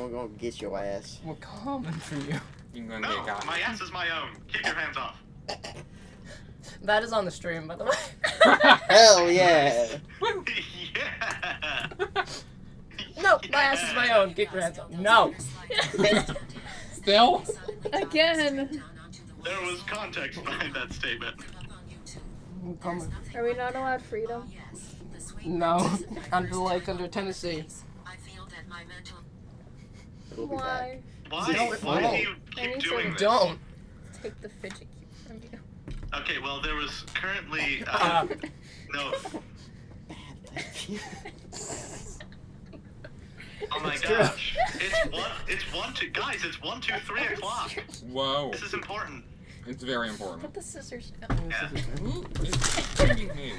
I'm gonna get your ass. We're coming for you. You're gonna No, get got. my ass is my own. Keep your hands off. That is on the stream, by the way. Hell yeah! Yeah. No, my ass is my own. Get your hands up. No. Still? Again. There was context behind that statement. I'm coming. Are we not allowed freedom? No. Under Tennessee. We'll be Why? Why? Don't- Why no. do you I keep need to- doing this? Don't. Take the fidget cube from you. Okay, well, there was currently... no. Oh my It's true. gosh. Guys, it's 1, 2, 3 o'clock. Whoa. This is important. It's very important. Put the scissors down. Yeah. Who is pinging me?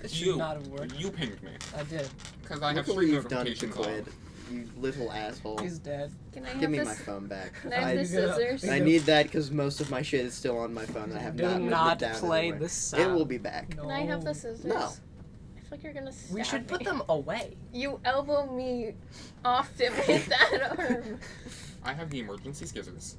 It should not have worked. You pinged me. I did. Because I have Look what 3 you've done to notifications Quid. on. You little asshole. He's dead. Can I Give have me this? my phone back. Can I have the You get up. scissors? I need that because most of my shit is still on my phone. And I have Do not put not it down play anywhere. the sound. It will be back. No. Can I have the scissors? No. I feel like you're gonna stab We should put me. them away. You elbow me often with that arm. I have the emergency scissors.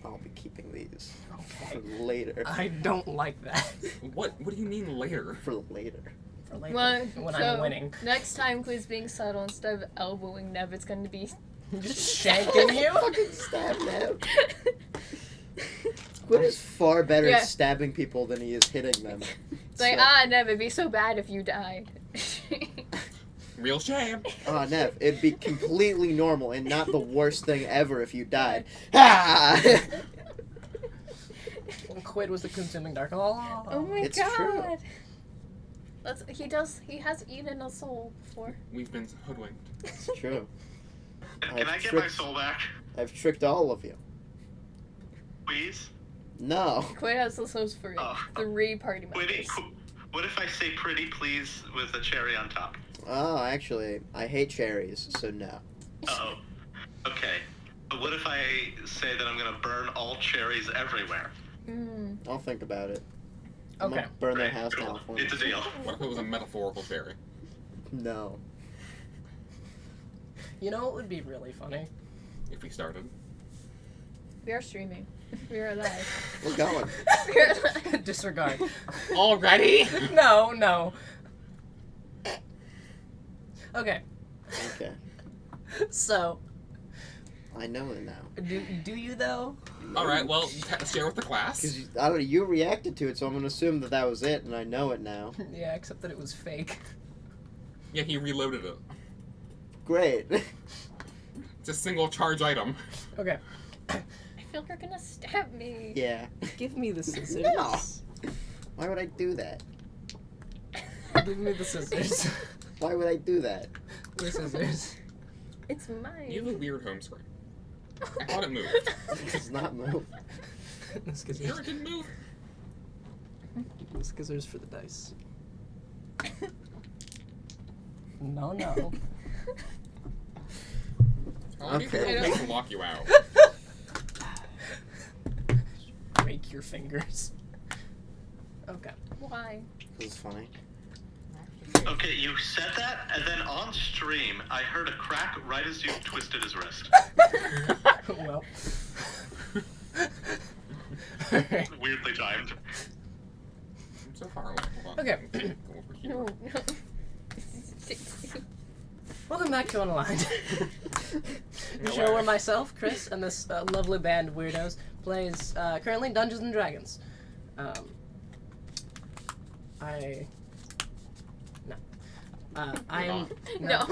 I'll be keeping these Okay. for later. I don't like that. What do you mean later? For later. For later, Well, when so, I'm winning. Next time Quid's being subtle, instead of elbowing Nev, it's gonna be Just shanking you? Fucking stab Nev. Quid is far better Yeah. at stabbing people than he is hitting them. It's like, Nev, it'd be so bad if you died. Real shame. Oh, Nev, it'd be completely normal and not the worst thing ever if you died. Ah! Quid was the consuming dark. Oh, Oh my It's god. true. He has eaten a soul before. We've been hoodwinked. It's true. Can I get my soul back, I've tricked all of you. please? No. Quid has the souls for Oh. 3 party Quiddy, members. what if I say pretty please with a cherry on top? Oh, actually, I hate cherries, so no. Uh-oh. Okay. But what if I say that I'm gonna burn all cherries everywhere? I'll think about it. I'm Okay. gonna burn their Right, house cool. down for me. It's a deal. What if it was a metaphorical cherry? No. You know what would be really funny? If we started. We are streaming. We are live. We're going. We are live. Disregard. Already? No. Okay. Okay. So, I know it now. do you though? Alright, well, share with the class. Because, I don't know, you reacted to it, so I'm going to assume that was it, and I know it now. Yeah, except that it was fake. Yeah, he reloaded it. Great. It's a single charge item. Okay. I feel like you're gonna stab me. Yeah. Give me the scissors. No. Why would I do that? Give me the scissors. Why would I do that? The scissors. It's mine. You have a weird home screen. I thought it moved. It does not move. The scissors. Sure, it didn't move. The scissors for the dice. No. How many people Okay. make to lock you out? Break your fingers. Okay. Why? This is funny. Okay, you said that, and then on stream, I heard a crack right as you twisted his wrist. Well. Alright. Weirdly timed. I'm so far away. Hold on. Okay. Go over here. No. Welcome back to Unalyned. The show where myself, Chris, and this lovely band of weirdos plays currently Dungeons and Dragons. No. No.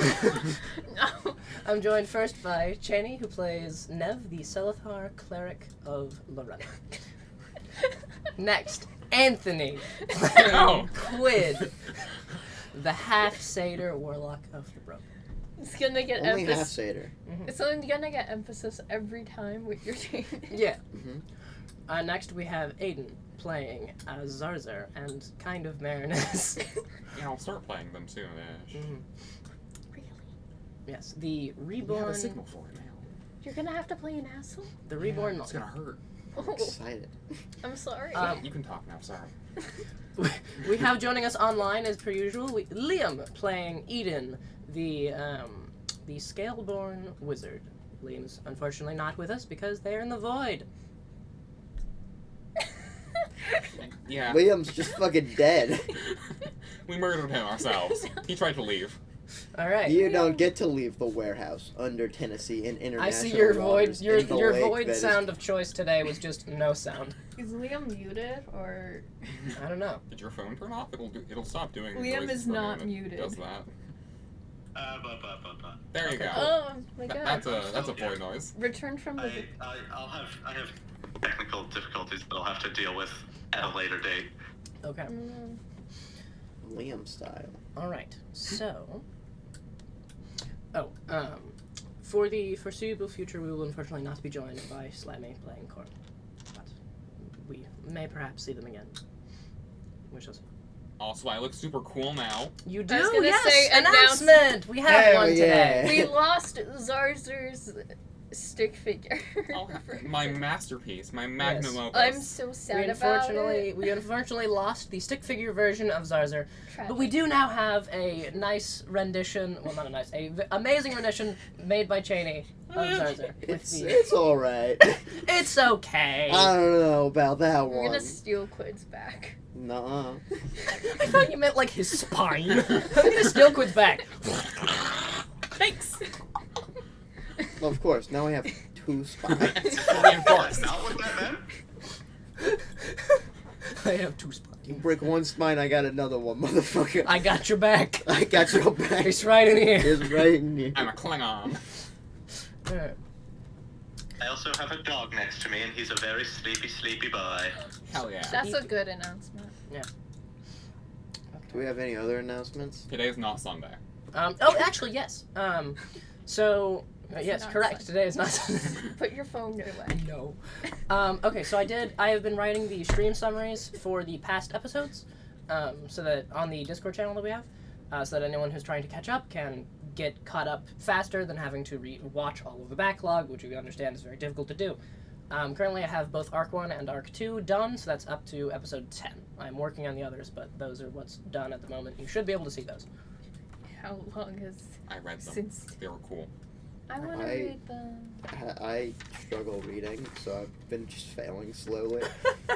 I'm joined first by Cheney, who plays Nev, the Selethar cleric of Lorena. Next, Anthony, playing No. Quid, the half-satyr warlock of the Broken. It's gonna get Only half emphasis. Seder. It's only gonna get emphasis every time with your team. Yeah. Mm-hmm. Next, we have Aiden playing as Zarzar and kind of Marinus. Yeah, I'll start playing them soon-ish. Really? Yes, the We have reborn. a signal for it now. You're gonna have to play an asshole? The reborn. It's gonna hurt. I'm Oh, excited. I'm sorry. You can talk now, sorry. We have joining us online as per usual. Liam playing Eden, the the Scaleborn Wizard. Liam's unfortunately not with us because they're in the void. Yeah. Liam's just fucking dead. We murdered him ourselves. He tried to leave. All right. You don't get to leave the warehouse under Tennessee in international I see your void. waters Your in the lake void that is- sound of choice today was just no sound. Is Liam muted or? I don't know. Did your phone turn off? It'll stop doing Liam noises is for a not minute. muted. It does that. Ba. There you Okay, go. Oh my god. That's a void noise. Return from the. I have technical difficulties that I'll have to deal with at a later date. Okay. Liam style. All right. So. Oh. For the foreseeable future, we will unfortunately not be joined by Slammy playing Corn, but we may perhaps see them again. Which is. Also, I look super cool now. You do? I was gonna Yes! say Announcement! We have Hell one today. yeah. We lost Zarzur's stick figure. Oh, my masterpiece, my magnum Yes. opus. I'm so sad about it. We unfortunately lost the stick figure version of Zarzur, Tragic. but we do now have a nice rendition. Well, not a nice, amazing rendition made by Cheney of Zarzur. It's alright. It's okay. I don't know about that We're one. gonna steal Quid's back. Nuh-uh. I thought you meant like his spine. I'm gonna steal Quid's back. Thanks. Well, of course, now I have 2 spines. Reinforced. Not what that meant. I have 2 spines. You break one spine, I got another one, motherfucker. I got your back. I got your back. It's right in here. It's right in here. I'm a Klingon. Alright. I also have a dog next to me, and he's a very sleepy boy. Hell yeah. That's a good announcement. Do we have any other announcements? Today's not Sunday. Oh, actually, yes. So, yes, not correct. Sunday. Today is not. Put your phone away. No. Okay, so I have been writing the stream summaries for the past episodes, so that on the Discord channel that we have, so that anyone who's trying to catch up can get caught up faster than having to watch all of the backlog, which we understand is very difficult to do. Currently, I have both Arc 1 and Arc 2 done, so that's up to episode 10. I'm working on the others, but those are what's done at the moment. You should be able to see those. How long has I read them. since? They were cool. I want to I- read them. I struggle reading, so I've been just failing slowly.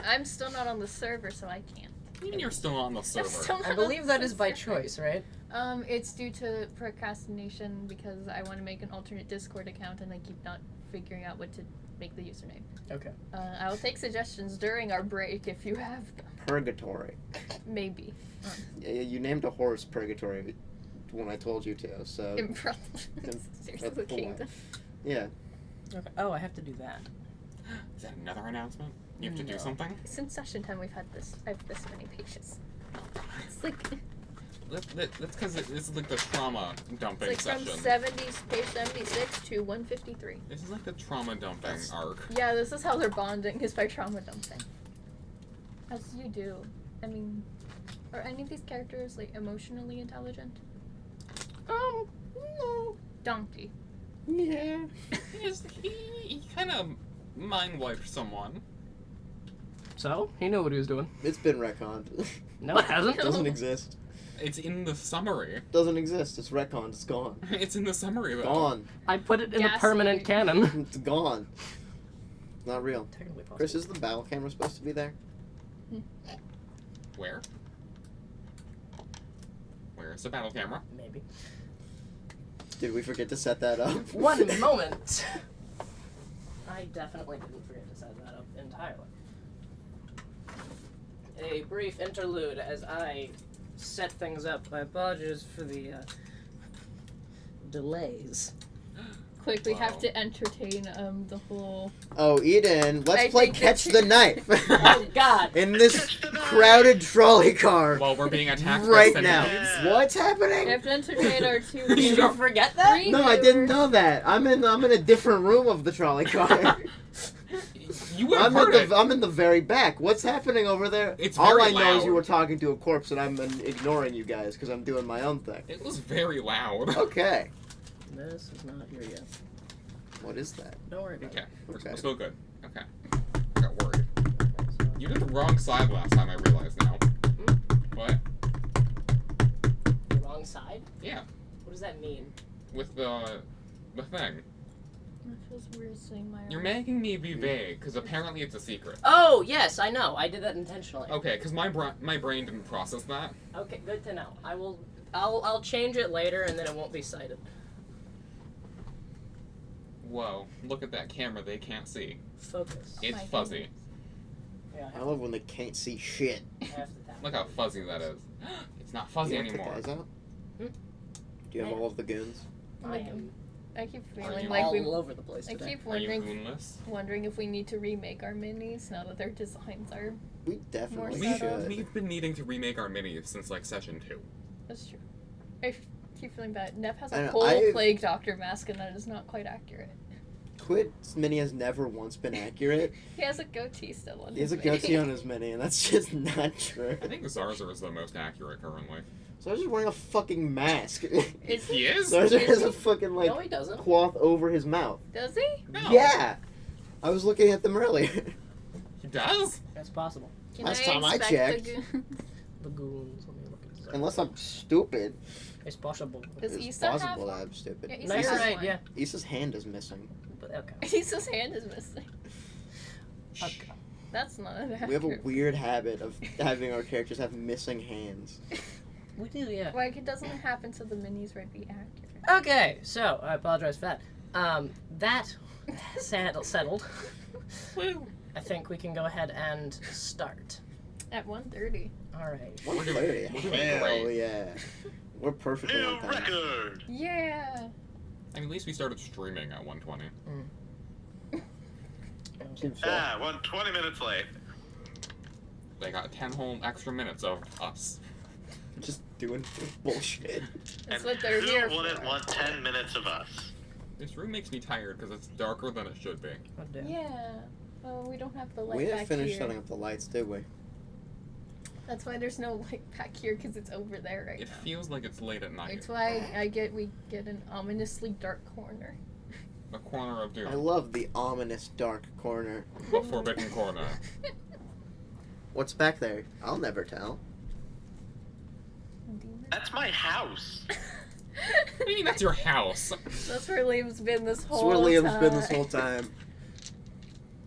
I'm still not on the server, so I can't. Even you're still on the server. still I not believe on that the is by server. choice, right? It's due to procrastination because I want to make an alternate Discord account and I keep not figuring out what to make the username. Okay. I will take suggestions during our break if you have them. Purgatory. Maybe. You named a horse Purgatory when I told you to, so... Seriously, the kingdom. Yeah. Okay. Oh, I have to do that. Is that another announcement? You have to do No. something? Since session time, I have this many pages. It's like That's because this is like the trauma dumping it's like from session. page 76 to 153. This is like the trauma dumping arc. Yeah, this is how they're bonding, is by trauma dumping. As you do. I mean, are any of these characters like emotionally intelligent? No. Donkey. Yeah. He kind of mind wiped someone. So he knew what he was doing. It's been retconned. No, it hasn't. Doesn't exist. It's in the summary. Doesn't exist. It's retconned. It's gone. It's in the summary though. Gone. I put it in the Gaslighting. permanent canon. It's gone. Not real. Technically possible. Chris, is the battle camera supposed to be there? Where? Where's the battle camera? Maybe. Did we forget to set that up? One moment. I definitely didn't forget to set that up entirely. A brief interlude as I set things up. My apologies for the delays. Quick, we have Wow. to entertain the whole. Oh, Eden, let's I play think Catch that the you- Knife Oh God! in this crowded trolley car Well, we're being attacked by right centipedes. now. What's We happening? have to entertain our two. Did you forget that? Three No, I didn't viewers. know that. I'm in a different room of the trolley car. You would have heard it. I'm in the very back. What's happening over there? It's All very I know is loud. you were talking to a corpse, and I'm ignoring you guys because I'm doing my own thing. It was very loud. Okay. This is not here yet. What is that? Don't worry about Okay, we're Okay. still good. Okay. Got worried. it. You did the wrong side last time, I realize now. What? The wrong side? Yeah. What does that mean? with the thing. It feels weird saying my You're own. making me be vague, because apparently it's a secret. Oh, yes, I know. I did that intentionally. Okay, because my brain didn't process that. Okay, good to know. I'll change it later, and then it won't be cited. Whoa, look at that camera they can't see. Focus. It's My fuzzy. Yeah, I love when they can't see shit. I have to tap. Look how fuzzy that is. It's not fuzzy Do you anymore. have the guys out? Hmm? Do you have all of the goons? I am I keep Are feeling you like all we. over the place I today. keep Are you wondering goonless? if we need to remake our minis now that their designs are. We definitely More should. We've been needing to remake our minis since like session 2. That's true. I keep feeling bad. Nev has I a know, whole I've- plague doctor mask, and that is not quite accurate. Quid's mini has never once been accurate. He has a goatee still on He has a his mini. goatee on his mini, and that's just not true. I think Zarzer is the most accurate currently. So I was just wearing a fucking mask. Is He is? Zarzer has a fucking No, he doesn't. cloth over his mouth. Does he? No. Yeah, I was looking at them earlier. He does? That's possible. Can Last time I inspect the checked. goo- Lagoons. Let me look at this. Unless I'm stupid. It's possible. Does It's Issa have possible that one? I'm stupid. Yeah, No, Issa's you're has right. one. Yeah. Issa's hand is missing. But okay. Issa's hand is missing. Okay. That's not accurate. We have a weird habit of having our characters have missing hands. We do, yeah. Like, it doesn't happen so the minis would be accurate. Okay, so I apologize for that. That settled. Woo. I think we can go ahead and start. At 1:30. All right. We're doing- 1:30. we're doing Hell great. yeah. We're perfectly New on time. record! Yeah. I mean, at least we started streaming at 1:20. Seems fair. Ah, 20 minutes late. They got 10 whole extra minutes of us. Just doing bullshit. That's And what they're who here wouldn't for. want 10 minutes of us? This room makes me tired because it's darker than it should be. Oh, damn. Yeah. Well, we don't have the light We back didn't finish here. setting up the lights, did we? That's why there's no light back here, because it's over there right It now. feels like it's late at night. That's why we get an ominously dark corner. A corner of doom. I love the ominous dark corner. A forbidden corner. What's back there? I'll never tell. That's my house. What do you mean that's your house? That's where Liam's been this That's whole where Liam's time. been this whole time.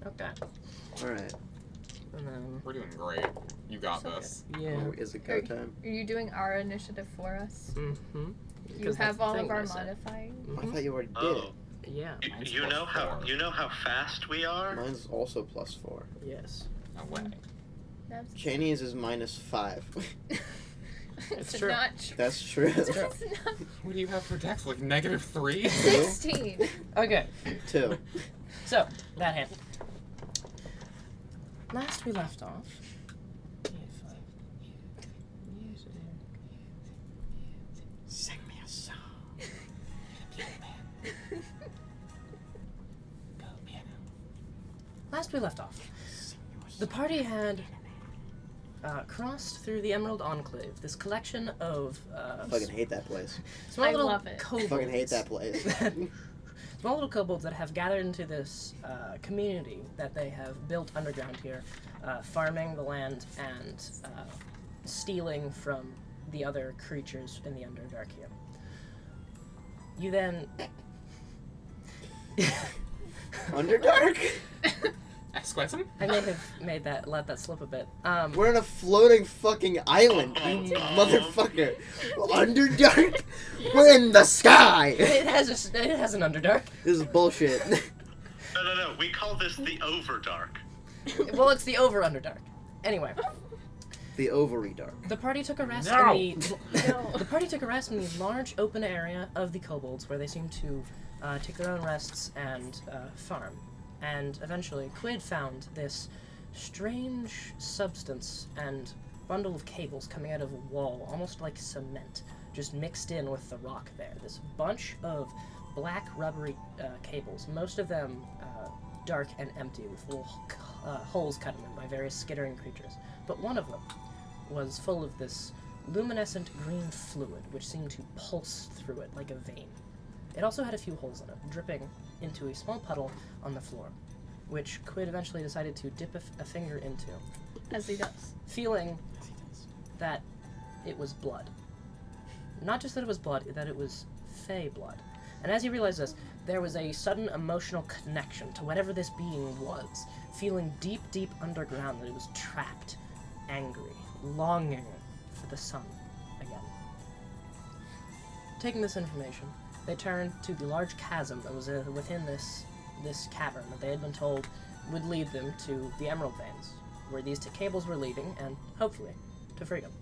Okay. Alright. And then, We're doing great. You got So this. yeah. Oh, is it go time? Are you doing our initiative for us? Mm-hmm. You have all of our modifying? I thought you already did Oh, it. Yeah. Mine's you plus know how 4. fast we are? Mine's also +4. Yes. No way. That's Cheney's is -5. It's true. not true. That's true. true. It's not What do you have for dex? Like -3? 16. Okay. 2. So, that happened. Last we left off. Sing me a song. Last we left off, the party had crossed through the Emerald Enclave, this collection of I fucking hate that place. small I little love it. I kobolds. fucking hate that place. Small little kobolds that have gathered into this community that they have built underground here, farming the land and stealing from the other creatures in the Underdark here. You then... Underdark? Esquetum? I may have let that slip a bit. We're on a floating fucking island, you motherfucker. Underdark? We're in the sky! It has an Underdark. This is bullshit. No. We call this the Overdark. Well, it's the over Underdark. Anyway, The ovary dark. the party took a rest No. in the party took a rest in the large open area of the kobolds, where they seem to take their own rests and farm. And eventually, Quid found this strange substance and bundle of cables coming out of a wall, almost like cement, just mixed in with the rock there. This bunch of black rubbery cables, most of them dark and empty, with little holes cut in them by various skittering creatures. But one of them was full of this luminescent green fluid, which seemed to pulse through it like a vein. It also had a few holes in it, dripping into a small puddle on the floor, which Quid eventually decided to dip a finger into, As he does. feeling that it was blood. Not just that it was blood, that it was fey blood. And as he realized this, there was a sudden emotional connection to whatever this being was, feeling deep, deep underground that it was trapped, angry, longing for the sun again. Taking this information, they turned to the large chasm that was within this cavern that they had been told would lead them to the Emeraldveins, where these cables were leading, and hopefully to freedom.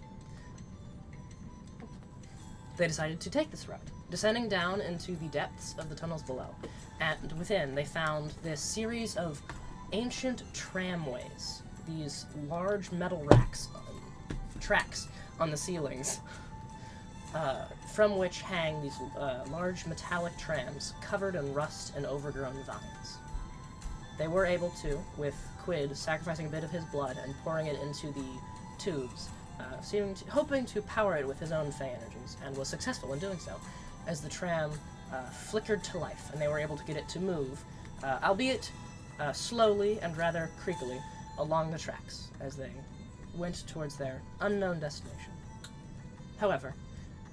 They decided to take this route, descending down into the depths of the tunnels below, and within they found this series of ancient tramways, these large metal tracks on the ceilings, from which hang these large metallic trams covered in rust and overgrown vines. They were able to, with Quid sacrificing a bit of his blood and pouring it into the tubes, hoping to power it with his own Fey energies, and was successful in doing so, as the tram flickered to life, and they were able to get it to move, albeit slowly and rather creakily, along the tracks as they went towards their unknown destination. However,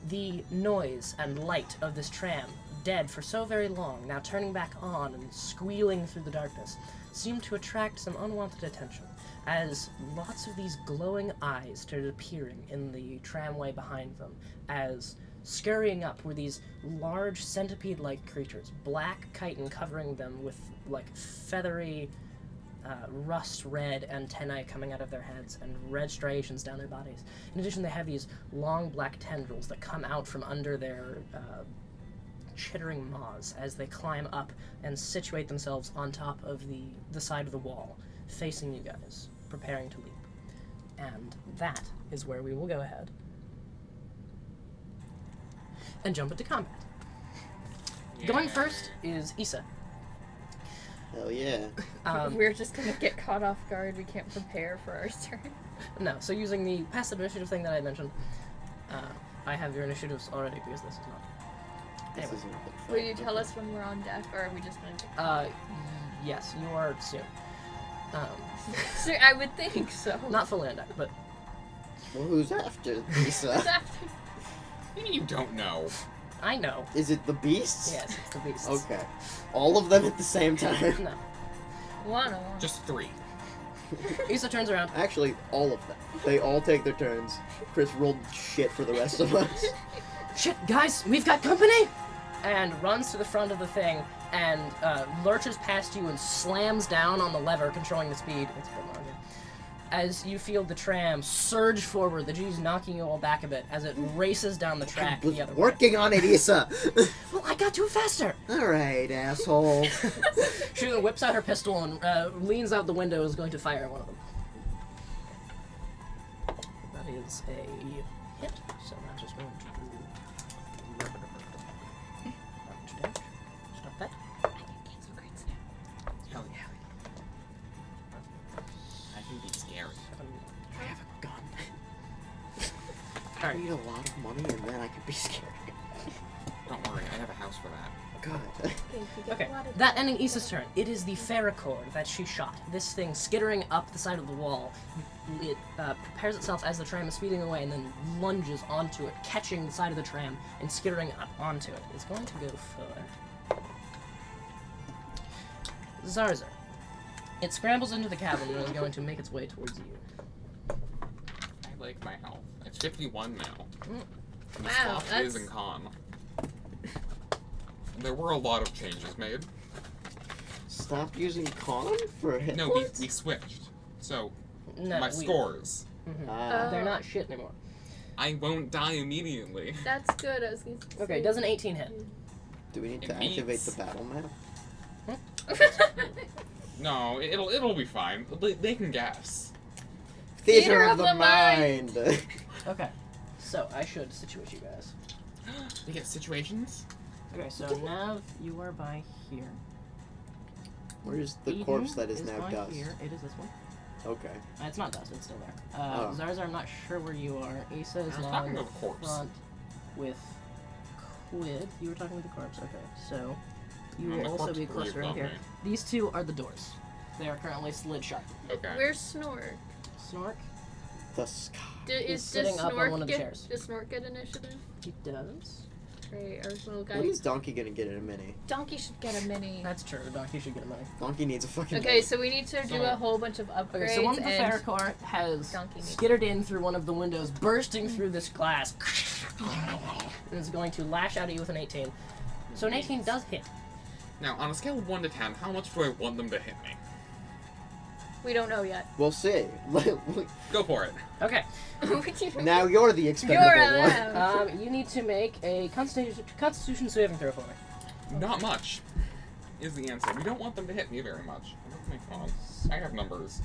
the noise and light of this tram, dead for so very long, now turning back on and squealing through the darkness, seemed to attract some unwanted attention, as lots of these glowing eyes started appearing in the tramway behind them, as scurrying up were these large centipede-like creatures, black chitin covering them with like feathery rust-red antennae coming out of their heads and red striations down their bodies. In addition, they have these long black tendrils that come out from under their chittering maws as they climb up and situate themselves on top of the side of the wall, facing you guys, preparing to leap. And that is where we will go ahead and jump into combat. Yeah. Going first is Issa. Hell yeah. We're just gonna get caught off guard. We can't prepare for our turn. No, so using the passive initiative thing that I mentioned, I have your initiatives already because this is not. This Anyway. isn't a big Will fight, you tell okay. us when we're on deck, or are we just gonna get caught? Yes, you are soon. So I would think so. Not fully on deck, but Well, who's after Lisa? What do you mean you don't know? I know. Is it the beasts? Yes, it's the beasts. Okay. All of them at the same time? No. One-on-one. Just 3. Issa turns around. Actually, all of them. They all take their turns. Chris rolled shit for the rest of us. Shit, guys, we've got company! And runs to the front of the thing and lurches past you and slams down on the lever controlling the speed. It's a bit longer. As you feel the tram surge forward, the G's knocking you all back a bit as it races down the track Was the other way. working on it, Issa. Well, I got to it faster! Alright, asshole. She then whips out her pistol and leans out the window and is going to fire at one of them. That is a hit, so that's just going to do... Stop that. Hell yeah. I can be scary. I have a gun. I Alright. need a lot of money and then I can be scared. Don't worry, I have a house for that. God. Okay, that ending Issa's turn. It is the Ferrocord that she shot. This thing skittering up the side of the wall. It prepares itself as the tram is speeding away and then lunges onto it, catching the side of the tram and skittering up onto it. It's going to go for Zarzar. It scrambles into the cabin and is going to make its way towards you. I like my health. It's 51 now. Mm. The Wow, swap that's- is in con. There were a lot of changes made. Stop using con for hit No, points? we switched. So, No, my we- scores. Ah. They're not shit anymore. I won't die immediately. That's good. I was gonna say. Okay, does an 18 hit? Do we need It to activate means- the battle map? No, it'll be fine. They can guess. Theater of the mind! Okay, so I should situate you guys. They get situations? Okay, so Nav, you are by here. Where's the Aiden corpse that is is now by dust? Here. It is this one. Okay. It's not dust, it's still there. Oh. Zarzar, I'm not sure where you are. Issa is I was now talking in to the the corpse. front with Quid. You were talking with the corpse, okay. So, you The will also corpse be closer breathed around on here. me. These two are the doors. They are currently slid shut. Okay. Where's Snork? Snork, The sky. He's sitting up on one of the chairs. Does Snork get initiative? he does. Great, our little guy. When is Donkey gonna get a mini? Donkey should get a mini. That's true. Donkey should get a money. Donkey needs a fucking Okay, mini. so we need to do a whole bunch of upgrades. Okay, so one of the and Ferrocore has Donkey needs- skittered in through one of the windows, bursting through this glass, and is going to lash out at you with an 18. So an 18 does hit. Now, on a scale of 1 to 10, how much do I want them to hit me? We don't know yet. We'll see. Go for it. Okay. Now you're the expendable You're one. allowed. You need to make a Constitution saving throw for me. Not much is the answer. We don't want them to hit me very much. I'm not making fun. I have numbers.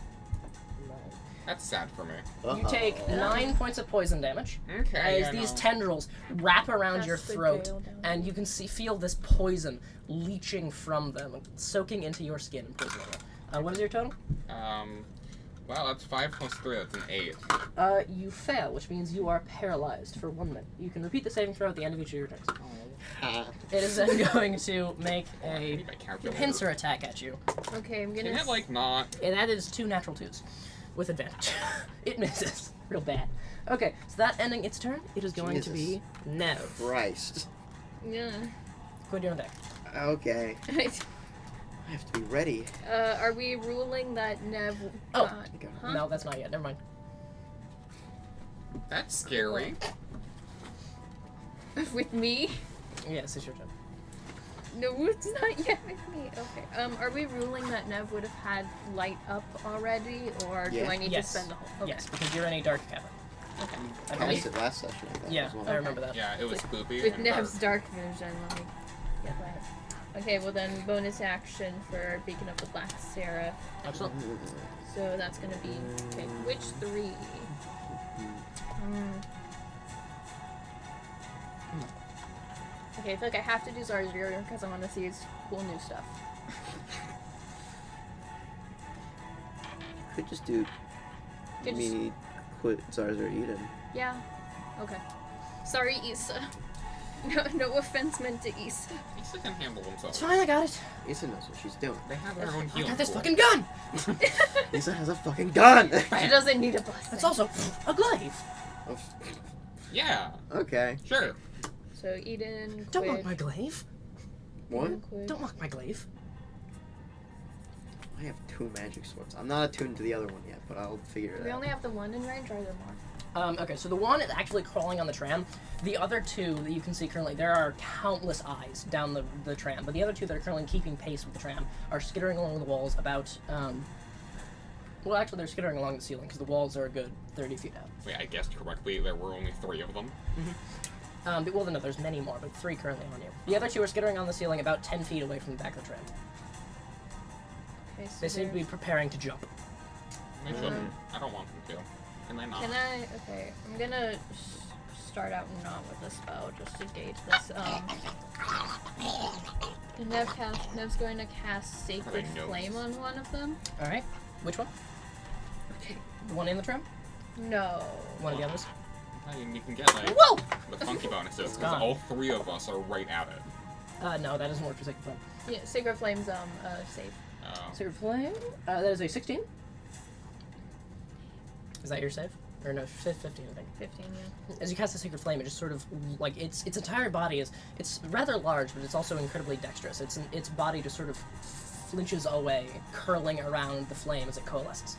That's sad for me. You take 9 points of poison damage Okay. as these tendrils wrap around That's your the throat, jail down and you can feel this poison leaching from them, soaking into your skin and poisoning it. What is your total? Well, that's 5 plus 3. That's an 8. You fail, which means you are paralyzed for 1 minute. You can repeat the saving throw at the end of each of your turns. It is then going to make I a need my calculator. pincer attack at you. Okay, I'm gonna. Can it, like, not? And that is 2 natural 2s. With advantage. It misses. Real bad. Okay, so that ending its turn, it is going to be Nev. Christ. Yeah. Quit your own deck. Okay. I have to be ready. Are we ruling that Nev? Oh. Huh? No, that's not yet. Never mind. That's scary. With me? Yes, it's your turn. No, it's not yet with me. Okay. Are we ruling that Nev would have had light up already, or do Yeah. I need Yes. to spend the whole? Okay. Yes, because you're in a dark cavern. Okay. I I believe. missed it last session. I thought, Yeah, as well. I remember that. Yeah, it was spoopy. With and Nev's dark. dark vision, let me get that. Okay, well then, bonus action for Beacon of the Black Sarah. Excellent. So that's gonna be okay. Which 3? Okay, I feel like I have to do Zarzir because I want to see his cool new stuff. Could just do Could just- me quit Zarzar Eden. Yeah. Okay. Sorry, Issa. No offense meant to Issa. Issa can handle It's themselves. fine, I got it. Issa knows what she's doing. They have their own I healing. got this pool. fucking gun! Issa has a fucking gun! She doesn't need a blessing. It's also a glaive. Yeah, Okay. sure. So Eden, Don't Quid, mock my glaive. What? Eden, Quid. Don't mock my glaive. I have 2 magic swords. I'm not attuned to the other one yet, but I'll figure it We out. only have the one in range, or are there more? Okay, so the one is actually crawling on the tram. The other 2 that you can see currently, there are countless eyes down the tram, but the other 2 that are currently keeping pace with the tram are skittering along the walls about, well, actually, they're skittering along the ceiling, because the walls are a good 30 feet out. Wait, I guessed correctly. There were only 3 of them. Well, no, there's many more, but 3 currently on you. The other 2 are skittering on the ceiling about 10 feet away from the back of the tram. Okay, so They seem to be there's- preparing to jump. They shouldn't. I don't want them to. Can they not? Can I? Okay, I'm gonna start out not with a spell just to gauge this. And Nev's going to cast Sacred notes. Flame on one of them. Alright, which one? Okay. The one in the tram? No. One of the others? I mean, you can get like Whoa! the funky bonuses because gone. all 3 of us are right at it. No, that doesn't work for Sacred Flame. Yeah, Sacred Flame's save. Sacred Flame? That is a 16. Is that your save? Or no, 15, I think. 15, yeah. As you cast the Sacred Flame, it just sort of, like, its entire body is, it's rather large, but it's also incredibly dexterous. Its body just sort of flinches away, curling around the flame as it coalesces.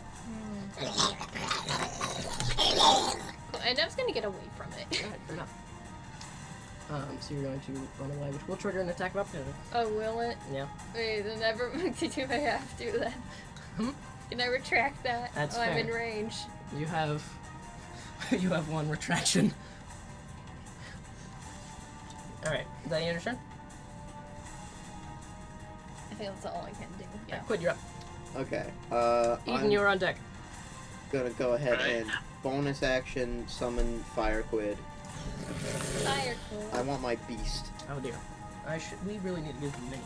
And Nev's gonna get away from it. Alright, fair enough. So you're going to run away, which will trigger an attack of opportunity. Oh, will it? Yeah. Wait, then never do I have to then? Hmm? Can I retract that? That's I'm fair. in range. You have... you have 1 retraction. Alright, is that your turn? I think that's all I can do. Yeah. Quid, you're up. Okay. Eden, I'm you're on deck. gonna go ahead Right. and bonus action summon Fire Quid. Fire cool. I want my beast. Oh dear. We really need to give them mini.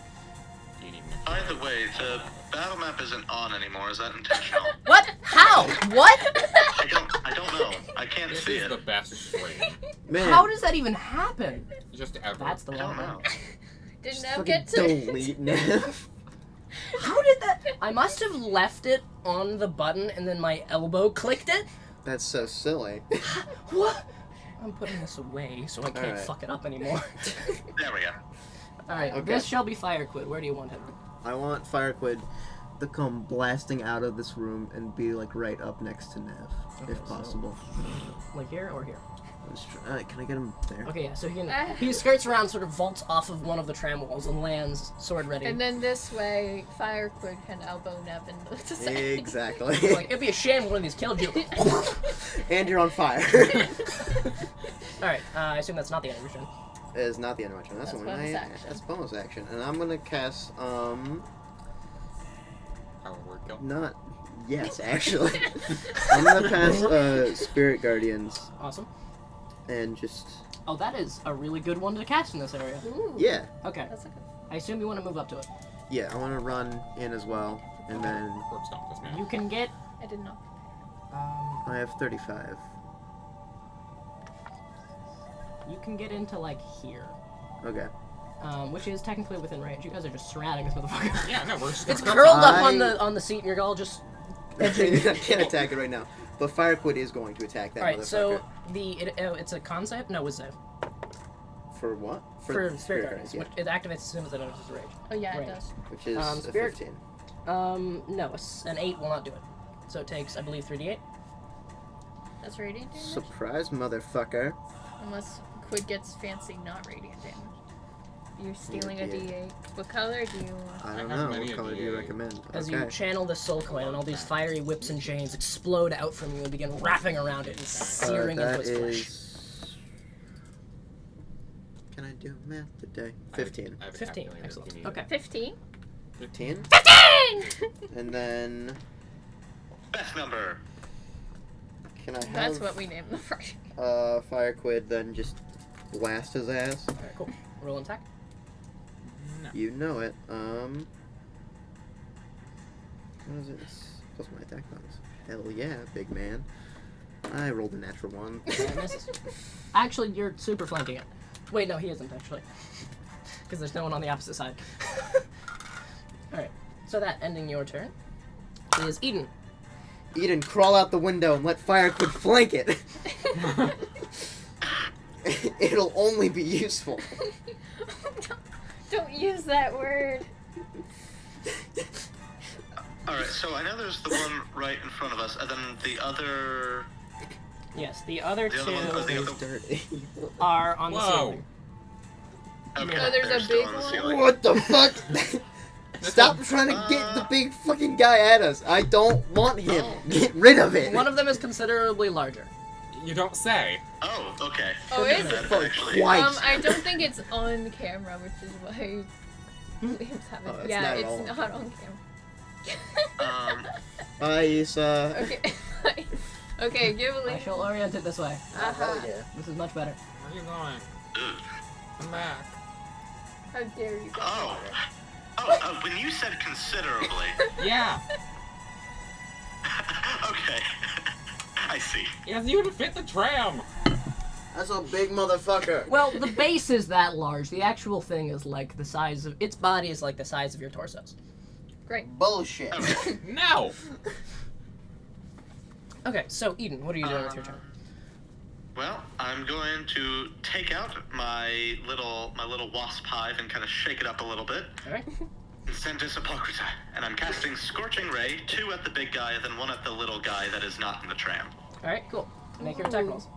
You need By the way, the battle map isn't on anymore. Is that intentional? What? How? What? I don't know. I can't This see is it. the best stream. Man, How does that even happen? Just ever. That's the I wrong don't know. one. Did just Nev fucking get to? delete Nev. How did that? I must have left it on the button and then my elbow clicked it. That's so silly. What? I'm putting this away so I can't Alright. fuck it up anymore. There we go. Alright, Okay. this shall be Firequid. Where do you want him? I want Firequid to come blasting out of this room and be like right up next to Nev, Okay, if so- possible. Like here or here? Can I get him there? Okay, yeah, so he skirts around, sort of vaults off of one of the tram walls and lands sword ready. And then this way, Firequid can elbow Nev into the side. Exactly. Like, it'd be a shame if one of these killed you. And you're on fire. Alright, I assume that's not the end of your turn. It is not the end of my turn. That's That's only bonus my action. that's bonus action, and I'm gonna cast Power word kill. not yes actually. I'm gonna cast Spirit Guardians Awesome. and just Oh, that is a really good one to cast in this area. Ooh. yeah. Okay, That's a good I assume you want to move up to it. Yeah, I want to run in as well, and then Corpse stomp this man. You can get... I did not. I have 35. You can get into, like, here. Okay. Which is technically within range. You guys are just surrounding this motherfucker. Yeah, no, we're just It's gonna curled up I- on the seat and you're all just... I can't attack it right now, but Firequid is going to attack that Alright, motherfucker. so it's a con save? No, wisdom save. For what? For Spirit Guardians, yeah. which it activates as soon as it enters rage. Oh yeah, Range. it does. Which is a Spirit- 15. No, an 8 will not do it. So it takes, I believe, 3d8. That's radiant damage? Surprise, motherfucker. Unless Quid gets fancy not radiant damage. You're stealing a Yeah. D8. What color do you want? I don't have know. many What a color do you D8. recommend? As Okay. you channel the soul coin and all these fiery whips and chains explode out from you and begin wrapping around it and searing into that its flesh. is... Can I do math today? 15. I have a 15, calculator if excellent. you need Okay. 15? 15? 15! And then... Best number. Can I have... That's what we named the first. Firequid then just blast his ass? Alright, cool. Roll and attack. No. You know it. What is it? Plus my attack bonus. Hell yeah, big man. I rolled a natural one. That misses. Actually, you're super flanking it. Wait, no, he isn't, actually. Because there's no one on the opposite side. Alright, so that ending your turn is Eden. Eden, crawl out the window and let Firequid flank it. It'll only be useful. Don't use that word. Alright, so I know there's the one right in front of us, and then the other... Yes, the other The other one- oh, two the other- Dirty. are on the Whoa. ceiling. Okay, Oh, there's they're a still big on the one? ceiling. What the fuck? Stop trying to get the big fucking guy at us. I don't want him. Get rid of it. One of them is considerably larger. You don't say. Oh, okay. Oh, is it? That actually... Twice. I don't think it's on camera, which is why Williams haven't. Oh, it's yeah, not it's all on not on camera. Bye, Issa. Okay. Okay, give a I lead. shall orient it this way. Uh-huh. yeah. This is much better. Where are you going? Ugh. Come back. How dare you go Oh. water. Oh, when you said considerably... Yeah. Okay. I see. Yes, you would fit the tram. That's a big motherfucker. Well, the base is that large. The actual thing is like the size of... Its body is like the size of your torsos. Great. Bullshit. Okay. No. Okay, so Eden, what are you doing with your turn? Well, I'm going to take out my little wasp hive and kind of shake it up a little bit. Alright. Sentis Apocrita. And I'm casting Scorching Ray, 2 at the big guy, and then 1 at the little guy that is not in the tram. Alright, cool. Make your attack rolls.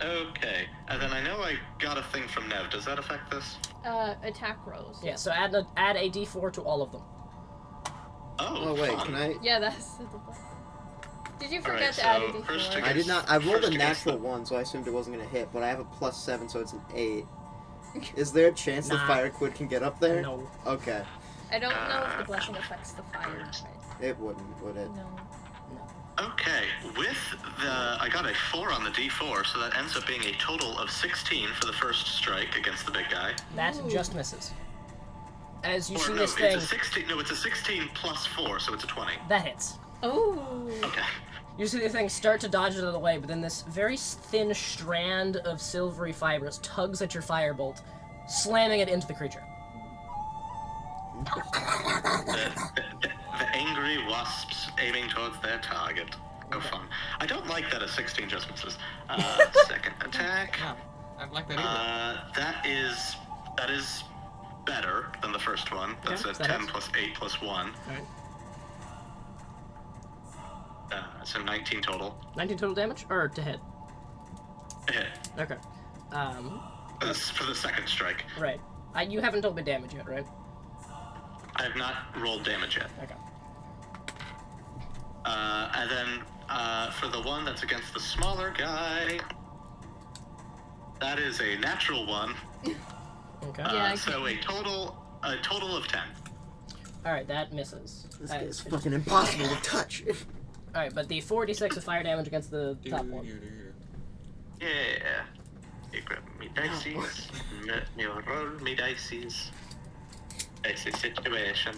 Okay. And then I know I got a thing from Nev. Does that affect this? Attack rolls. Yeah, so add a d4 to all of them. Oh, Oh wait, fun. can I? Yeah, that's the point. Did you forget Alright, to add a so first D4? to I did not. I rolled First a against natural the- 1, so I assumed it wasn't gonna hit. But I have a +7, so it's an 8. Is there a chance the Nah. Firequid can get up there? No. Okay. I don't know if the blessing affects the fire. It wouldn't, would it? No. Okay, with I got a 4 on the D4, so that ends up being a total of 16 for the first strike against the big guy. That Ooh. just misses. As you Or see no, this it's thing, a 16. No, it's a 16 plus 4, so it's a 20. that hits. Oh. Okay. You see the thing start to dodge it out of the way, but then this very thin strand of silvery fibers tugs at your firebolt, slamming it into the creature. The angry wasps aiming towards their target. No fun. I don't like that a 16 just misses. Second attack. Yeah, I don't like that either. That is better than the first one. That's Okay, a so that 10 hits. plus 8 plus 1. Alright. So 19 total. 19 total damage? Or to hit? To hit. Okay. For the second strike. Right. You haven't told me damage yet, right? I have not rolled damage yet. Okay. And then for the one that's against the smaller guy, that is a natural one. Okay. Yeah, I So a total of 10. Alright, that misses. This is fucking impossible to touch. Alright, but the 4d6 of fire damage against the top one. Yeah. You grab me dices. You roll me dices. It's a situation.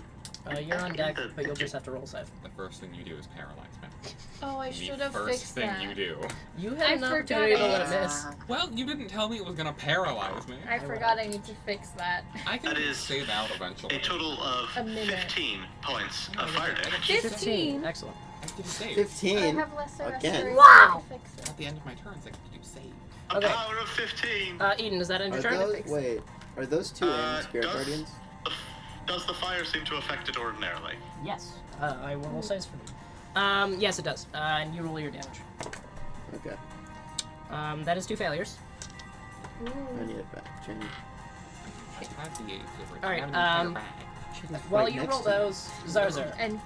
You're on deck, but you'll just have to roll save. The first thing you do is paralyze me. Oh, I The should have first fixed thing that. you do. You I had an opportunity to forgot. let it miss. Well, you didn't tell me it was gonna paralyze me. I forgot I need to fix that. I can That is save out eventually. A total of A minute. 15 points Oh, of fire damage. 15? Excellent. I can save. 15. I have lesser Again. restoration Wow. to fix it. At the end of my turns, I can do save. A Okay. power of 15. Eden, is that end Are your turn? those, fix it. wait, are those two in Spirit does- Guardians? Does the fire seem to affect it ordinarily? Yes. I will roll saves for them. Yes, it does. And you roll your damage. Okay, That is 2 failures. I need it back. Cheney. Just have the 8 over. Alright, Have it in your bag. While Right you next roll to me. those, Zarzar, And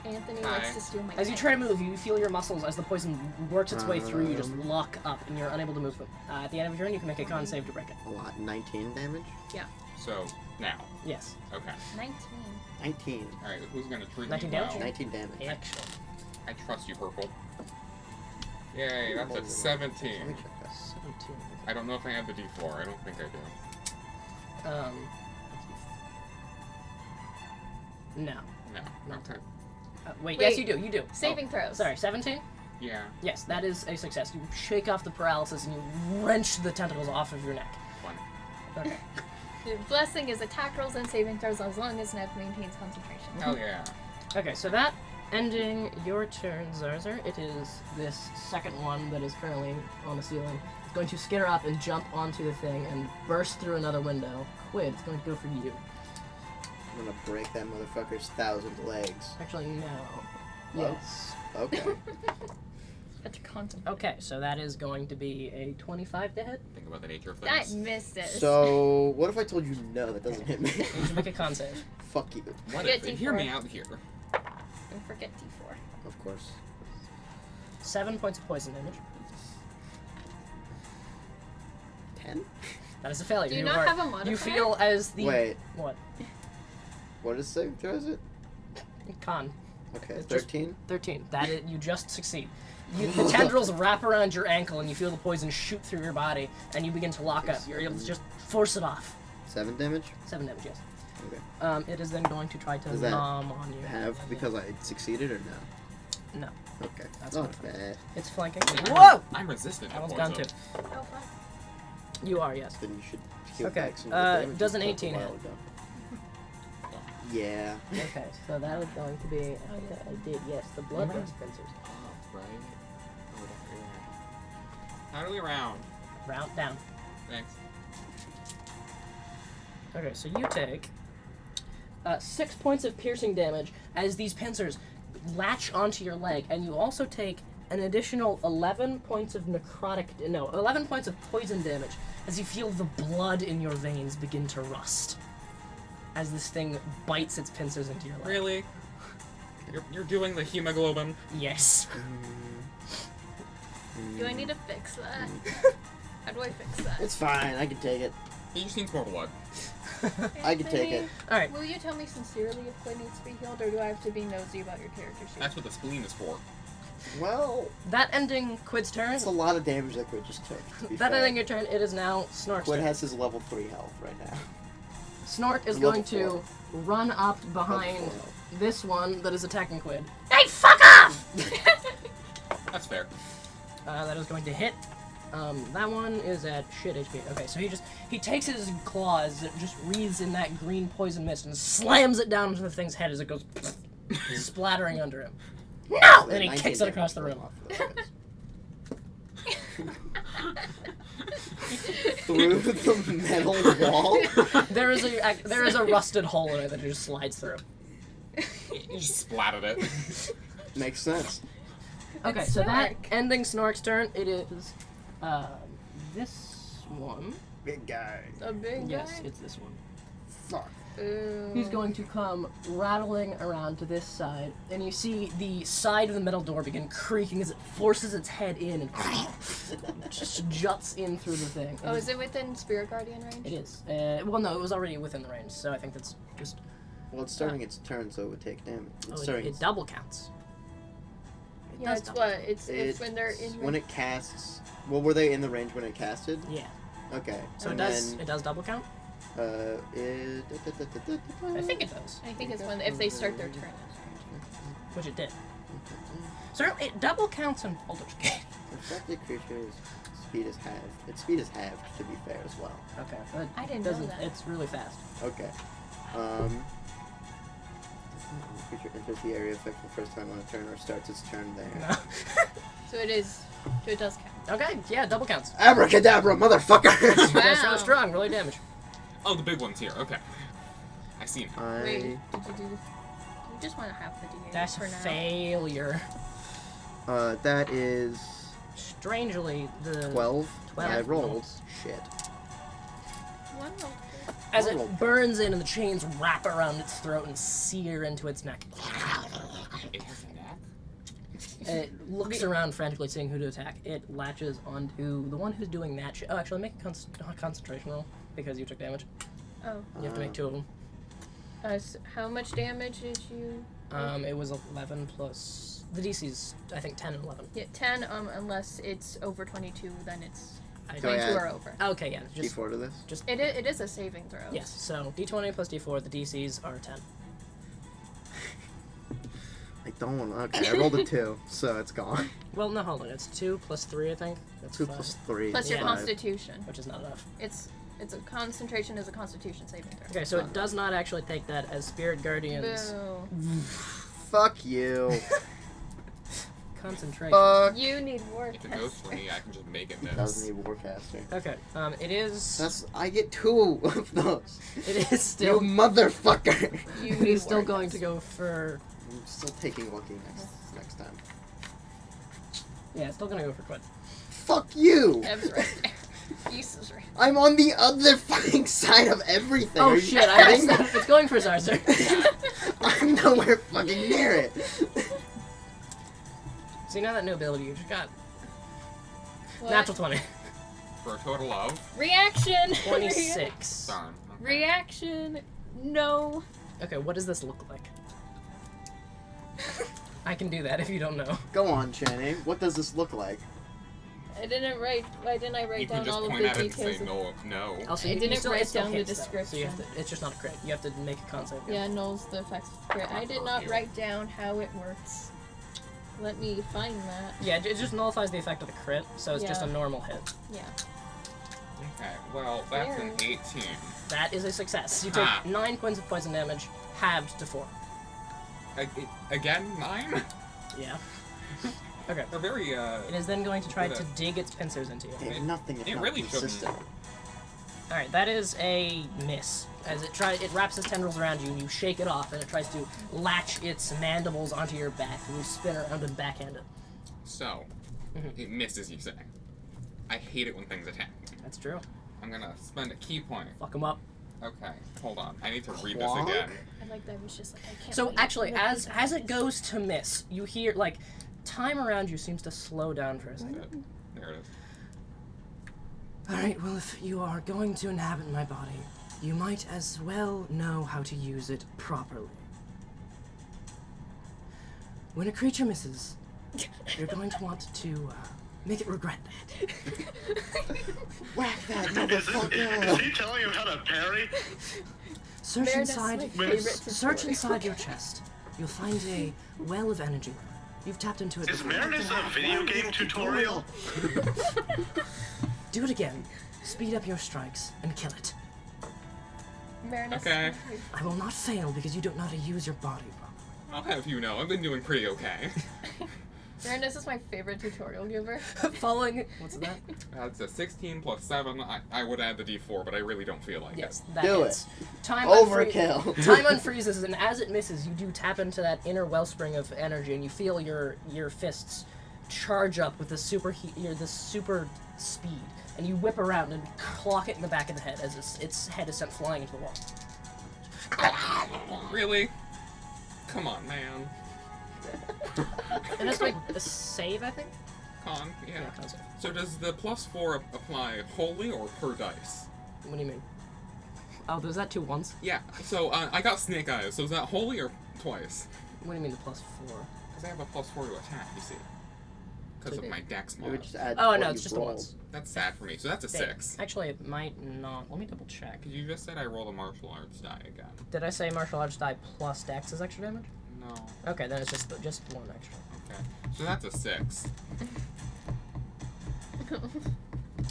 Anthony Hi. likes to steal my as you pen. try to move, you feel your muscles as the poison works its way through you, just Um. lock up, and you're unable to move them. At the end of your turn, you can make a con save to break it. A lot. 19 damage? So, now. Yes. Okay. 19. 19. Alright, who's gonna treat 19 me damage? well? 19 damage. Excellent. I trust you, Purple. Yay, that's a Let 17. me check this. 17. I don't know if I have the D4. I don't think I do. No. No. Okay. Wait, Wait. yes, you do. You do. Saving throws. Sorry, 17? Yeah. Yes, that is a success. You shake off the paralysis and you wrench the tentacles off of your neck. Fun. Okay. The blessing is attack rolls and saving throws as long as Ned maintains concentration. Hell yeah. Okay, so that ending your turn, Zarzar. It is this second one that is currently on the ceiling. It's going to skitter up and jump onto the thing and burst through another window. Quid, it's going to go for you. I'm gonna break that motherfucker's 1,000 legs. Actually, no. Well. Yes. Okay. Have to contemplate. Okay, so that is going to be a 25 to hit. Think about the nature of I things. missed it. So, what if I told you no, that doesn't hit me? You should make a con save. Fuck you. What Get if? Hear D4. me out here. Don't forget D4. Of course. 7 points of poison damage. 10? That is a failure. Do you not have a You modifier? feel as the... Wait, What? what is saving throw, is it? Con. Okay, It's just- 13? 13. That is, you just succeed. The tendrils wrap around your ankle and you feel the poison shoot through your body and you begin to lock up. You're able to just force it off. 7 damage? 7 damage, yes. Okay. It is then going to try to Does that nom on you. Have because I succeeded or no? No. Okay. That's Not fine. bad. It's flanking. I'm- Whoa! I'm resistant That to one's poison. gone too. Oh, fun. You are, yes. Then you should heal Okay, back some of the damage does you an took a 18 while hit? ago. Yeah. Okay, so that is going to be... I did, yes. The blood Okay. rust pincers. Oh, right. Oh, yeah. How do we round? Round down. Thanks. Okay, so you take 6 points of piercing damage as these pincers latch onto your leg, and you also take an additional 11 points of 11 points of poison damage as you feel the blood in your veins begin to rust as this thing bites its pincers into your leg. Really? You're doing the hemoglobin? Yes. Do I need to fix that? How do I fix that? It's fine. I can take it. He just needs more blood. I can take it. Anthony, Alright, Will you tell me sincerely if Quinn needs to be healed, or do I have to be nosy about your character sheet? That's what the spleen is for. Well, that ending Quid's turn. that's a lot of damage that Quid just took. To be That fair. ending your turn, it is now Snork's Quid turn. has his level 3 health right now. Snork is Level going to 4. run up behind Level 4 health. this one that is attacking Quid. Hey, fuck off! That's fair. That is going to hit. That one is at shit HP. Okay, so he takes his claws, it just wreathes in that green poison mist, and slams it down into the thing's head as it goes splattering under him. No! And he kicks it across the room. Through the metal wall? There is a rusted hole in it that it just slides through. You just splatted it. Makes sense. Okay, It's so that Snork. ending Snork's turn. It is this one. Big guy. The big Yes, guy? it's this one. Fuck. Ooh. He's going to come rattling around to this side, and you see the side of the metal door begin creaking as it forces its head in and just juts in through the thing. Oh, is it within Spirit Guardian range? It is. Well, no, it was already within the range, so I think that's just. Well, it's starting its turn, so it would take damage. It's starting It double counts. It Yeah, does it's double what? count. It's when they're in when it casts. Well, were they in the range when it casted? Yeah. Okay. So and it does double count? Then, I think it does. I think it's when if they start their turn. Which it did. Certainly, it double counts in Baldur's Gate. Affected creature's speed is halved. Its speed is halved, to be fair, as well. Okay. But I didn't know doesn't, that. It's really fast. Okay. The creature enters the area affected the first time on a turn or starts its turn there. So it is. So it does count. Okay, yeah, double counts. Abracadabra, motherfucker! That's really Wow. strong, really damage. Oh, the big one's here. Okay. I see him. Wait, did you do? You just want to have the D8 That's for a now. failure. That is Strangely, the 12. 12. I rolled. Shit. One roll. as roll. it burns in and the chains wrap around its throat and sear into its neck. It has a neck? It looks around frantically, seeing who to attack. It latches onto the one who's doing that shit. Oh, actually, make a concentration roll because you took damage. Oh. You have to make 2 of them. How much damage did you? It was 11 plus the DC's, I think 10 and 11. Yeah, 10. Unless it's over 22, then it's I Do I 22 add or over. Okay, yeah, just D4 to this? It is a saving throw. yes. So D20 plus D4. The DC's are 10. I don't want to. Okay, I rolled a 2, so it's gone. Well, no, hold on. It's 2 plus 3, I think. That's 2 5, plus 3. Plus your Yeah. Constitution. which is not enough. It's a concentration is a Constitution saving throw. Okay, so it does not actually take that as Spirit Guardians. Boo. Fuck you. Concentration. Fuck. You need war. If it goes for me, I can just make it Doesn't miss. need Warcaster. Okay, it is. That's. I get 2 of those. It is You still. motherfucker. You He's need still war going dice. to go for. I'm still taking Lucky next time. Yeah, still gonna go for quit. Fuck you! Ev's right there. Uses right. I'm on the other fucking side of everything. Are Oh you shit! I kidding me? it's going for Zarzer. I'm nowhere fucking near it. See, now that new ability you just got. What? Natural 20. For a total of... Reaction. 26. Darn. Okay. Reaction. No. Okay, what does this look like? I can do that if you don't know. Go on, Cheney. What does this look like? I didn't write. Why didn't I write You can down just all of point the at it and details? say no. Also, I you didn't still, write it still down the hits, though, so you have to, it's just not a crit. You have to make a con save. Yeah, knows the effects of crit. I did not write down how it works. Let me find that. Yeah, it just nullifies the effect of the crit, so it's just a Yeah. normal hit. Yeah. Okay, well, that's an There. 18. That is a success. You take Ah. 9 points of poison damage, halved to 4. Again, 9? Yeah. Okay. They're very, It is then going to try to dig its pincers into you. Damn, nothing if it not really shouldn't. consistent. Alright, that is a miss. As it wraps its tendrils around you and you shake it off and it tries to latch its mandibles onto your back and you spin around and backhand it. So, it misses, you say. I hate it when things attack me. That's true. I'm gonna spend a key point. Fuck him up. Okay, hold on. I need to read Clonk? this again. I like that. It was just like I can't. So wait. actually, What as is as that? it goes to miss, you hear like time around you seems to slow down for a second. There it is. Alright, well if you are going to inhabit my body, you might as well know how to use it properly. When a creature misses, you're going to want to make it regret that. Whack that Is motherfucker! he telling you how to parry? Search Meredith's inside my favorite search tutorial. inside your chest. You'll find a well of energy. You've tapped into it Is before. Marinus a video game tutorial? Do it again. Speed up your strikes and kill it. Marinus. Okay. I will not fail because you don't know how to use your body properly. I'll have you know, I've been doing pretty okay. This is my favorite tutorial giver. Following. What's that? It's a 16 plus 7. I would add the D4, but I really don't feel like Yes, it. that Do hits. it. Time Overkill. Time unfreezes, and as it misses, you do tap into that inner wellspring of energy, and you feel your fists charge up with the super speed, and you whip around and clock it in the back of the head as its head is sent flying into the wall. Really? Come on, man. It has to make a save, I think. Con, yeah. Yeah, con save. So does the +4 apply wholly or per dice? What do you mean? Oh, was that 2 once? Yeah. So I got snake eyes. So is that wholly or twice? What do you mean the +4? Because I have a +4 to attack. You see. Because of my dex It would mod. just add Oh what no, you it's just the rolled. once. That's sad for me. So that's a Dang. 6. Actually, it might not. Let me double check. Because you just said I rolled a martial arts die again. Did I say martial arts die plus dex is extra damage? No. Okay, then it's just 1 extra. Okay. So that's a 6.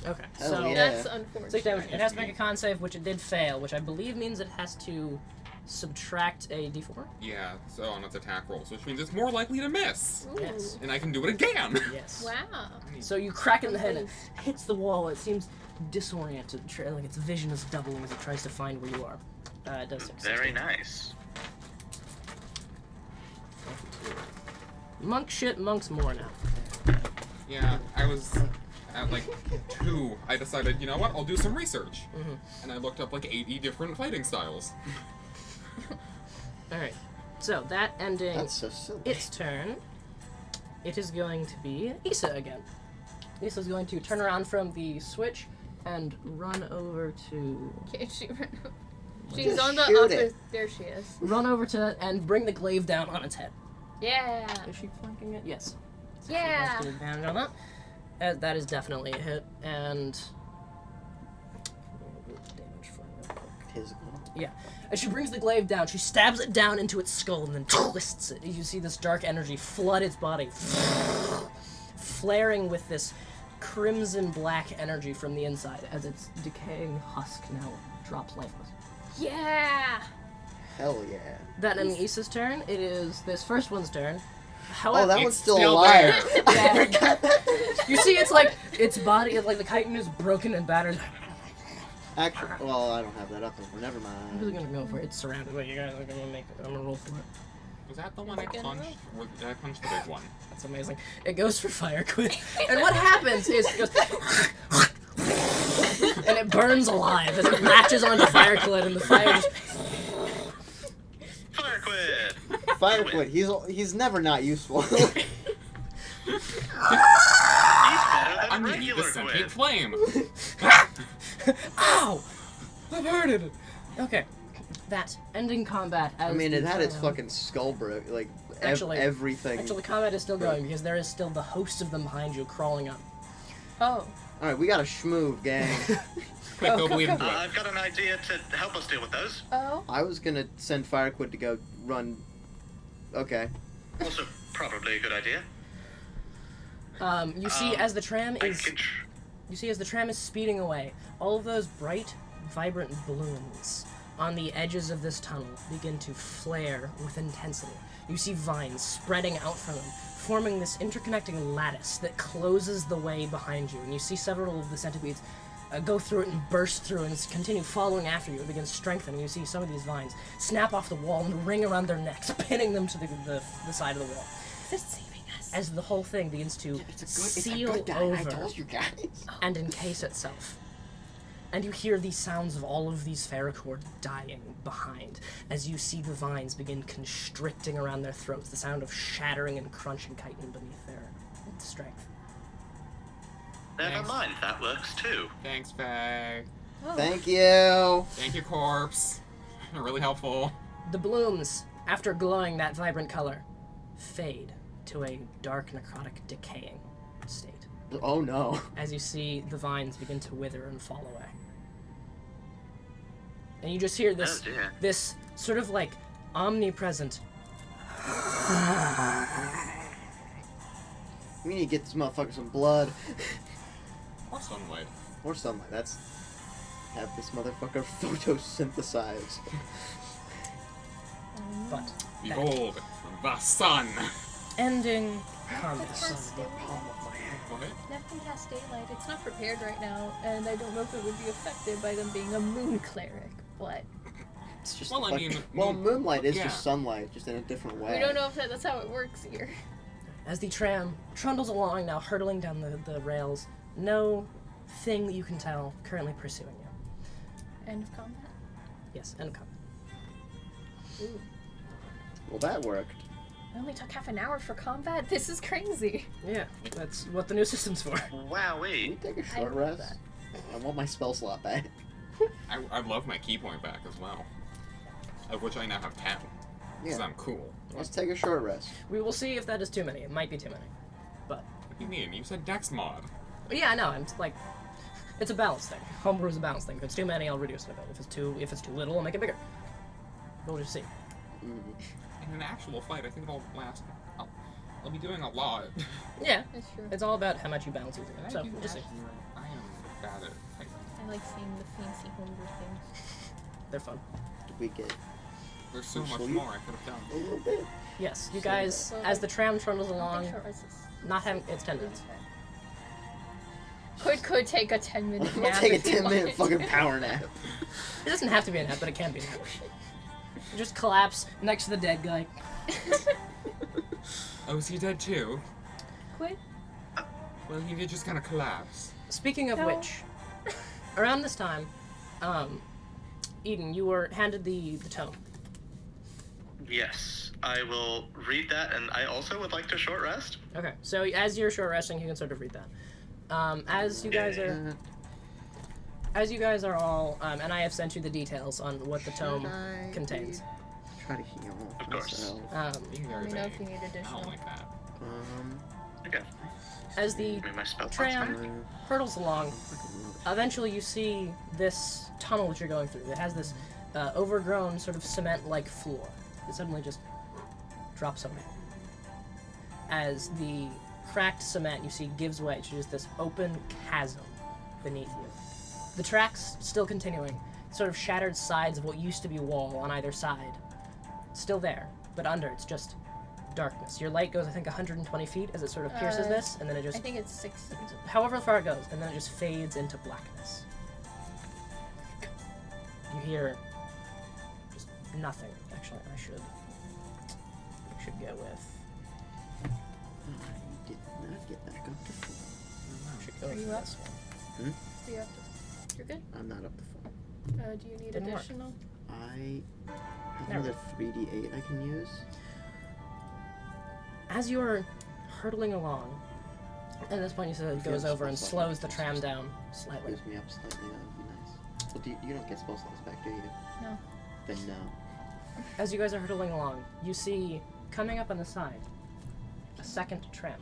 Okay, Hell so yeah. That's unfortunate. 6 damage. It has to make a con save, which it did fail, which I believe means it has to subtract a d4. Yeah. So on its attack roll, so which means it's more likely to miss. Ooh. Yes. And I can do it again. Yes. Wow. So you crack it in the head and it hits the wall. It seems disoriented, like its vision is doubling as it tries to find where you are. It does 6. Very nice. Monk shit, monks more now. Yeah. I was at like 2. I decided, you know what? I'll do some research. Mhm. And I looked up like 80 different fighting styles. Alright, so that ending That's so silly. its turn, it is going to be Issa again. Issa's going to turn around from the switch and run over to... Can't she run? Just She's on the shoot other. it. There she is. Run over to and bring the glaive down on its head. Yeah. Is she flanking it? Yes. Yeah. She has good advantage on that. That is definitely a hit, and... damage for real quick. His Yeah. As she brings the glaive down, she stabs it down into its skull and then twists it. You see this dark energy flood its body, flaring with this crimson black energy from the inside as its decaying husk now drops lifeless. Yeah. Hell yeah. That ending Issa's turn. It is this first one's turn. Oh, However, that It's one's still still alive. there. I forgot that. you see, it's like its body, like the chitin is broken and battered. Actually, well, I don't have that up. Never I'm really mind. gonna go for it. It's surrounded. Wait, you guys are I'm gonna roll for it. Was that the one I Again, punched? Or did I punch the big one? That's amazing. It goes for fire quid, and what happens is it goes, and it burns alive as it latches onto fire quid, and the fire just. Fire quid! Fire quid. He's never not useful. He's better I than need the regular sentient quid. flame! Ow! I've hurted it. Okay, that ending combat. As I mean, it the had its turn- fucking skull broke. Like Actually- everything. Actually, combat is still going because there is still the host of them behind you crawling up. Oh. All right, we got to schmoove, gang. Quick, Oh, go come, bleed come. into it. I've got an idea to help us deal with those. Oh. I was gonna send Firequid to go run. Okay. Also, probably a good idea. You see, as the tram I is. can You see, as the tram is speeding away, all of those bright, vibrant blooms on the edges of this tunnel begin to flare with intensity. You see vines spreading out from them, forming this interconnecting lattice that closes the way behind you. And you see several of the centipedes go through it and burst through and continue following after you and begin strengthening. You see some of these vines snap off the wall and ring around their necks, pinning them to the side of the wall. Is it saving us? As the whole thing begins to seal it's a good guy. over I told you guys. and encase itself. And you hear the sounds of all of these Faracord dying behind as you see the vines begin constricting around their throats, the sound of shattering and crunching chitin beneath their strength. Never Thanks. mind, that works too. Thanks, Faye. Oh. Thank you. Thank you, corpse. Really helpful. The blooms, after glowing that vibrant color, fade to a dark, necrotic, decaying state Oh no. as you see the vines begin to wither and fall away. And you just hear this Oh dear. this sort of like omnipresent We need to get this motherfucker some blood. Or sunlight. Or something. That's. Have this motherfucker photosynthesize. but Behold, The sun. Ending Never combat. cast daylight. What? Never can cast daylight. It's not prepared right now, and I don't know if it would be affected by them being a moon cleric. But It's just Well, the I fucking- mean, well, moonlight is yeah. just sunlight, just in a different way. we don't know if that's how it works here. As the tram trundles along, now hurtling down the rails, no thing that you can tell currently pursuing you. End of combat. Yes, end of combat. Ooh. Well, that worked. It only took half an hour for combat. This is crazy. Yeah, that's what the new system's for. Can we Wowee. take a I short love rest? I want my spell slot back. I'd love my key point back as well. Of which I now have 10. Because Yeah. I'm cool. Let's take a short rest. We will see if that is too many. It might be too many. But, What do you mean? You said Dex mod. yeah, I know. I'm like, it's a balance thing. Homebrew is a balance thing. If it's too many, I'll reduce it a bit. If it's too little, I'll make it bigger. We'll just see. In an actual fight, I think it'll last. I'll be doing a lot. Yeah, That's true. it's all about how much you balance using And it. I So, do we'll just see. actually- I am bad at fighting. I like seeing the fancy homebrew things. They're fun. Did we get There's so much Sleep? more I could have a done. little bit? Yes, you So guys, So, as the tram trundles I don't along, think short rest is- not having, it's 10 minutes. Could take a 10-minute We'll nap. take a if you 10-minute wanted. fucking power nap. It doesn't have to be a nap, but it can be a nap. You just collapse next to the dead guy. Oh, is he dead too? Quit. Well, he did just kind of collapse. Speaking of No. which, around this time, Eden, you were handed the tome. Yes, I will read that, and I also would like to short rest. Okay, so as you're short resting, you can sort of read that. As you guys are all, and I have sent you the details on what the tome contains. Try to heal Of course. myself. Being Let very me know if vague. you need I additional. don't like that. Okay. As the Give me my spell tram slots back. hurtles along, eventually you see this tunnel that you're going through. It has this overgrown sort of cement-like floor. It suddenly just drops away. As the cracked cement you see gives way to just this open chasm beneath you. The tracks still continuing, sort of shattered sides of what used to be wall on either side. Still there, but under it's just darkness. Your light goes, I think, 120 feet as it sort of pierces this, and then it I just, think it's 60. however far it goes, and then it just fades into blackness. You hear just nothing. Actually, I should go with. I did not get back up to full. Should go Are with you up? this one. So you have to, you're good? I'm not up to full. Do you need Didn't work. additional? I have There we another 3d8 I can use. As you are hurtling along, at this point you said it goes over and slows the tram down slightly. Gives me up slightly, that would be nice. Well, you don't get spell slots back, do you? No. Then no. As you guys are hurtling along, you see, coming up on the side, a second tram.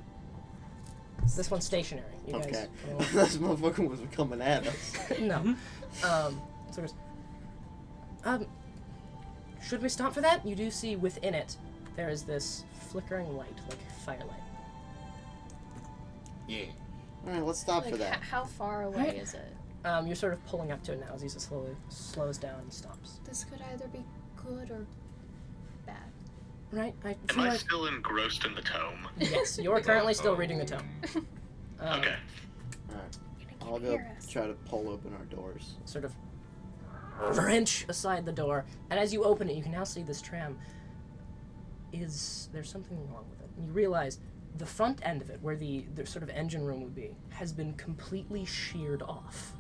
This one's stationary. You Okay. guys. This motherfucker was coming at us. No. So there's. Should we stop for that? You do see within it, there is this flickering light, like firelight. Yeah. Alright, let's stop Like, for that. how far away is it? You're sort of pulling up to it now as he slowly slows down and stops. This could either be good or bad. Right? I Am feel I like still engrossed in the tome? yes, you're currently still reading the tome. Okay. Alright. You I'll can go hear us. try to pull open our doors. Sort of wrench aside the door, and as you open it, you can now see this tram there's something wrong with it. And you realize the front end of it, where the sort of engine room would be, has been completely sheared off,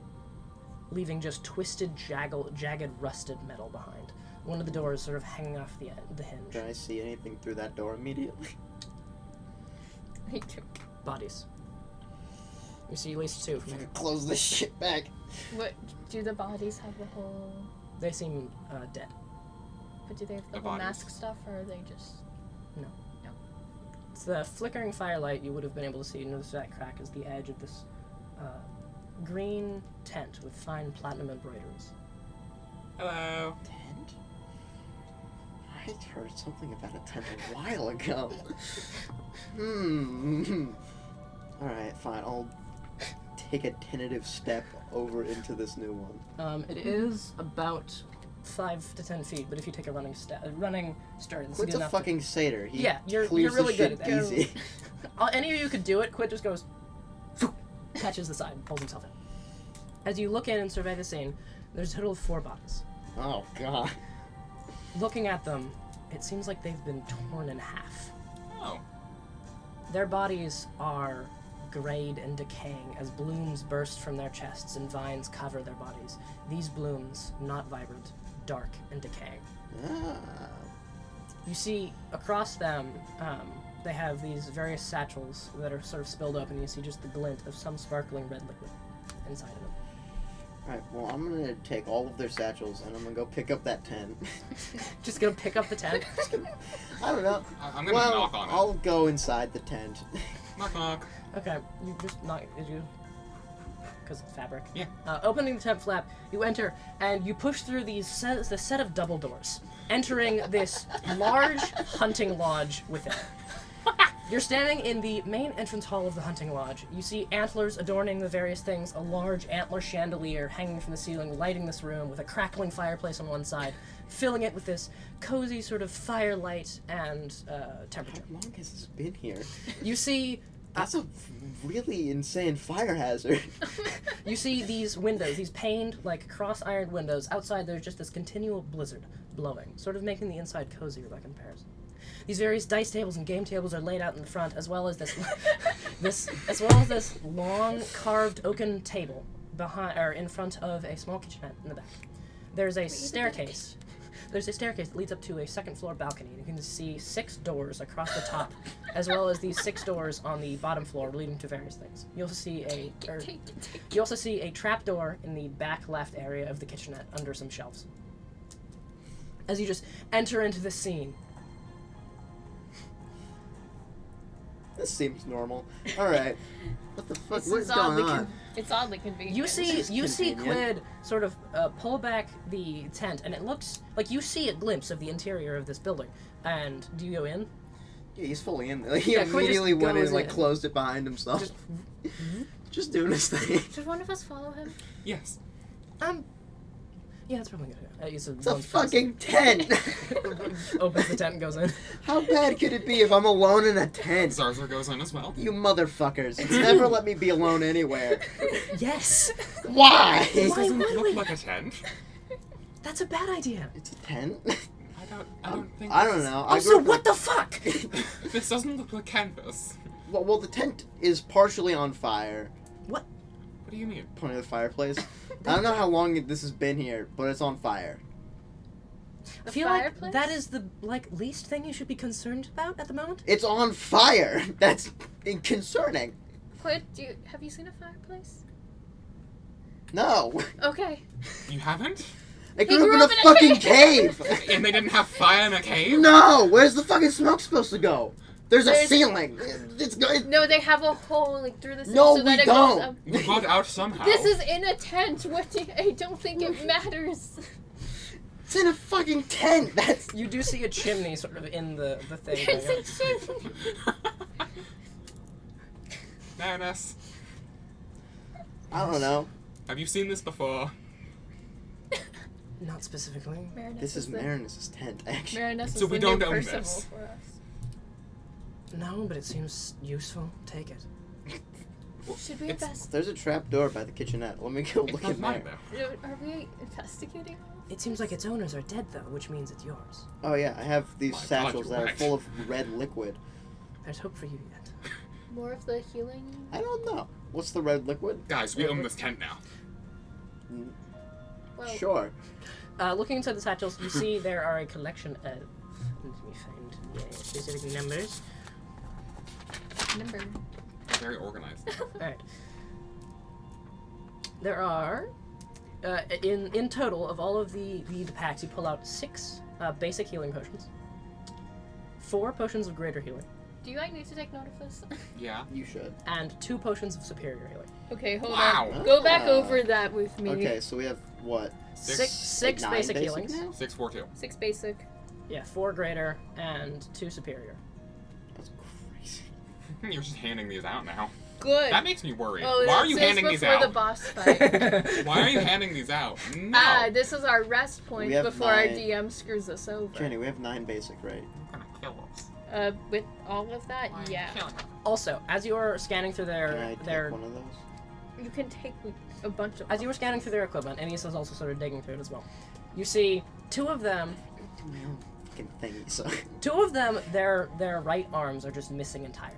leaving just twisted, jagged, rusted metal behind. One of the doors sort of hanging off the hinge. Can I see anything through that door immediately? Me too. Bodies. You see at least two from here. Close this shit back. What do the bodies have the whole? They seem dead. But do they have the The whole bodies. mask stuff, or are they just? It's the flickering firelight you would have been able to see. Notice that crack is the edge of this green tent with fine platinum embroideries. Hello. Tent? I heard something about a tent a while ago. Alright, fine. I'll take a tentative step over into this new one. It is about 5 to 10 feet, but if you take a running start, this is Quid's good a enough. fucking satyr. He You're clears really the good shit at that. easy. Any of you could do it. Quid just goes, catches the side, and pulls himself in. As you look in and survey the scene, there's a total of 4 bodies. Oh god. Looking at them, it seems like they've been torn in half. Oh. Their bodies are grayed and decaying as blooms burst from their chests and vines cover their bodies. These blooms, not vibrant, dark and decaying. Ah. You see across them, they have these various satchels that are sort of spilled open, and you see just the glint of some sparkling red liquid inside of them. Alright, well, I'm gonna take all of their satchels and I'm gonna go pick up that tent. Just gonna pick up the tent. I don't know. I'm gonna knock on it. I'll go inside the tent. Knock knock. Okay, you just not. Did you? Because it's fabric. Yeah. Opening the tent flap, you enter and you push through the set of double doors, entering this large hunting lodge within. You're standing in the main entrance hall of the hunting lodge. You see antlers adorning the various things, a large antler chandelier hanging from the ceiling, lighting this room with a crackling fireplace on one side, filling it with this cozy sort of firelight and temperature. How long has this been here? You see That's a really insane fire hazard. You see these windows, these paned, like, cross-ironed windows. Outside, there's just this continual blizzard blowing, sort of making the inside cozier by comparison. These various dice tables and game tables are laid out in the front, as well as this, this long carved oaken table behind, or in front of a small kitchenette in the back. There's a staircase. There's a staircase that leads up to a second-floor balcony, and you can see 6 doors across the top, as well as these 6 doors on the bottom floor leading to various things. You also see a trap door in the back left area of the kitchenette under some shelves. As you just enter into the scene, This seems normal. Alright. What the fuck? This What's is going on? It's oddly convenient. you see convenient. Quid sort of pull back the tent, and it looks like you see a glimpse of the interior of this building. And do you go in? Yeah, he's fully in there. He Yeah, Quid immediately just went in goes and like in. closed it behind himself. Just doing his thing. Should one of us follow him? Yes. Yeah, that's probably good. It's a fucking tent! Opens the tent and goes in. How bad could it be if I'm alone in a tent? Zarzer goes in as well. You motherfuckers. Never let me be alone anywhere. Yes! Why? This Why doesn't would look we? like a tent. That's a bad idea. It's a tent? I don't think. I don't know. Also, what the fuck? This doesn't look like canvas. Well, the tent is partially on fire. What? What do you mean? Pointing at the fireplace. I don't know how long this has been here, but it's on fire. I feel like fireplace? that is the least thing you should be concerned about at the moment. It's on fire! That's concerning. Quid, have you seen a fireplace? No. Okay. You haven't? I grew up in a fucking cave! And they didn't have fire in a cave? No! Where's the fucking smoke supposed to go? There's a There's- ceiling! It's good. No, they have a hole like through the ceiling No, so we that it don't. goes up. You got out somehow. This is in a tent. I don't think it matters. It's in a fucking tent! That's... You do see a chimney sort of in the thing. There's going a chimney. Marinus, I don't know. have you seen this before? on. Not specifically. Marinus This is the- Marinus' tent, actually. Marinus So is we the new don't own Percival this. for us. No, but it seems useful. Take it. Should we It's- invest? There's a trap door by the kitchenette. Let me go It's look not in mine, there. though. Are we investigating? It seems like its owners are dead, though, which means it's yours. Oh yeah, I have these My God, satchels you're that are right. full of red liquid. There's hope for you yet. More of the healing? I don't know. What's the red liquid? Guys, we own this tent now. Well, Sure. Looking inside the satchels, you see there are a collection of. Let me find the specific numbers. number. They're very organized. Alright. There are, in total, of all of the packs, you pull out 6 basic healing potions, 4 potions of greater healing, Do I need to take note of this? Yeah. You should. and 2 potions of superior healing. Okay, hold Wow. on. Go back Ah. over that with me. Okay, so we have what? Six Nine basic basic healings. now? 642. 6 basic. Yeah, 4 greater and 2 superior. That's crazy. You're just handing these out now. good. That makes me worried. Oh, Why are you handing these before out? the boss fight. Why are you handing these out? No. This is our rest point We have before our 9. DM screws us over. Cheney, we have 9 basic, right? You're gonna kill us. With all of that, Why are you yeah. killing us? Also, as you were scanning through Can I their take one of those? You can take a bunch of. as you were scanning through their equipment, and Issa's also sort of digging through it as well. You see 2 of them. Do my own fucking thingy, so. 2 of them, their right arms are just missing entirely.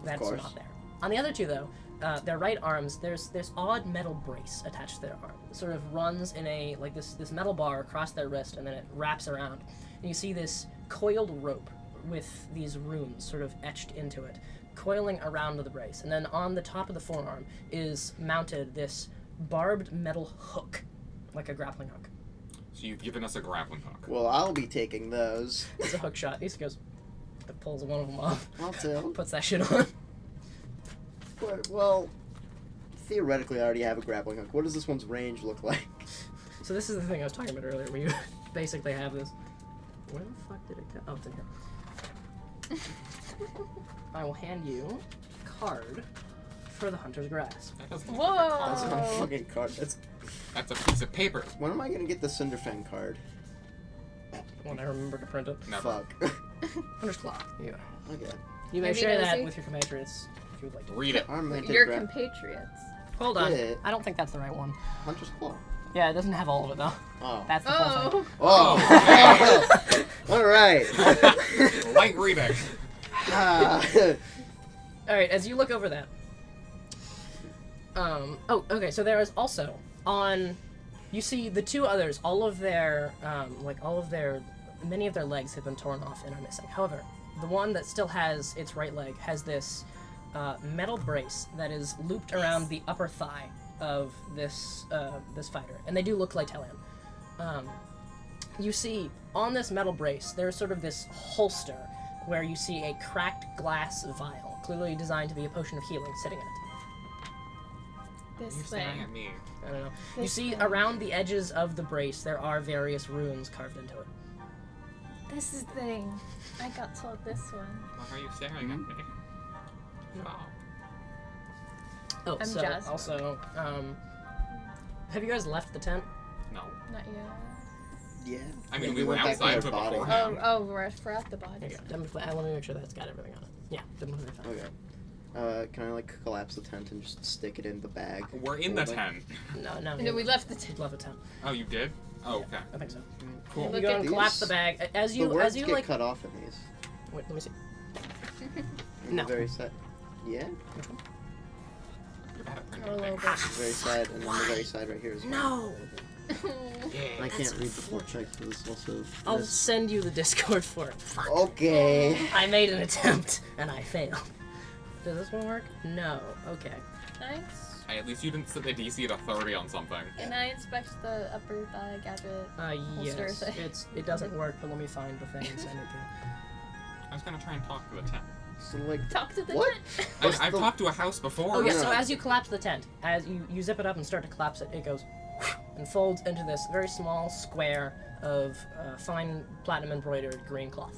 That's course. not there. On the other 2, though, their right arms, there's this odd metal brace attached to their arm. It sort of runs in a like this metal bar across their wrist, and then it wraps around. And you see this coiled rope with these runes sort of etched into it, coiling around the brace. And then on the top of the forearm is mounted this barbed metal hook, like a grappling hook. So you've given us a grappling hook. Well, I'll be taking those. It's a hook shot. He goes, pulls one of them off, I'll tell. puts that shit on. But, well, theoretically, I already have a grappling hook. What does this one's range look like? So this is the thing I was talking about earlier, where you basically have this. Where the fuck did it go? Oh, it's in here. I will hand you a card for the Hunter's Grasp. That doesn't look like a Whoa. That's card. not a fucking card. That's a piece of paper. When am I gonna get the Cinderfang card? When I remember to print it. Never. Fuck. Hunter's Claw. Yeah. Okay. You may Maybe share does that he? with your compatriots if you would like to. Read it. I'm gonna take Your gra- compatriots. Hold on. Yeah. I don't think that's the right one. Hunter's Claw. Yeah, it doesn't have all of it though. Oh. That's the full thing. Oh. Oh. All right. Light reading. Ah. All right, as you look over that. Oh, okay. So there is also on. You see the 2 others. All of their, many of their legs have been torn off and are missing. However, the one that still has its right leg has this metal brace that is looped around the upper thigh of this this fighter, and they do look Laitelian. You see on this metal brace there's sort of this holster where you see a cracked glass vial, clearly designed to be a potion of healing, sitting in it. This You're staring thing. at me. I don't know. You This see thing. around the edges of the brace there are various runes carved into it. This is the thing. I got told this one. Why are you staring at me? Oh. Oh, I'm so jazzed. also, have you guys left the tent? No. Not yet. Yeah. I mean, Yeah, we were went back to outside our of it body. beforehand. We're at the bodies. There you go. Let me make sure that's got everything on it. Yeah, definitely fine. Okay. Can I like collapse the tent and just stick it in the bag? We're in the Hold it. tent. No, No, we left the you tent. left the tent. Oh, you did? Oh, okay. I think so. Cool. You Look go at and these. collapse the bag as The you words get get cut off in these. Wait, let me see. In No. the very side. Yeah. You're bad at A printing little things. bit. The very side, and then the very side right here is. No. I can't read before check, so this also. I'll this- send you the Discord for it. Fuck. Okay. I made an attempt and I failed. Does this one work? No. Okay. Thanks. Hey, at least you didn't set the DC to 30 on something. Can I inspect the upper thigh gadget? Holster Yes. thing. It doesn't work, but let me find the thing and send it to you. I was gonna try and talk to the tent. So like. Talk to the What? tent. What's I've the- talked to a house before. Oh yeah, no. so as you collapse the tent, as you zip it up and start to collapse it, it goes and folds into this very small square of fine platinum embroidered green cloth.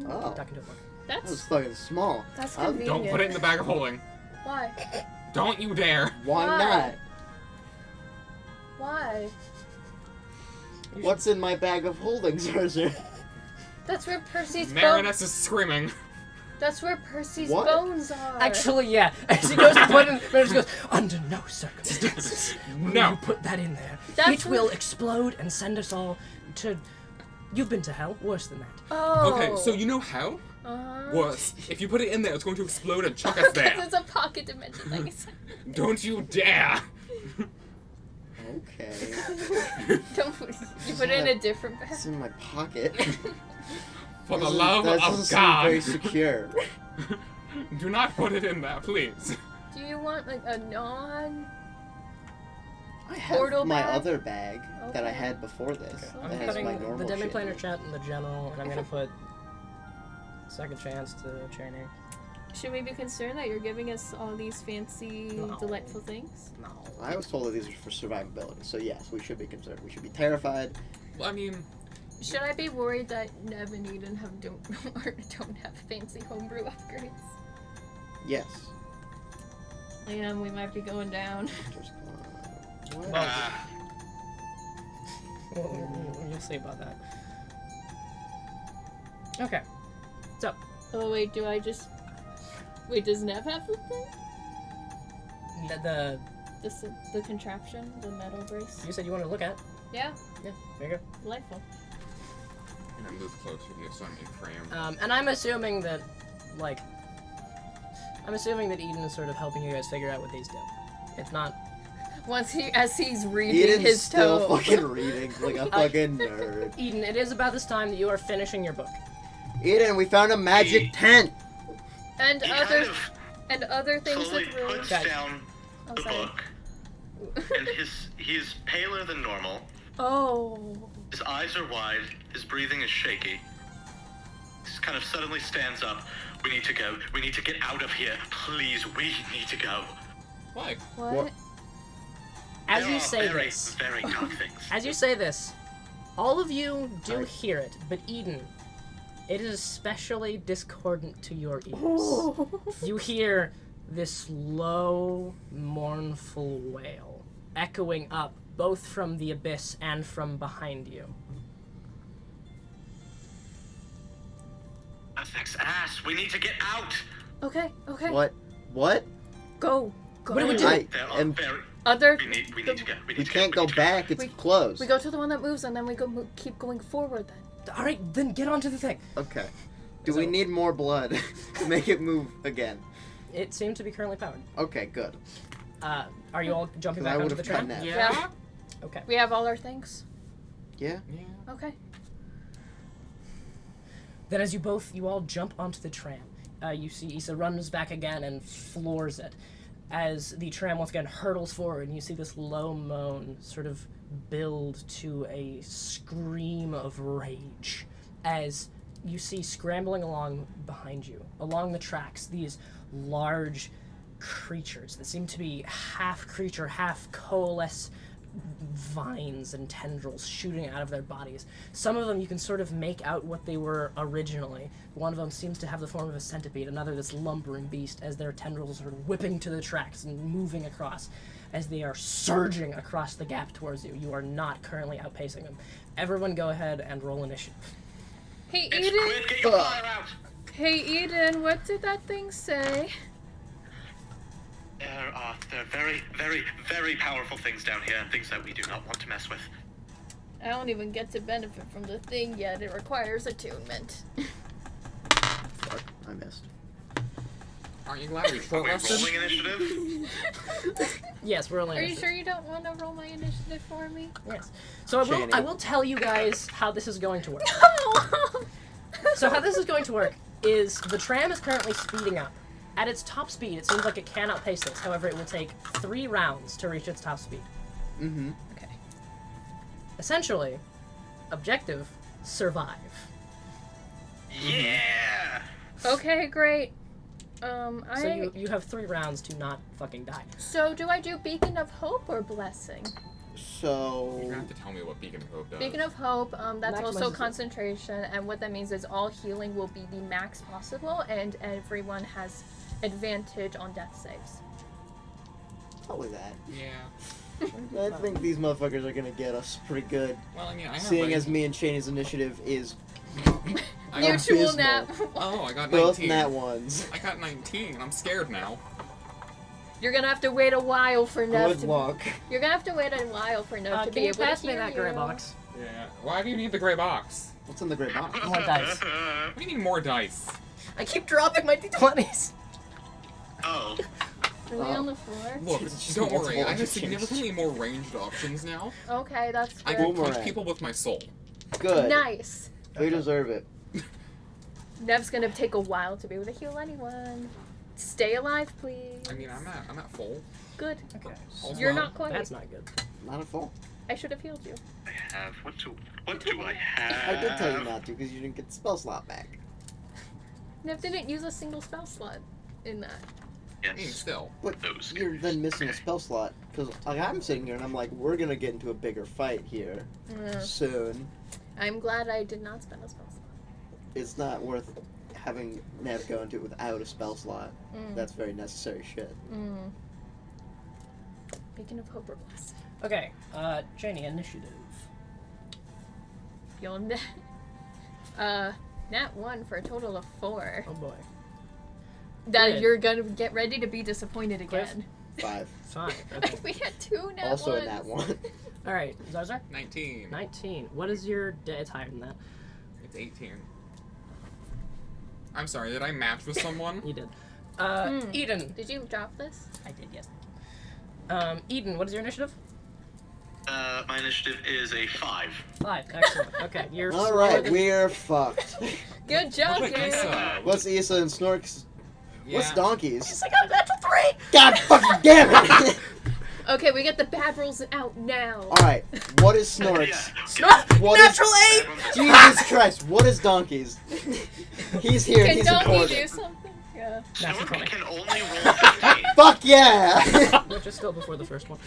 Oh. Tucked into a book. That was That's fucking small. that's I'll- convenient. Don't put it in the bag of holding. Why? Don't you dare. Why Why? not? Why? What's in my bag of holding, Sarger? That's where Percy's bones. Marinus is screaming. That's where Percy's What? bones are. Actually, yeah. As he goes to put in, Meredith goes, under no circumstances will No. you put that in there. That's It will what- explode and send us all to... You've been to hell. Worse than that. Oh. Okay, so you know how? Uh-huh. Worse. If you put it in there, it's going to explode and chuck us there. It's a pocket dimension, like I said. Don't you dare. Okay. Don't put, you put it in a different bag. It's in my pocket. For the Doesn't- love that of doesn't seem God. very secure. Do not put it in there, please. Do you want like a non? I have Portal my bag? other bag that I Okay. had before this. Okay. I'm That has putting my the normal Deadly shit. Planar chat in the general, and I'm going to put second chance to Cheney. Should we be concerned that you're giving us all these fancy, No. delightful things? No. I was told that these are for survivability, so yes, we should be concerned. We should be terrified. Well, I mean, Should I be worried that Nev and Eden don't have fancy homebrew upgrades? Yes. we might be going down. Ah, You'll see about that. Okay. So, Oh wait, wait, does Nev have the thing? the The contraption, the metal brace? you said you wanted to look at. Yeah, Yeah, there you go. delightful. I'm gonna move closer to the assigned frame. And I'm assuming that, Eden is sort of helping you guys figure out what these do. It's not. As he's reading Eden's his still toe. fucking reading like a fucking nerd. Eden, it is about this time that you are finishing your book. Eden, we found a magic tent. and he other kind of and other things slowly that were. puts Guys. down Oh, the sorry. book, and he's paler than normal. Oh. His eyes are wide. His breathing is shaky. He kind of suddenly stands up. We need to go. We need to get out of here. Please, we need to go. Why? What? As There you are say very, this, very dark things. as you say this, all of you do Sorry. hear it, but Eden, it is especially discordant to your ears. Oh. You hear this low, mournful wail echoing up both from the abyss and from behind you. Affects ass. We need to get out. Okay. What? What? Go. What do we do? I There are am. very. Other. We need to go. We We need to can't go need to back. It's We- closed. We go to the one that moves, and then we keep going forward. Then. All right, then get onto the thing. Okay. Do So- we need more blood to make it move again? It seems to be currently powered. Okay, good. Are you all jumping 'Cause I back onto would've the train? done that. Yeah. Okay. We have all our things. Yeah. Yeah. Okay. Then as you all jump onto the tram, you see Issa runs back again and floors it. As the tram once again hurtles forward, and you see this low moan sort of build to a scream of rage. As you see scrambling along behind you, along the tracks, these large creatures that seem to be half creature, half coalesce vines and tendrils shooting out of their bodies. Some of them you can sort of make out what they were originally. One of them seems to have the form of a centipede, another this lumbering beast, as their tendrils are whipping to the tracks and moving across as they are surging across the gap towards you. You are not currently outpacing them. Everyone go ahead and roll initiative. Hey It's Eden. quit. Get your fire out. Hey Eden. What did that thing say? There are very, very, very powerful things down here, and things that we do not want to mess with. I don't even get to benefit from the thing yet. It requires attunement. Fuck, I missed. Aren't you glad we Are short we rested? rolling initiative? Yes, we're rolling Are you initiative. sure you don't want to roll my initiative for me? Yes. So Cheney. I will tell you guys how this is going to work. So how this is going to work is the tram is currently speeding up. At its top speed, it seems like it can outpace this. However, it will take 3 rounds to reach its top speed. Mm-hmm. Okay. Essentially, objective, survive. Yeah. Okay, great. So you have 3 rounds to not fucking die. So do I do Beacon of Hope or Blessing? You're So. gonna have to tell me what Beacon of Hope does. Beacon of Hope, that's Maximizes also it. concentration, and what that means is all healing will be the max possible, and everyone has advantage on death saves. Probably that. Yeah. I think these motherfuckers are gonna get us pretty good. Well, I mean, I have Seeing as like- me and Cheney's initiative is I got, Mutual abysmal. nap. oh, I got both 19. nat ones. I got 19. I'm scared now. You're gonna have to wait a while for Nev Good to. luck. You're gonna have to wait a while for Nev to Can be you able to pass me hear that gray you. box? Yeah. Why do you need the gray box? What's in the gray box? More dice. We need more dice. I keep dropping my d20s. Oh. Are they on the floor? Look, Just don't worry. multiple I have options. significantly more ranged options now. Okay, that's I good. can Boomerang. punch people with my soul. Good. Nice. We deserve it. Nev's gonna take a while to be able to heal anyone. Stay alive, please. I mean, I'm at full. Good. Okay. Also, You're not quite. That's not good. Not a fault. I should have healed you. I have. What do I have? I did tell you not to because you didn't get the spell slot back. Nev didn't use a single spell slot in that. I mean, Yes. still. But Those you're guys. then missing a Okay. spell slot because I'm sitting here and I'm like, we're gonna get into a bigger fight here soon. I'm glad I did not spend a spell slot. It's not worth having Nev go into it without a spell slot. Mm. That's very necessary shit. Beacon of Hope or Blessing. Okay, Cheney, initiative. You'll nat 1 for a total of 4. Oh boy. That Good. you're gonna get ready to be disappointed again. 5. 5. Okay. We had 2 nat Also ones. in that one. Alright, Zarzar? 19. 19. What is your... It's higher than that. It's 18. I'm sorry, did I match with someone? You did. Eden. Did you drop this? I did, yes. Eden, what is your initiative? My initiative is a 5. 5. Excellent. Okay, you're All slower right, than- we're fucked. Good job, What about Gabe. Issa? What's Issa and Snork's? What's Yeah. Donkeys? I got a natural 3! God fucking damn it! Okay, we get the bad rolls out now. All right, what is Snork's? What is- Natural 8! Jesus Christ, what is Donkeys? He's here. Can He's Donkey do important. something? Yeah. Natural Snork 20. can only roll 15. Fuck yeah! Which is still before the first one.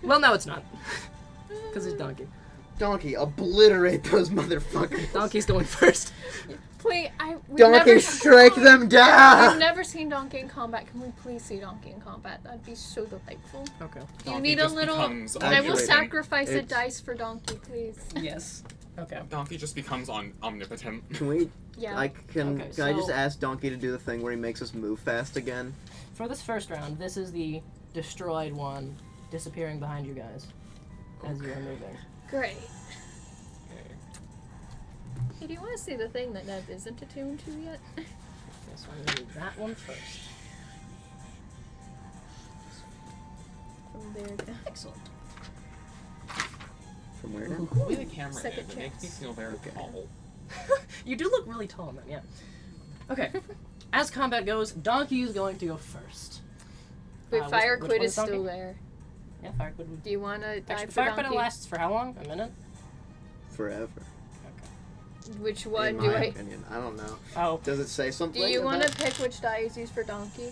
Well, no, it's not. Because it's Donkey. Donkey, obliterate those motherfuckers. Donkey's going first. Please, we've Donkey, never strike them We've down! never seen Donkey in combat. Can we please see Donkey in combat? That'd be so delightful. Okay. You Donkey need a just little. becomes And I will Actually, sacrifice a it's- dice for Donkey, please. Yes. Okay. Donkey just becomes omnipotent. Can we? Yeah. I can. Okay, Can I just so- ask Donkey to do the thing where he makes us move fast again? For this first round, this is the destroyed one disappearing behind you guys as you are moving. Great. Okay. Hey, do you want to see the thing that Nev isn't attuned to yet? Okay, so I'm going to do that one first. From there down. Excellent. From where now? The way the camera Second is, it makes me chance. feel very Okay. tall. You do look really tall in them, yeah. Okay. As combat goes, Donkey is going to go first. Wait, which- Fire which Quid one is is Donkey? still there. Yeah, Fire Quid would... Do you want to die Actually, for Fire Donkey? Quid lasts for how long? A minute? Forever. Which one In do my I? opinion, I don't know. Oh. Does it say something? Do you want about- to pick which die is used for Donkey?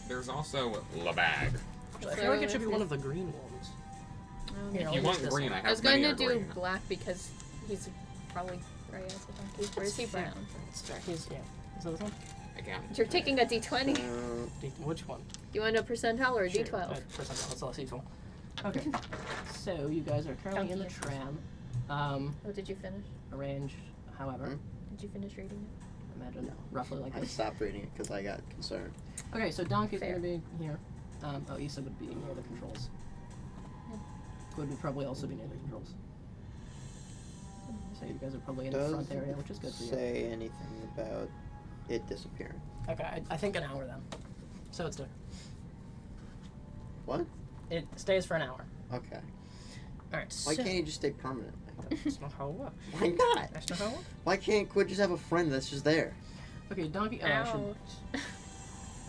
There's also Labag. I feel like it should be one of the green ones. Here, If I'll you use want this green, one. I I was have many going are to do green. black because he's probably gray as a donkey. Or is he brown? He's, yeah. Is that this one? Again. You're taking a D20. Which one? You want a percentile or a Sure, D12? percentile. Let's all see one. Okay. So you guys are currently in the Donkey. tram. Oh, did you finish? Arranged, however, Did you finish reading it? imagine roughly like I this. stopped reading it because I got concerned. Okay, so Donkey's Fair. gonna be here. Oh, Issa would be near the controls. Quid would probably also be near the controls. So you guys are probably in the front Doesn't area, which is good for you. say anything about it disappearing. Okay, I think an hour then. So it's different. What? It stays for an hour. Okay. Alright, Why so... can't you just stay permanent? That's not how it works. Why not? That's not how it works. Why can't Quid just have a friend that's just there? Okay, Donkey... Oh, I should... Ouch.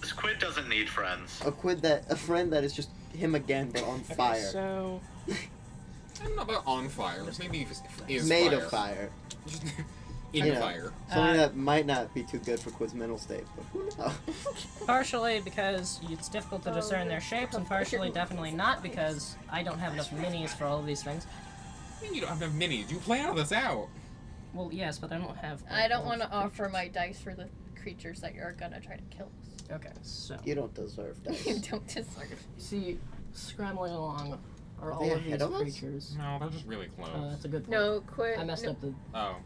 This Quid doesn't need friends. A friend that is just him again, but on Okay, fire. so... I don't know about on fire. Maybe is Made fire. of fire. In You know. fire. Something that might not be too good for Quid's mental state, but who knows? Partially because it's difficult to discern their shapes, and partially definitely not because I don't have enough minis for all of these things. You don't have enough minis. You plan this out. Well, yes, but I don't have... I don't all want to the offer creatures. my dice for the creatures that you're gonna try to kill us. Okay, so... You don't deserve You dice. don't deserve. See, scrambling along are Are all they of these ahead of us? creatures. No, they're just really close. That's a good point. No, Quid. I messed no, up the... Oh.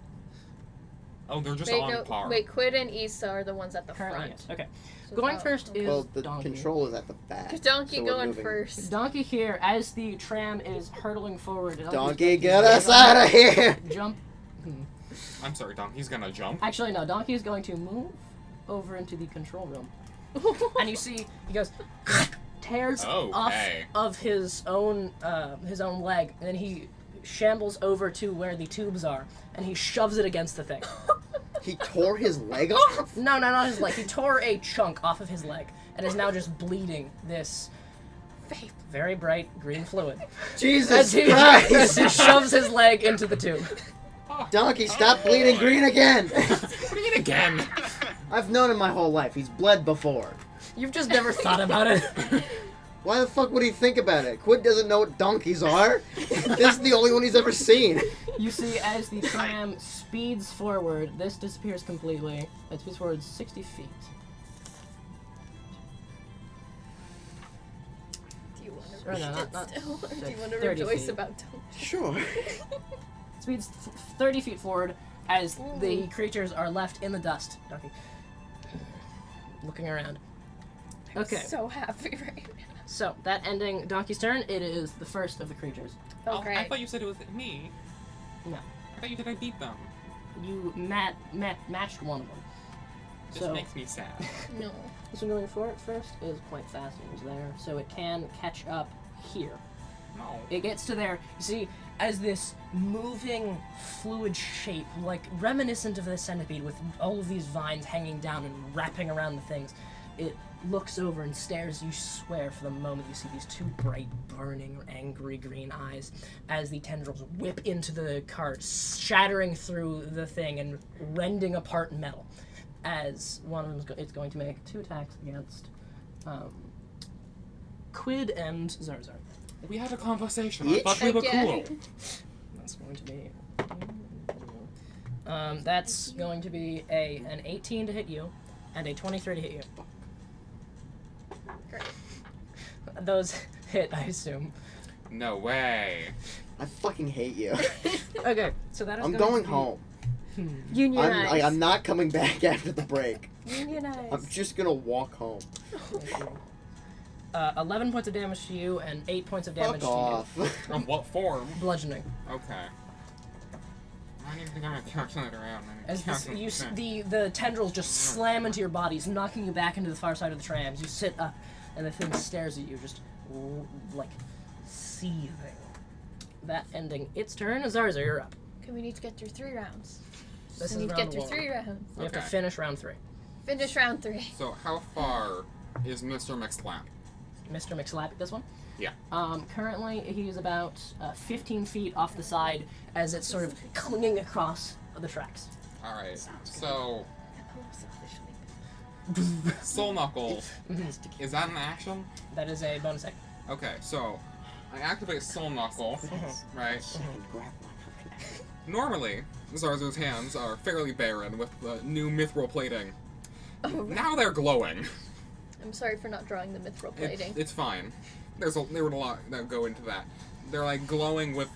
Oh, they're just Wait, on no, par. wait, Quid and Issa are the ones at the Currently, front. yes. Okay. So Going that- first okay. is Well, the Donkey. control is at the back. Donkey so we're going moving. first. Donkey here, as the tram is hurtling forward. Donkey, get us out of here! Jump. I'm sorry, Donkey's gonna jump. Actually, no. Donkey is going to move over into the control room. And you see, he goes, tears off Okay. of his own leg, and then he shambles over to where the tubes are, and he shoves it against the thing. He tore his leg off? No, not his leg. He tore a chunk off of his leg, and is now just bleeding this very bright green fluid. Jesus As he Christ! shoves his leg into the tube. Donkey, stop bleeding boy. green again! What do you mean again? I've known him my whole life. He's bled before. You've just never thought about it. Why the fuck would he think about it? Quid doesn't know what donkeys are. This is the only one he's ever seen. You see, as the tram speeds forward, this disappears completely. It speeds forward 60 feet. Do you want to Or no, not Still, do you want to 30 rejoice feet. about Toad? Sure. Speeds 30 feet forward as the creatures are left in the dust. Donkey. Looking around. Okay. So happy right now. So, that ending Donkey's turn, it is the first of the creatures. Oh, I great. thought you said it was me. No. I thought you said I beat them. You matched one of them. This So, makes me sad. No. this one going for it first is quite fast. It was there. So it can catch up here. No. It gets to there. You see, as this moving fluid shape, like reminiscent of the centipede with all of these vines hanging down and wrapping around the things, it looks over and stares, you swear, for the moment you see these two bright, burning, angry green eyes as the tendrils whip into the cart, shattering through the thing and rending apart metal. As one of them is going to make 2 attacks against Quid and Zarzar. We had a conversation. I thought we were Again. cool. That's going to be... that's going to be an 18 to hit you and a 23 to hit you. Great. Those hit, I assume. No way. I fucking hate you. Okay, so that is I'm going going to be... home. Unionize. I'm not coming back after the break. Unionize. I'm just gonna walk home. 11 points of damage to you and 8 points of damage Fuck off. Of what form? to you. Bludgeoning. Okay. I don't even think I'm gonna calculate around. As this, the tendrils just slam into your bodies, knocking you back into the far side of the trams. You sit up, and the thing stares at you, just like seething. That ending its turn. Zarza, you're up. Okay, we need to get through 3 rounds. This We is need to get round through 1. 3 rounds. You have to Okay. finish round 3. Finish round 3. So how far is Mr. McSlap? Mr. McSlap, this one? Yeah. Currently, he's about 15 feet off the side as it's sort of clinging across the tracks. Alright. So Soul Knuckle. Is that an action? That is a bonus action. Okay, so I activate Soul Knuckle, right? Fucking grab my fucking- Normally, Zarzu's hands are fairly barren with the new mithril plating. Oh, right. Now they're glowing. I'm sorry for not drawing the mithril plating. It's fine. There were a lot that go into that. They're like glowing with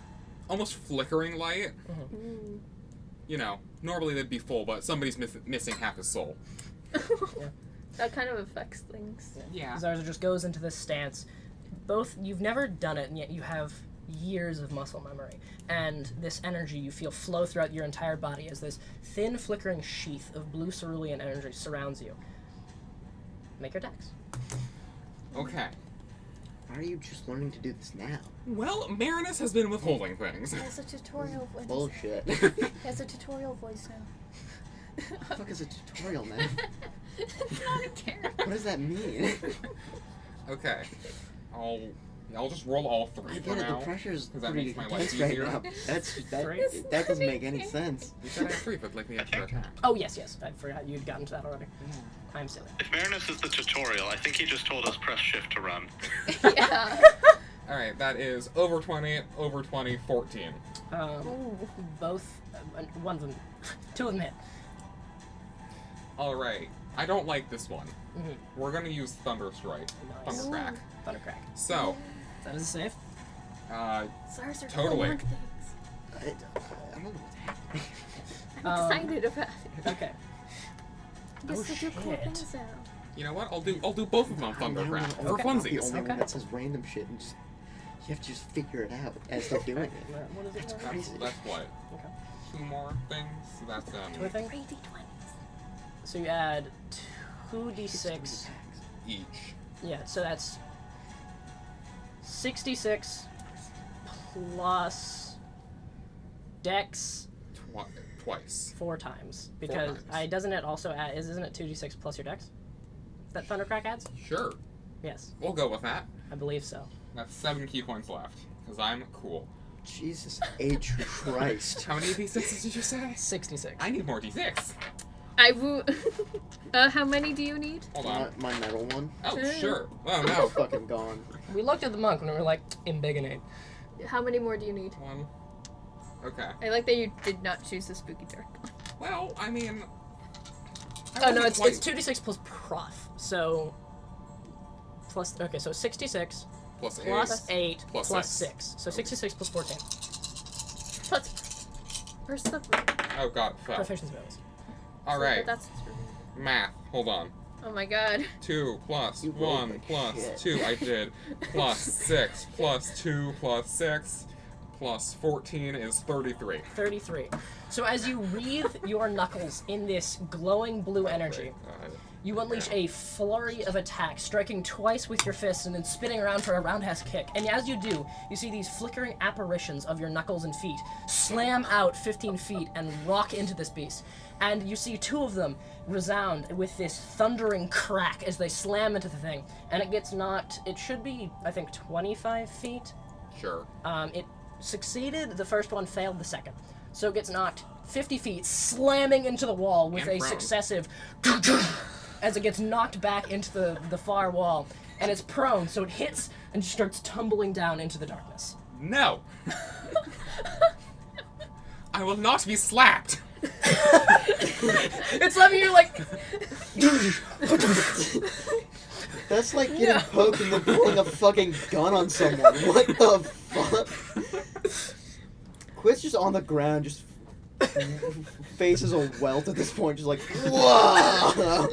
almost flickering light. Ooh. You know, normally they'd be full, but somebody's missing half his soul. That kind of affects things. Yeah. Zarza just goes into this stance. You've never done it, and yet you have years of muscle memory. And this energy you feel flow throughout your entire body as this thin, flickering sheath of blue cerulean energy surrounds you. Make your attacks. Okay. Why are you just learning to do this now? Well, Marinus has been withholding things. He has a tutorial voice. Bullshit. He has a tutorial voice now. What the fuck is a tutorial, man? It's not a character. What does that mean? Okay. I'll just roll all 3 I for get it, now. the pressure's 'cause that pretty makes my life intense right easier. now. Great. That doesn't make any sense. You said I have 3, but like the extra attack. Oh, yes. I forgot you'd gotten to that already. I'm silly. If Marinus is the tutorial, I think he just told us press shift to run. Yeah. Alright, that is over 20, 14. Ooh. Both, one of them, 2 of them hit. Alright, I don't like this one. Mhm. We're gonna use Thunder Strike. Nice. Thunder Crack. Thundercrack. So, That is a save. Stars are Totally. cool things. I don't know what's happening. I'm excited about it. Okay. Get Oh, such a cool shit. things now. you know what? I'll do both of them on Thunder Now Crack. I'm For Okay. the funsies. only Okay. one that says random shit and just you have to just figure it out as they're doing it. What is it? That's called? crazy. That's what? Okay. 2 more things? So that's, 2 things? Crazy 20s. So you add 2d6. each. Yeah, so that's 66 plus Dex Twice. 4 times because times. doesn't it also add? Isn't it 2d6 plus your Dex? That Thundercrack adds? Sure. Yes, We'll go with that. I believe so. That's 7 key points left. Because I'm cool. Jesus H. Christ. How many D6s did you say? 66. I need more D6. I will. How many do you need? Hold on. My metal one. Oh, sure. Oh, It's no. fucking gone. We looked at the monk and we were like, embiggenate. How many more do you need? 1. Okay. I like that you did not choose the spooky dark. Well, I mean... Oh no, it's quite- 2d6 plus prof. So plus okay, so 66 Plus 8. Plus 8 Plus plus 6. 6. So 66 plus 14. Plus. Where's the. Oh god, fell. Proficiency bonus. Alright. That's. Math. Hold on. Oh my god. 2 plus You rolled 1 like plus shit. 2. I did. Plus 6 plus 2 plus 6 plus 14 is 33. 33. So as you wreathe your knuckles in this glowing blue energy, you unleash a flurry of attacks, striking twice with your fists and then spinning around for a roundhouse kick. And as you do, you see these flickering apparitions of your knuckles and feet slam out 15 feet and rock into this beast. And you see 2 of them resound with this thundering crack as they slam into the thing. And it gets knocked, it should be, I think, 25 feet. Sure. It succeeded, the first one failed the second. So it gets knocked 50 feet, slamming into the wall with And a prone. successive as it gets knocked back into the far wall. And it's prone, so it hits and just starts tumbling down into the darkness. No! I will not be slapped! It's something you're like, That's like getting poked and then pulling a fucking gun on someone. What the fuck? Quit's just on the ground, just faces a welt at this point, just like, whoa!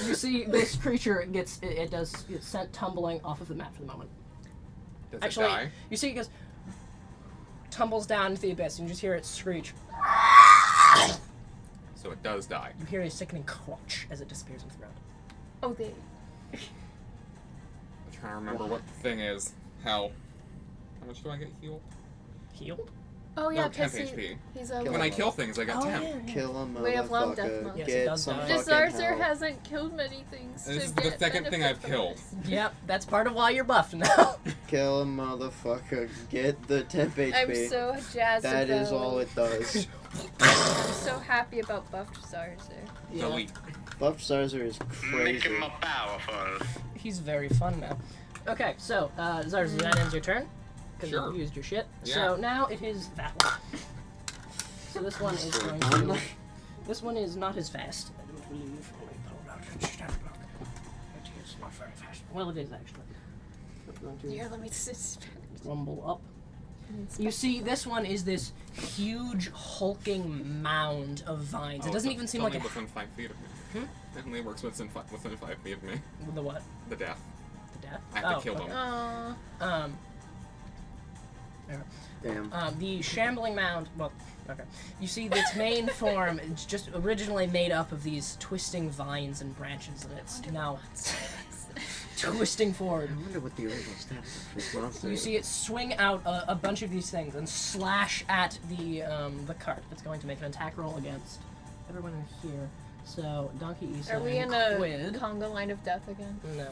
you see this creature gets sent tumbling off of the mat for the moment. Does Actually, it die? you see it goes, tumbles down into the abyss, and you just hear it screech. So it does die. You hear a sickening crunch as it disappears into the ground. Oh, they. I'm trying to remember what the thing is. Hell. How much do I get healed? Healed? Oh yeah, No, 10 because HP. he's a. When I kill things, I get 10. Kill him, We have long death motherfucker. monk. Yes, it Get does some die. fucking Desarzer help. hasn't killed many things. This to is the get second thing I've benefit from killed. this. Yep, that's part of why you're buffed now. Kill him, motherfucker. Get the temp HP. I'm so jazzed That about is all it does. I'm so happy about buffed Zarzer. Delete. Buff Zarzer is Make crazy. him more powerful. He's very fun now. Okay, so, Zarz, that ends your turn. Because Sure. you used your shit. Yeah. So now it is that one. So this one is going to... This one is not as fast. I don't believe. Let me pull out the stat block. It is not very fast. Well, it is actually. I'm going to Here, let me sit. rumble up. You see, this one is this huge, hulking mound of vines. It doesn't even seem like It's a... only within 5 feet of me. It only works within 5 feet of me. The what? The death. The death? I have to kill okay. them. Damn. The shambling mound, well, okay. You see its main form is just originally made up of these twisting vines and branches, and it's now twisting forward. I wonder what the original stats of this monster You is. see it swing out a bunch of these things and slash at the cart. It's going to make an attack roll against everyone in here. So, Donkey Issa Are we and in a Quid. conga line of death again? No.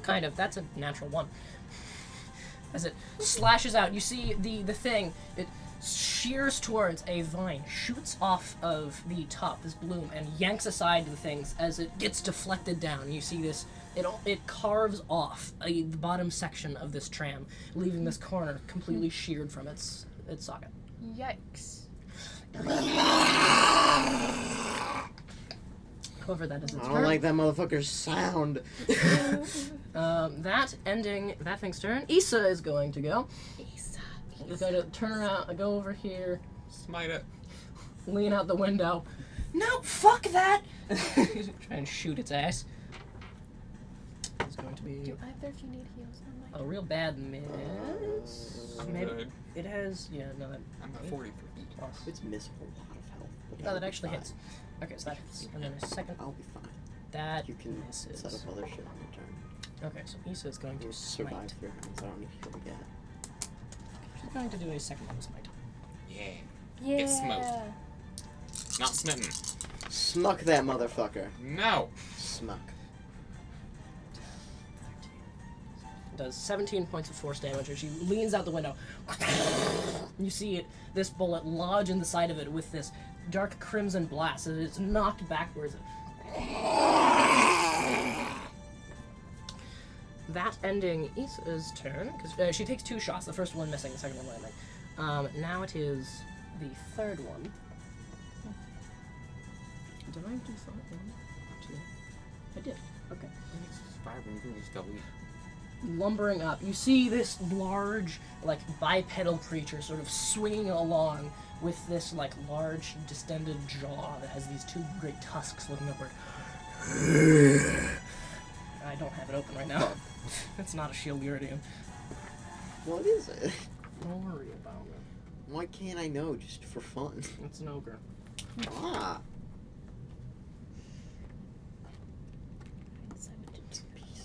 Kind of. That's a natural one. As it slashes out, you see the thing, it shears towards a vine, shoots off of the top, this bloom, and yanks aside the things as it gets deflected down. You see this, it carves off the bottom section of this tram, leaving this corner completely sheared from its socket. Yikes. However, that is its I turn. don't like that motherfucker's sound. That ending that thing's turn. Issa is going to go. He's going to turn around, go over here, Smite it. lean out the window. No, fuck that! Try and shoot its ass. It's going to be Do either of you need heals on my a real bad miss. I'm Maybe good. it has, yeah, no, that. I'm at 43. Plus. It's miss a lot of health. but Oh, I'll that be actually fine. hits. Okay, so that hits. And then a second. I'll be fine. That You can misses. set up other shit on your turn. Okay, so Issa is going to You'll smite. survive 3 rounds. I don't need to heal yet. She's going to do a second level smite. Yeah. Yeah. Get smoked. Not smitten. Smuck that motherfucker. No. Smuck. Does 17 points of force damage as she leans out the window. You see it, this bullet lodge in the side of it with this dark crimson blast as it's knocked backwards. That ending Issa's turn, because she takes 2 shots, the first one missing, the second one landing. Now it is the third one. Did I do 5? 1, 2? I did. Okay. It's 5 and you can just delete. lumbering up. You see this large, like, bipedal creature sort of swinging along with this, like, large, distended jaw that has these two great tusks looking upward. I don't have it open right now. It's not a shield Uridium. What is it? Don't worry about it. Why can't I know just for fun? It's an ogre. Ah.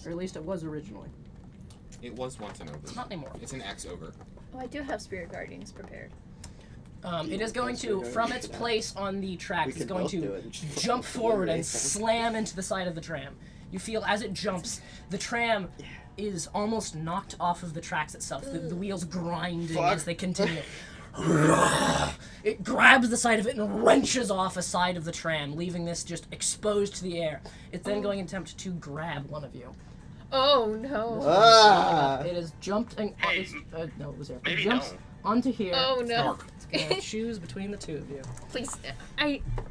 Or at least it was originally. It was once an ogre. It's not anymore. It's an ex-ogre. Oh, I do have Spirit Guardians prepared. It is going to, from its place on the track, We it's could going both do to it. jump forward and slam into the side of the tram. You feel as it jumps, the tram is almost knocked off of the tracks itself. The wheels grinding Fuck. as they continue. It grabs the side of it and wrenches off a side of the tram, leaving this just exposed to the air. It's then going to attempt to grab one of you. Oh no. Ah. It has jumped and Hey, no, it was there. maybe It jumps don't. onto here. Oh no. Snark. It's gonna choose between the two of you. Please.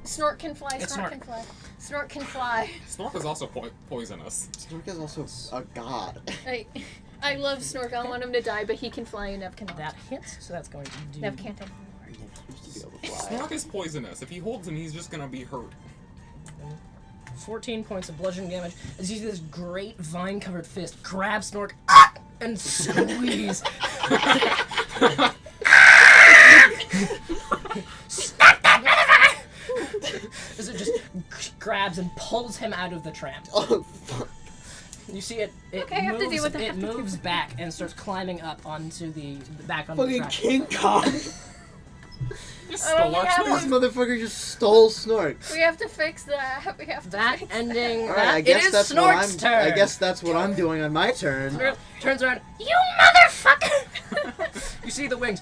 Snort can fly. It's Snort Snort. can fly. Snort can fly. Snork is also poisonous. Snork is also a god. I love Snork. I want him to die, but he can fly and Nev cannot. That hits, so that's going to do. Nev can't anymore. I never used to be able to fly. Snork is poisonous. If he holds him, he's just gonna be hurt. 14 points of bludgeoning damage as you see this great vine-covered fist grab Snork and squeeze. Stop that motherfucker! As it just grabs and pulls him out of the tram. Oh, fuck. You see it. It Okay, I have to moves, do what I it have to do. moves back and starts climbing up onto the back onto the Fucking track. King Kong. Just Oh, stole our yeah. This Snork. motherfucker just stole Snork. We have to fix that. We have to That fix ending. Alright, That, I guess it is that's what Snork's I'm. turn. I guess that's what I'm doing on my turn. Turns around. You motherfucker! You see the wings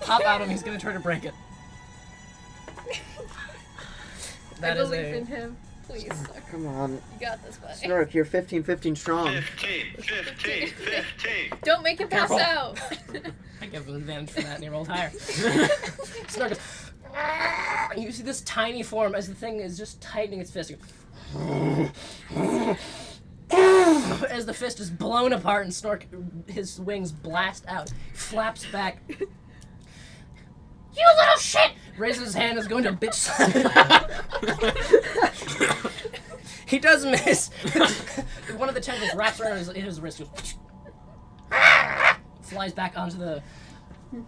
pop out of him. He's gonna try to break it. That I is believe a. in him. Please, Snork. Come on. You got this, buddy. Snork, you're 15 strong. 15. Don't make it pass Careful. out. I give him advantage for that, and he rolled higher. Snork goes, and you see this tiny form as the thing is just tightening its fist. As the fist is blown apart and Snork, his wings blast out, flaps back. You little shit! Raises his hand, is going to bitch slap it. He does miss. One of the tentacles wraps around his wrist. Goes, flies back onto the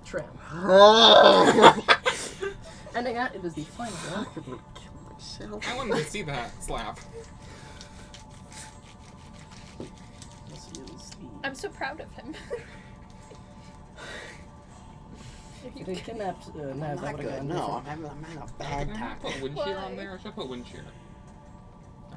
tram. Ending that, it is the final round. I'm gonna kill myself. I wanted to see that slap. This is the... I'm so proud of him. They kidnapped Nav. I'm That not would've good. gone No, different. I'm in a Can bad I tack. put wind shear on Why? there? Or should I put wind shear?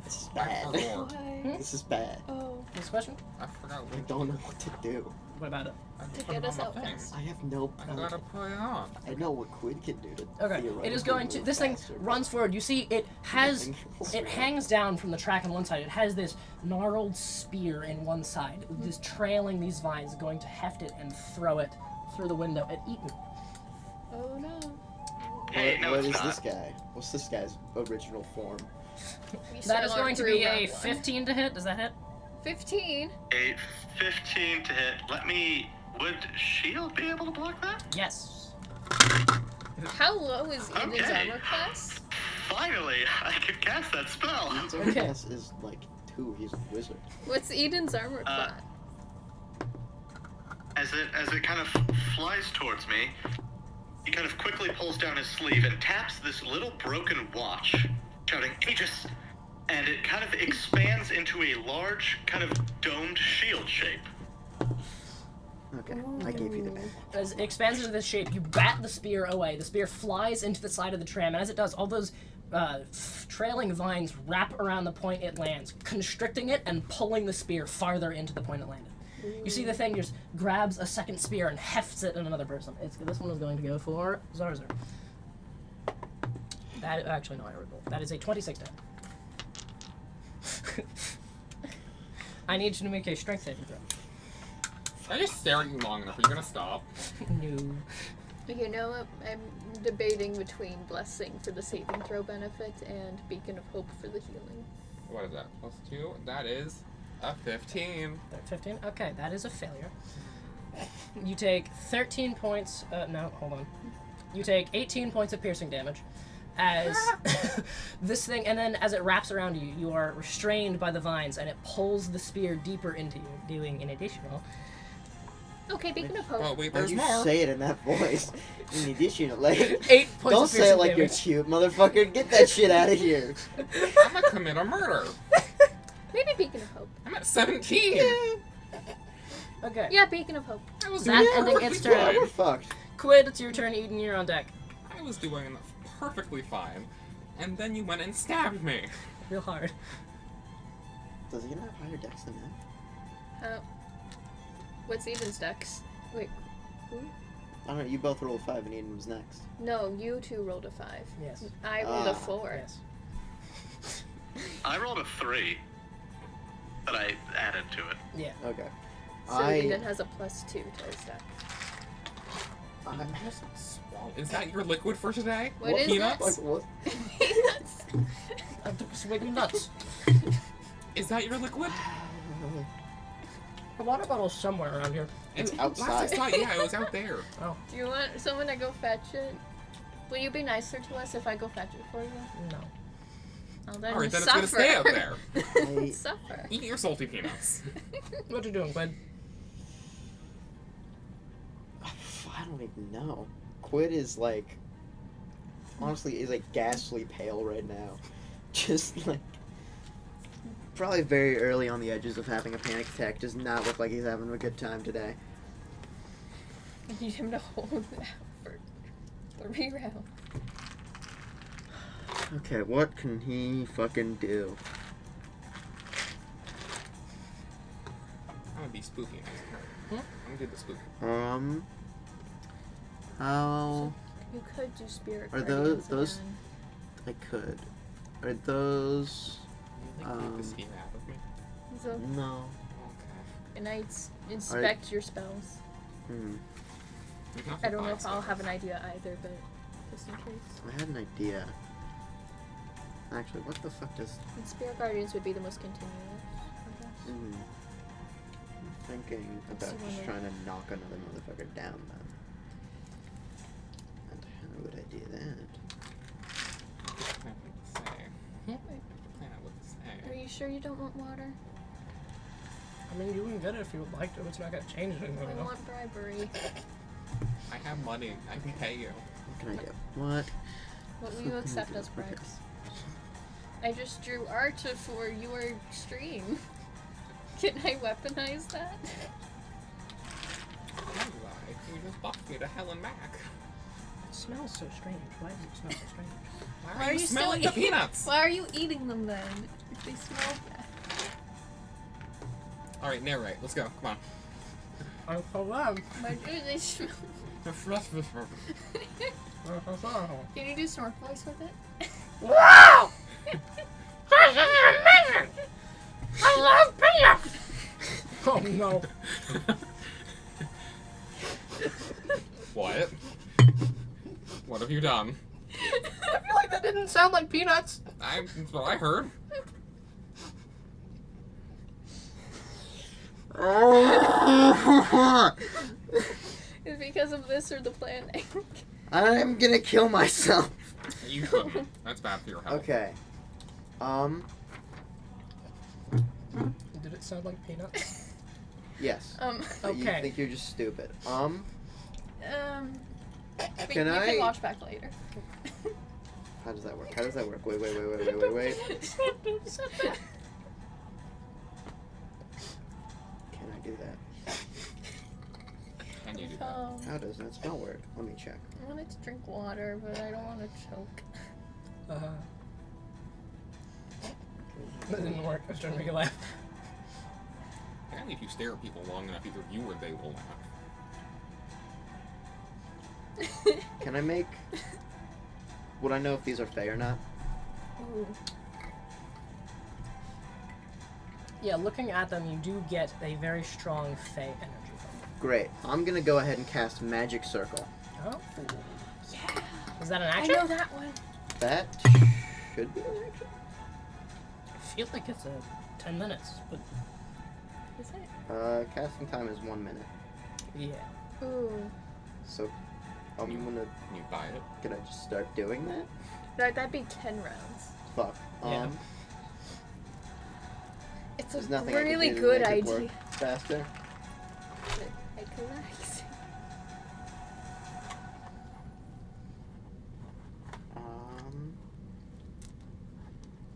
This is I bad. forgot. Why? This is bad. Oh, Next question? I forgot. I don't know what to do. What about it? I To put get it us on out my thing. fast. I have no I plan. gotta put it on. I know what Quid can do to Okay, it is theoretically going to. move This thing faster, runs forward. You see, it has. nothing else It really. hangs down from the track on one side. It has this gnarled spear in one side. This trailing these vines, going to heft it and throw it through the window at Eaton. oh no. Hey, no, What it's is not. this guy? What's this guy's original form? We That still is are going to through be a round one. 15 to hit. Does that hit? 15. A 15 to hit. Would shield be able to block that? Yes. How low is Eden's Okay. armor class? Finally, I can cast that spell. His Okay. class is like 2. He's a wizard. What's Eden's armor Uh, class? As it kind of flies towards me, he kind of quickly pulls down his sleeve and taps this little broken watch, shouting, Aegis! And it kind of expands into a large, kind of domed shield shape. Okay, I gave you the bad. As it expands into this shape, you bat the spear away. The spear flies into the side of the tram, and as it does, all those trailing vines wrap around the point it lands, constricting it and pulling the spear farther into the point it landed. You see the thing just grabs a second spear and hefts it at another person. This one is going to go for Zarzar. That actually no, I rolled. That is a 26 to hit. I need you to make a strength saving throw. I just stare at you long enough. Are you gonna stop? No. You know, I'm debating between Blessing for the saving throw benefit and Beacon of Hope for the healing. What is that? +2? That is A 15. 15? Okay, that is a failure. You take 13 points. No, hold on. You take 18 points of piercing damage as this thing, and then as it wraps around you, you are restrained by the vines, and it pulls the spear deeper into you, doing an additional. Okay, beacon of hope. Oh, wait, Why there's you more. say it in that voice? In addition, like, 8 points don't of say it piercing like you're damage. cute, motherfucker. Get that shit out of here. I'm gonna commit a murder. Maybe beacon of hope. I'm at 17. Okay. Yeah, beacon of hope. I was That doing ending perfectly its turn. Yeah, we're fine. fucked. Quid, it's your turn. Eden, you're on deck. I was doing perfectly fine. And then you went and stabbed me. Real hard. Does he not have higher decks than that? What's Eden's dex? Wait, who? I don't know. You both rolled 5 and Eden was next. No, you two rolled a 5. Yes. I rolled a 4. Yes. I rolled a 3, but I added to it. Yeah. Okay. So Eden has a +2 to his dex. Is that your liquid for today? What is Peanuts? that? Like, what? Peanuts. I took a swig of nuts. Is that your liquid? The water bottle's somewhere around here. It's Last I outside. saw, yeah, it was out there. Oh, Do you want someone to go fetch it? Will you be nicer to us if I go fetch it for you? no. Well, then Alright, then it's suffer. gonna stay out there. I- Suffer. Eat your salty peanuts. What you doing, Quid? I don't even know. Quid is like, honestly, is like ghastly pale right now. Just like, probably very early on the edges of having a panic attack. Does not look like he's having a good time today. I need him to hold it out for 3 rounds. Okay, what can he fucking do? I'm gonna be spooky next turn. Hmm? I'm gonna do the spooky. How You could do spirit Are guardians those- again. I could. Are those? You like beat the steam out of me? So, No. Okay. and I inspect your spells. Hmm. There's nothing I don't know fine if I'll have an spells. idea either, but just in case. I had an idea. Actually, what the fuck does? And spirit guardians would be the most continuous, I guess. Hmm. I'm thinking Let's about see just what trying to knock another motherfucker down then. And how would I do that? Plan what to say. Plan out what to Are say. you sure you don't want water? I mean, you can get it if you would like to. It's not gonna change anything. I you know? want bribery. I have money. I can pay you. What can I do? What? What will you accept as bribes? I just drew art for your stream. Can I weaponize that? How do I? You just buffed me to hell and back. It smells so strange. Why does it smell so strange? Why are you smelling the still peanuts? Why are you eating them then? If they smell bad. Alright, narrate. Let's go. Come on. I'm so loud. Why do they smell? Can you do snort voice with it? Wow! This is amazing! I love peanuts! Oh no. What? What have you done? I feel like that didn't sound like peanuts. That's what I heard. Is it because of this or the planning? I'm gonna kill myself. You shouldn't. That's bad for your health. Okay. Did it sound like peanuts? Yes. Okay. You think you're just stupid. Can Can you I- can watch back later. How does that work? How does that work? Wait. Can I do that? Can you do that? How does that spell work? Let me check. I wanted to drink water, but I don't want to choke. That didn't work. I was trying to make you laugh. Apparently, if you stare at people long enough, either you or they will laugh. Can I make? Would I know if these are fey or not? Ooh. Yeah, looking at them, you do get a very strong fey energy from them. Great. I'm gonna go ahead and cast Magic Circle. Oh. Yeah. Is that an I action? know that one. That should be an action. I feel like it's a 10 minutes, but Is it? Casting time is 1 minute. Yeah. Ooh. So, I'm gonna. Can you buy it? Can I just start doing that? That'd be 10 rounds. Fuck. Yeah. It's There's a nothing I can really do to good make it idea. work faster. I collect.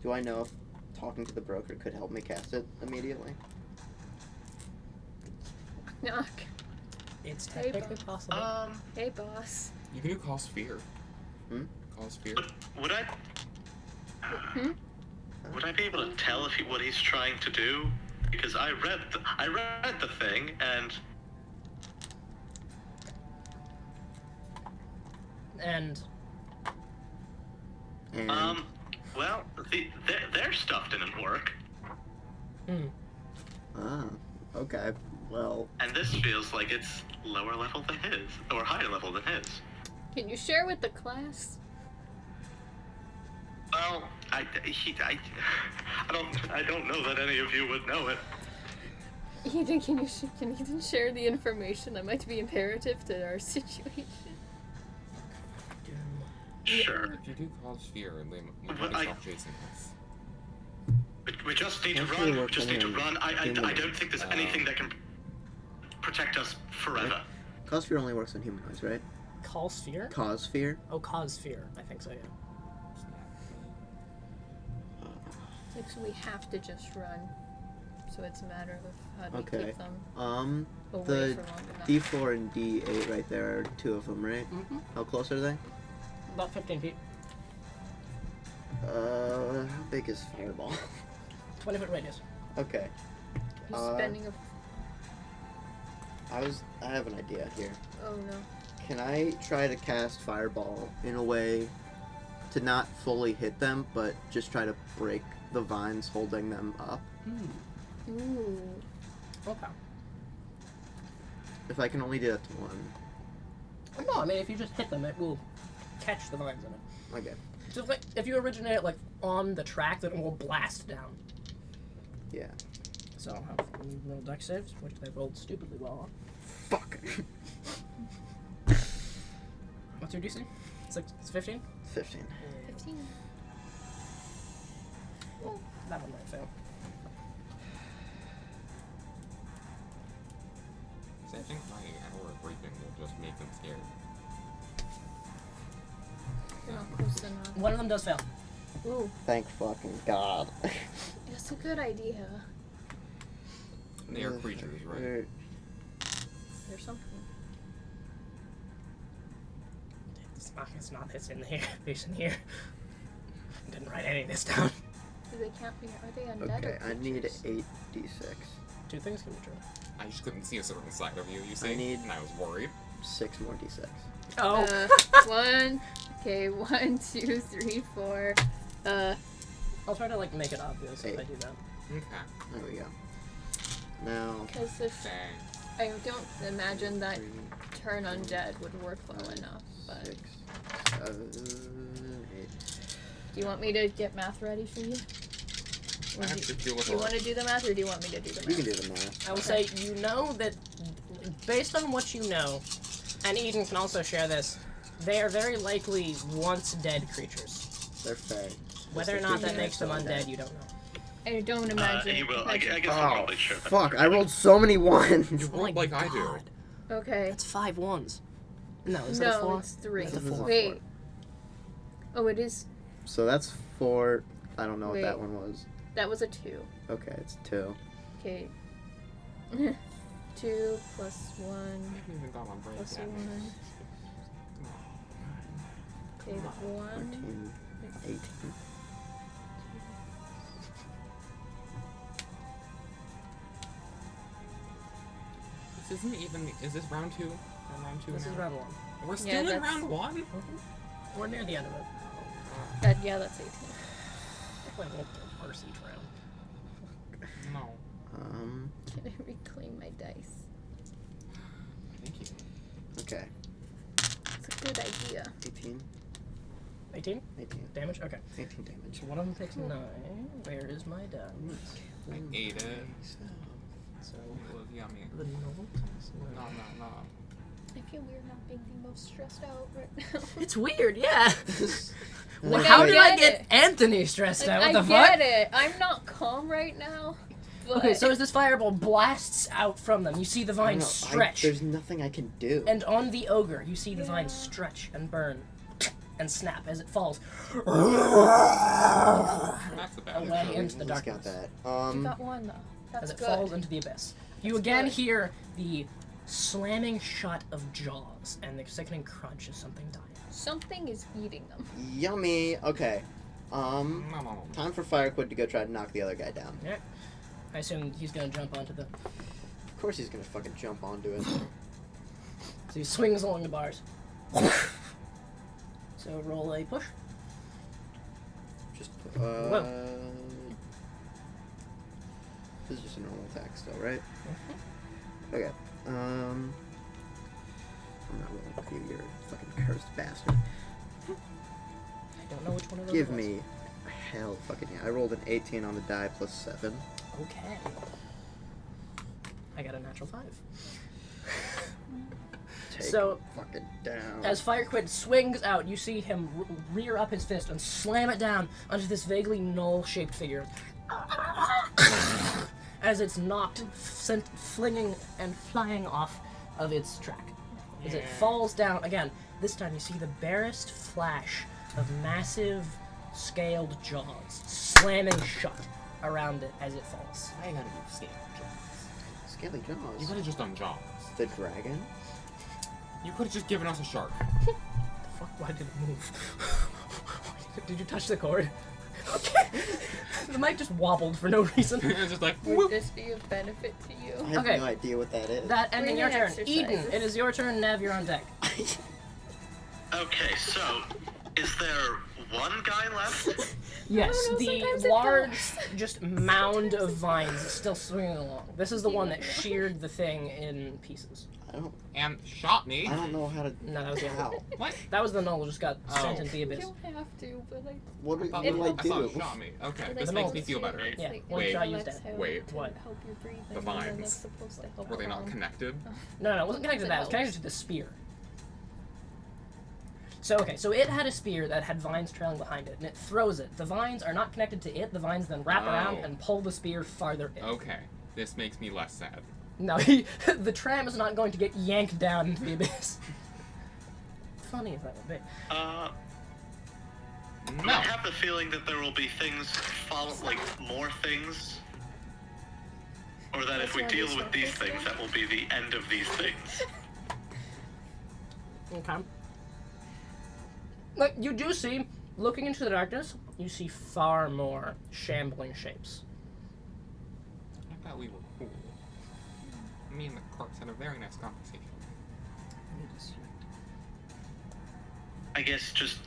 Do I know if talking to the broker could help me cast it immediately? Knock. It's Hey, technically possible. Hey, boss. You can do Cause Fear. Hmm? Cause Fear. Would I? Hmm? Would I be able to tell what he's trying to do? Because I read the thing and And well, their stuff didn't work, okay. Well, and this feels like it's lower level than his, or higher level than his. Can you share with the class? Well, I don't know that any of you would know it. Aiden, can you share the information that might be imperative to our situation? Sure. If you do Cause Fear, they But might I- stop chasing us. We just need to Hopefully run. we're We just need to coming run. I humanoid. don't think there's anything that can protect us forever. Cause fear only works on humanoids, right? Call Sphere? Cause fear? Oh, Cause Fear. I think so, yeah. Like, so we have to just run. So it's a matter of how do we Okay. keep them The away for long enough. D4 and D8 right there are two of them, right? Mm-hmm. How close are they? About 15 feet. How big is Fireball? 20-foot radius. Okay. He's spending a... I have an idea here. Oh no. Can I try to cast Fireball in a way to not fully hit them, but just try to break the vines holding them up? Ooh. Okay. If I can only do that to one. No, I mean, if you just hit them, it will catch the vines in it. Okay. Just like, if you originate it, like, on the track, then it will blast down. Yeah. So I'll have them roll dex saves, which they rolled stupidly well on. Fuck. What's your DC? It's 15? 15. 15. That one might fail. So I think my hour of briefing will just make them scared. You're not close enough. One of them does fail. Ooh. Thank fucking God. That's a good idea. They are creatures, right? There's something. It's in here. It's in here. I didn't write any of this down. Do they count? Are they undead? Okay, or I need creatures? 8d6. Two things can be true. I just couldn't see a certain side of you, you see? need- And I was worried. 6 more d6. Oh. One. Okay, 1, 2, 3, 4. I'll try to, like, make it obvious if I 8. do that. Okay. There we go. Now, Because if Dang. I don't imagine that 3, turn undead would work well enough. But 6, 7, 8. do you want me to get math ready for you? I have to deal with Do you want to do the math, or do you want me to do the math? You can do the math. I will say, you know that, based on what you know, and Eden can also share this, they are very likely once dead creatures. They're fair. Whether or not that makes them undead, you don't know. I don't imagine. He will. I guess I'm Oh, probably sure. but- fuck. I rolled so many ones. You rolled like I do. God. Okay. That's 5 ones. No, is that a 4? it's 3. It's a This is 4. Wait. Oh, it is. So that's 4. I don't know what that Wait. one was. That was a 2. Okay, it's 2. Okay. 2 plus 1 I haven't even got my brain plus yet. 1. Okay, 1. 14, 18. This isn't even. Is this round 2? Or round 2 This is now? round 1. We're still Yeah, in that's- round 1? We're near the end of it. Yeah, that's 18. Like, we'll parse each round. No. Can I reclaim my dice? Thank you. Okay. It's a good idea. 18. 18? 18. Damage? Okay. 18 damage. So one of them takes 9. Where is my dice? I ate it. So It was yummy. the knoll. No. I feel weird not being the most stressed out right now. It's weird, yeah. Well, Like, how I did I get get it. Anthony stressed out? What the I fuck? get it. I'm not calm right now. But Okay, so as this fireball blasts out from them, you see the I vines don't know, stretch. there's nothing I can do. And on the ogre, you see the Yeah. vines stretch and burn and snap as it falls That's a bad away intro. into the Who's got darkness. that? you got one though. That's As it good. falls into the abyss. You That's again good. hear the slamming shut of jaws and the sickening crunch as something dies. Something is eating them. Yummy. Okay. No. Time for Firequid to go try to knock the other guy down. Yeah. I assume he's gonna jump onto the. Of course he's gonna fucking jump onto it. So he swings along the bars. So roll a push. Just Whoa. This is just a normal attack still, right? Okay. I'm not willing with you, you're a fucking cursed bastard. I don't know which one of those. Give it was. me hell fucking yeah. I rolled an 18 on the die plus 7. Okay. I got a natural 5. Take So, him fucking down. As Firequid swings out, you see him rear up his fist and slam it down onto this vaguely null-shaped figure. As it's knocked, flinging and flying off of its track. As it falls down, again, this time you see the barest flash of massive, scaled jaws slamming shut around it as it falls. I gotta do scale jaws. Scaly Jaws. You could have just done jaws. The dragon? You could have just given us a shark. The fuck? Why did it move? Did you touch the cord? Okay. The mic just wobbled for no reason. It's just like, Would whoop. this be of benefit to you? I have Okay. no idea what that is. That ending your turn. Breathing Eden, exercises. it is your turn. Nev, you're on deck. Okay, so is there one guy left? Yes, know, the sometimes it large, helps. just mound of vines is still swinging along. This is the one that Yeah. sheared the thing in pieces. And shot me. I don't know how to. No, that was the How? other. What? That was the null that just got Oh. sent into the You abyss. don't have to, but like. What do, I thought, what do I I thought do? it shot me. Okay, like, this The makes mold. me feel better. Yeah, Like, one wait, shot used let's it. help wait. to What? help you breathe. The and then vines. That's supposed to help Were they not along. connected? No, it wasn't connected to that. It was connected to the spear. So, okay, so it had a spear that had vines trailing behind it, and it throws it. The vines are not connected to it. The vines then wrap around Oh. and pull the spear farther in. Okay, this makes me less sad. No, the tram is not going to get yanked down into the abyss. Funny as that would be. I No. have the feeling that there will be things like more things. Or that if we That's deal why with we these start things, this that will be the end of these things. Okay. Look, you do see, looking into the darkness, you see far more shambling shapes. I thought we were cool. Me and the corpse had a very nice conversation. I guess just.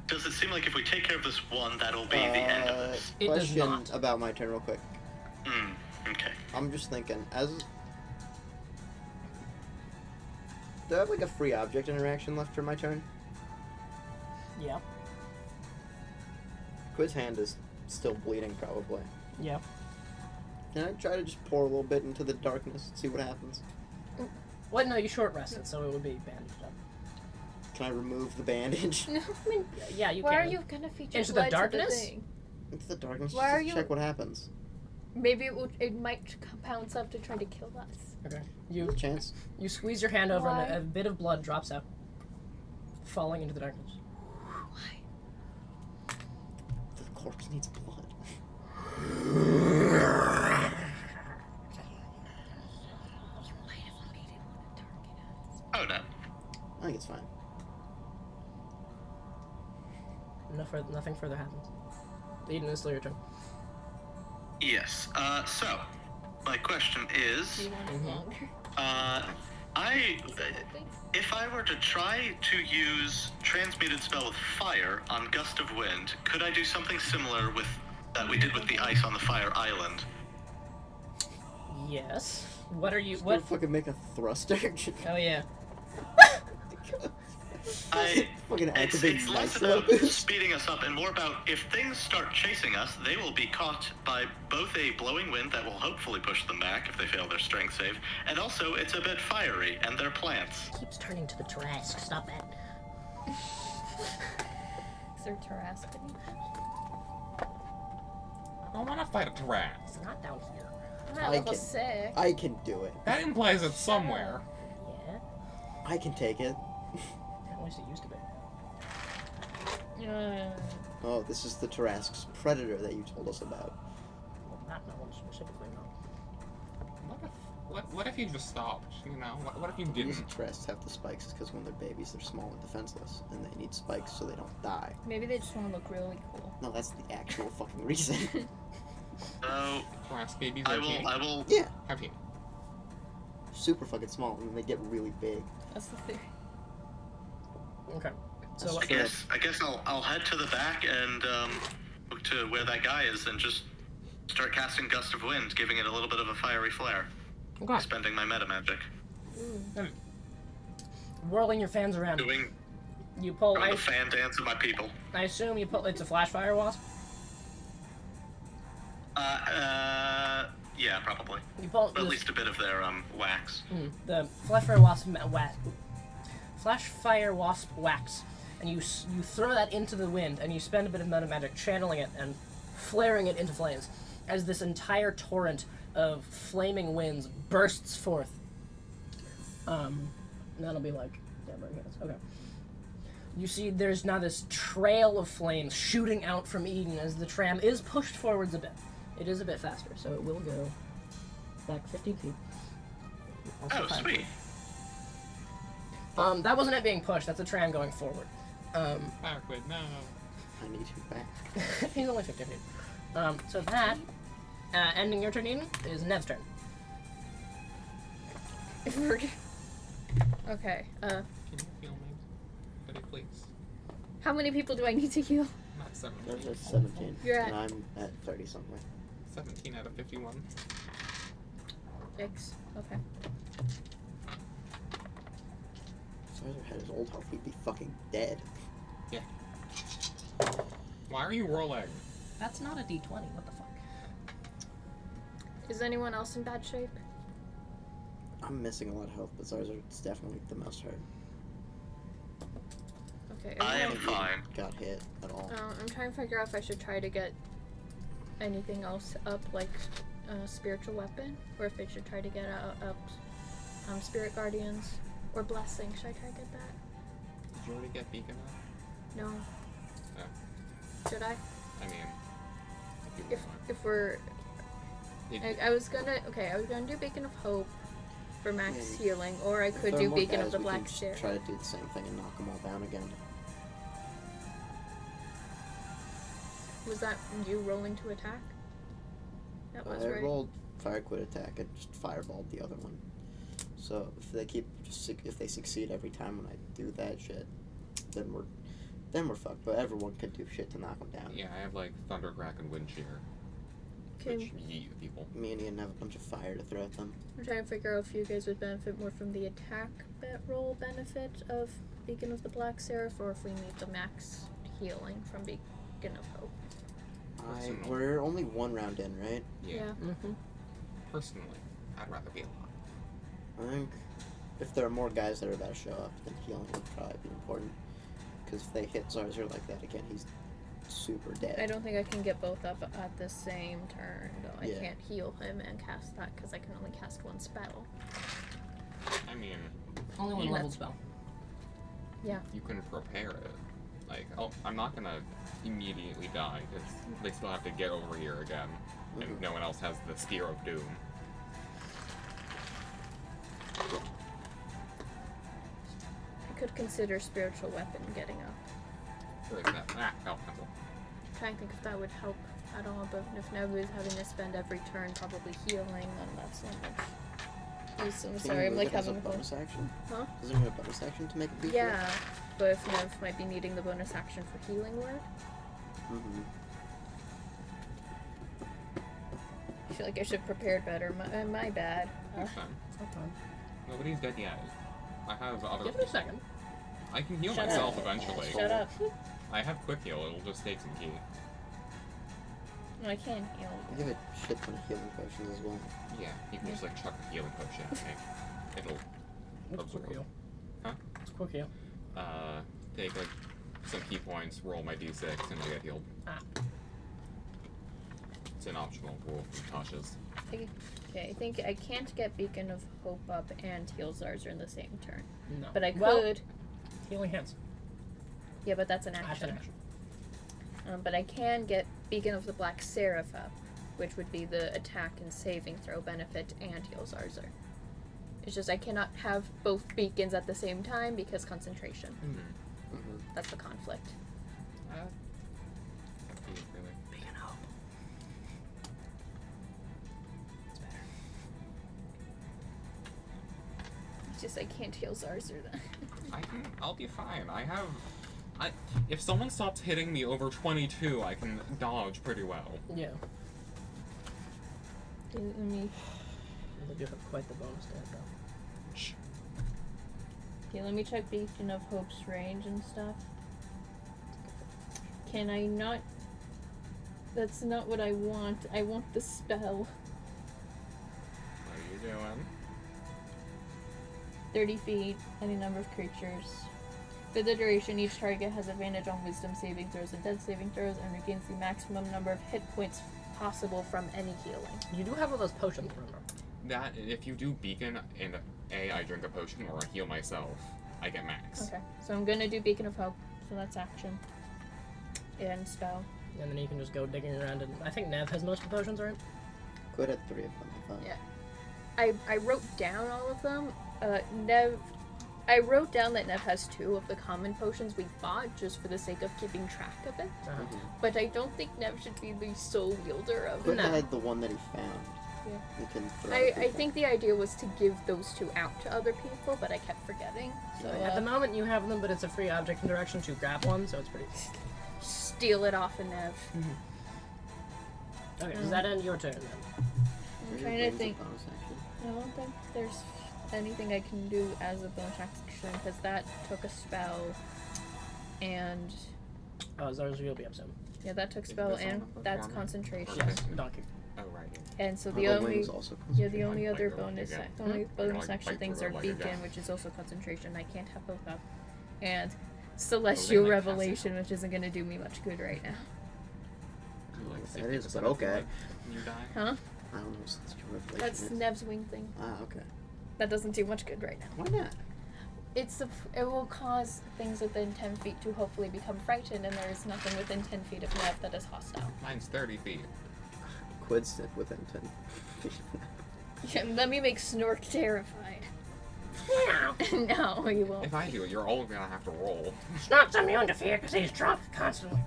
Does it seem like if we take care of this one, that'll be the end of this? It does Question not. about my turn, real quick. Okay. I'm just thinking, do I have like a free object interaction left for my turn? Yeah. Quid's hand is still bleeding, probably. Yeah. Can I try to just pour a little bit into the darkness and see what happens? Well, no, you short rested, so it would be bandaged up. Can I remove the bandage? No, I mean, Yeah, you why can. are you gonna feature Into the blood to darkness? thing? Into the darkness Why just are to you- check what happens. Maybe it might pounce up to try to kill us. Okay. You Chance? you squeeze your hand over, Why? and a bit of blood drops out, falling into the darkness. The corpse needs blood. Oh no. I think it's fine. Nothing further happens. Eden, it's still your turn. Yes. So, my question Do is, you want it longer? if I were to try to use transmuted spell with fire on Gust of Wind, could I do something similar with that we did with the ice on the Fire Island? Yes. What are you? Just What? gonna fucking make a thruster. Oh yeah. Fucking It's activate less nitro about boost. speeding us up and more about if things start chasing us, they will be caught by both a blowing wind that will hopefully push them back if they fail their strength save, and also it's a bit fiery, and they're plants. Keeps turning to the Tarrasque. Stop that. Is there Tarrasque? I don't want to fight a Tarrasque. It's not down here. I'm at I level can- 6. I can do it. That implies it's somewhere. Yeah. I can take it. At least it used to be. Oh, this is the Tarrasque's predator that you told us about. Well, not that one specifically, no. What if you just stopped? You know, what if you The didn't? reason Tarrasques have the spikes is because when they're babies, they're small and defenseless, and they need spikes so they don't die. Maybe they just want to look really cool. No, that's the actual fucking reason. So Tarrasque babies I are will. teeny? I will. Yeah, How teeny? super fucking small, and then they get really big. That's the theory. Okay. So That's what? true. I guess I'll head to the back and look to where that guy is, and just start casting Gust of Wind, giving it a little bit of a fiery flare. Okay. Spending my meta magic. Whirling your fans around. Doing You pull. the fan dance of my people. I assume you pull. It's a flash fire wasp. Yeah, probably. You pull. At least a bit of their wax. The flash fire wasp flash fire wasp wax, and you throw that into the wind, and you spend a bit of meta magic channeling it and flaring it into flames, as this entire torrent of flaming winds bursts forth. And that'll be like, yeah, right here. Okay. You see, there's now this trail of flames shooting out from Eden as the tram is pushed forwards a bit. It is a bit faster, so it will go back 15 feet. Also Oh, 5 sweet. feet. That wasn't it being pushed. That's a tram going forward. Backward, no. I need you back. He's only 15 feet. So that, ending your turn, Eden, is Nev's turn. Okay, Can you heal me? Pretty please. how many people do I need to heal? Not 17. There's a 17, You're at- and I'm at 30 something. 17 out of 51. X. Okay. If Sizer had his old health, he'd be fucking dead. Yeah. Why are you rolling? That's not a D20. What the fuck? Is anyone else in bad shape? I'm missing a lot of health, but Zarzar's definitely the most hurt. Okay. I am don't think he fine. Got hit at all. I'm trying to figure out if I should try to get anything else up, like spiritual weapon, or if I should try to get up spirit guardians or blessing. Should I try to get that? Did you already get beacon up? No. Oh. Should I? I mean, if you If want. we're, It- I was gonna do Beacon of Hope for max Yeah. healing, or I If could there are do more Beacon guys, of the we Black can just Stare. try to do the same thing and knock them all down again. Was that you rolling to attack? That was I right. rolled fire quit attack and just fireballed the other one. So if they if they succeed every time when I do that shit, then we're fucked. But everyone could do shit to knock them down. Yeah, I have like Thundercrack and Wind Shear, Okay. which yeet people. Me and Ian have a bunch of fire to throw at them. I'm trying to figure out if you guys would benefit more from the attack roll benefit of Beacon of the Black Seraph, or if we need the max healing from Beacon of Hope. Personal. We're only one round in, right? Yeah. Mm-hmm. Personally, I'd rather be alive. I think if there are more guys that are about to show up, then healing would probably be important. Because if they hit Zarzar like that again, he's super dead. I don't think I can get both up at the same turn, though. Yeah. I can't heal him and cast that because I can only cast one spell. I mean, Only one Yeah. leveled spell. you can prepare it. Like, oh, I'm not gonna immediately die because they still have to get over here again, and Mhm. no one else has the Spear of Doom. I could consider spiritual weapon getting up. Or like that. Pencil. I'm trying to think if that would help at all, but if Nebu is having to spend every turn probably healing, then that's not much use. I'm Can sorry, you I'm move like it as having a bonus action? Huh? Doesn't it have a bonus action to make it beat? Yeah, but if Nev might be needing the bonus action for healing word, Mm-hmm. I feel like I should have prepared better. My bad. Next time. Okay. Nobody's dead yet. I have other. Give it a second. I can heal Shut myself up. eventually. Shut up. I have quick heal. It'll just take some key. No, I can't heal. I give a shit ton of healing potions as well. Yeah, you can just like chuck a healing potion at me. It'll What's quick heal? Huh? What's quick heal? Take like some key points, roll my d6, and I get healed. Ah. It's an optional rule from Tasha's. Okay, I think I can't get Beacon of Hope up and Heal Zarzer in the same turn. No. But I could. Well, healing hands. Yeah, but that's an That's action. an action. But I can get Beacon of the Black Seraph up, which would be the attack and saving throw benefit and Heal Zarzer. It's just I cannot have both beacons at the same time because concentration. Mm-hmm. That's the conflict. Really. Beacon of Hope. It's better. It's just I can't Heal Zarzer then. I'll be fine. If someone stops hitting me over 22, I can dodge pretty well. Yeah. Let me. They do have quite the bonus to hit though. Shh. Okay, let me check Beacon of Hope's range and stuff. Can I not? That's not what I want. I want the spell. What are you doing? 30 feet, any number of creatures. For the duration, each target has advantage on wisdom saving throws and death saving throws and regains the maximum number of hit points possible from any healing. You do have all those potions, remember? That, if you do beacon and I drink a potion or I heal myself, I get max. Okay, so I'm gonna do Beacon of Hope, so that's action. And spell. And then you can just go digging around, and I think Nev has most of the potions, right? Quit at 3 of them, I thought. Yeah. I wrote down all of them. I wrote down that Nev has 2 of the common potions we bought just for the sake of keeping track of it. Uh-huh. But I don't think Nev should be the sole wielder of Quit it. had the one that he found. Yeah. He can throw I people. think the idea was to give those 2 out to other people, but I kept forgetting. So At the moment, you have them, but it's a free object interaction to grab one, so it's pretty. steal it off of Nev. Okay, does that end your turn then? I'm Three trying to brings a think. bonus action. I don't think there's anything I can do as a bonus action because that took a spell, and Oh, Zarzu will be up soon. yeah, that took Is spell this on and the that's performer? concentration. Okay. Donkey. Oh, right. And so Oh, the the only wings also yeah the concentrate. only Like other the bonus again. the only bonus like, action bite things through are it like a beacon, gun. which is also concentration. I can't have both up, and celestial like revelation, which isn't gonna do me much good right now. Like That is, 60% but of okay. life, you die. Huh? I don't know what's your revelation That's is. Nev's wing thing. Ah, okay. That doesn't do much good right now. Why not? It will cause things within 10 feet to hopefully become frightened, and there is nothing within 10 feet of Nev that is hostile. Mine's 30 feet. Quid sit within 10 feet. Yeah, let me make Snork terrified. No, you won't. If I do it, you're all gonna have to roll. It's not immune to fear because he's drunk constantly.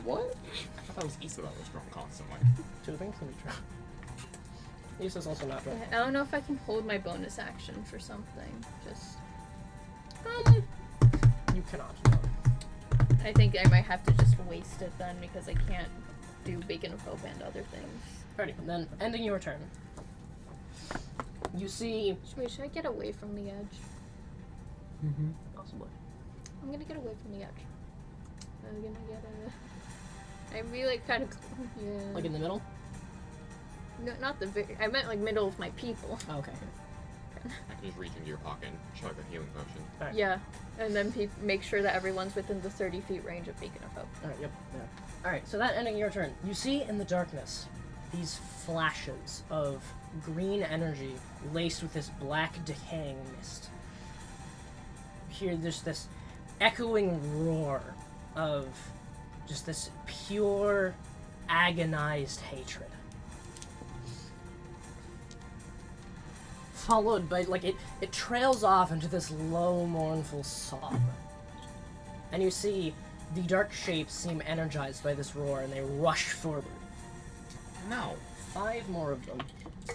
What? I thought that was Issa that was drunk constantly. 2 things can be true. Issa's also not drunk. I don't know if I can hold my bonus action for something. Just, You cannot. No. I think I might have to just waste it then because I can't do Beacon of Hope and other things. Alrighty, then ending your turn. You see. Wait, should I get away from the edge? Possibly. I'm gonna get away from the edge. I'm gonna get I really kind of, yeah. Like in the middle? No, not the very. I meant like middle of my people. Oh, okay. I can just reach into your pocket and chug a healing potion. Alright. Yeah, and then make sure that everyone's within the 30 feet range of Beacon of Hope. Alright, yep. Yeah. Alright, so that ending your turn. You see in the darkness these flashes of green energy laced with this black decaying mist. Here there's this echoing roar of just this pure, agonized hatred. Followed by, like, it trails off into this low, mournful sob. And you see the dark shapes seem energized by this roar, and they rush forward. No. 5 more of them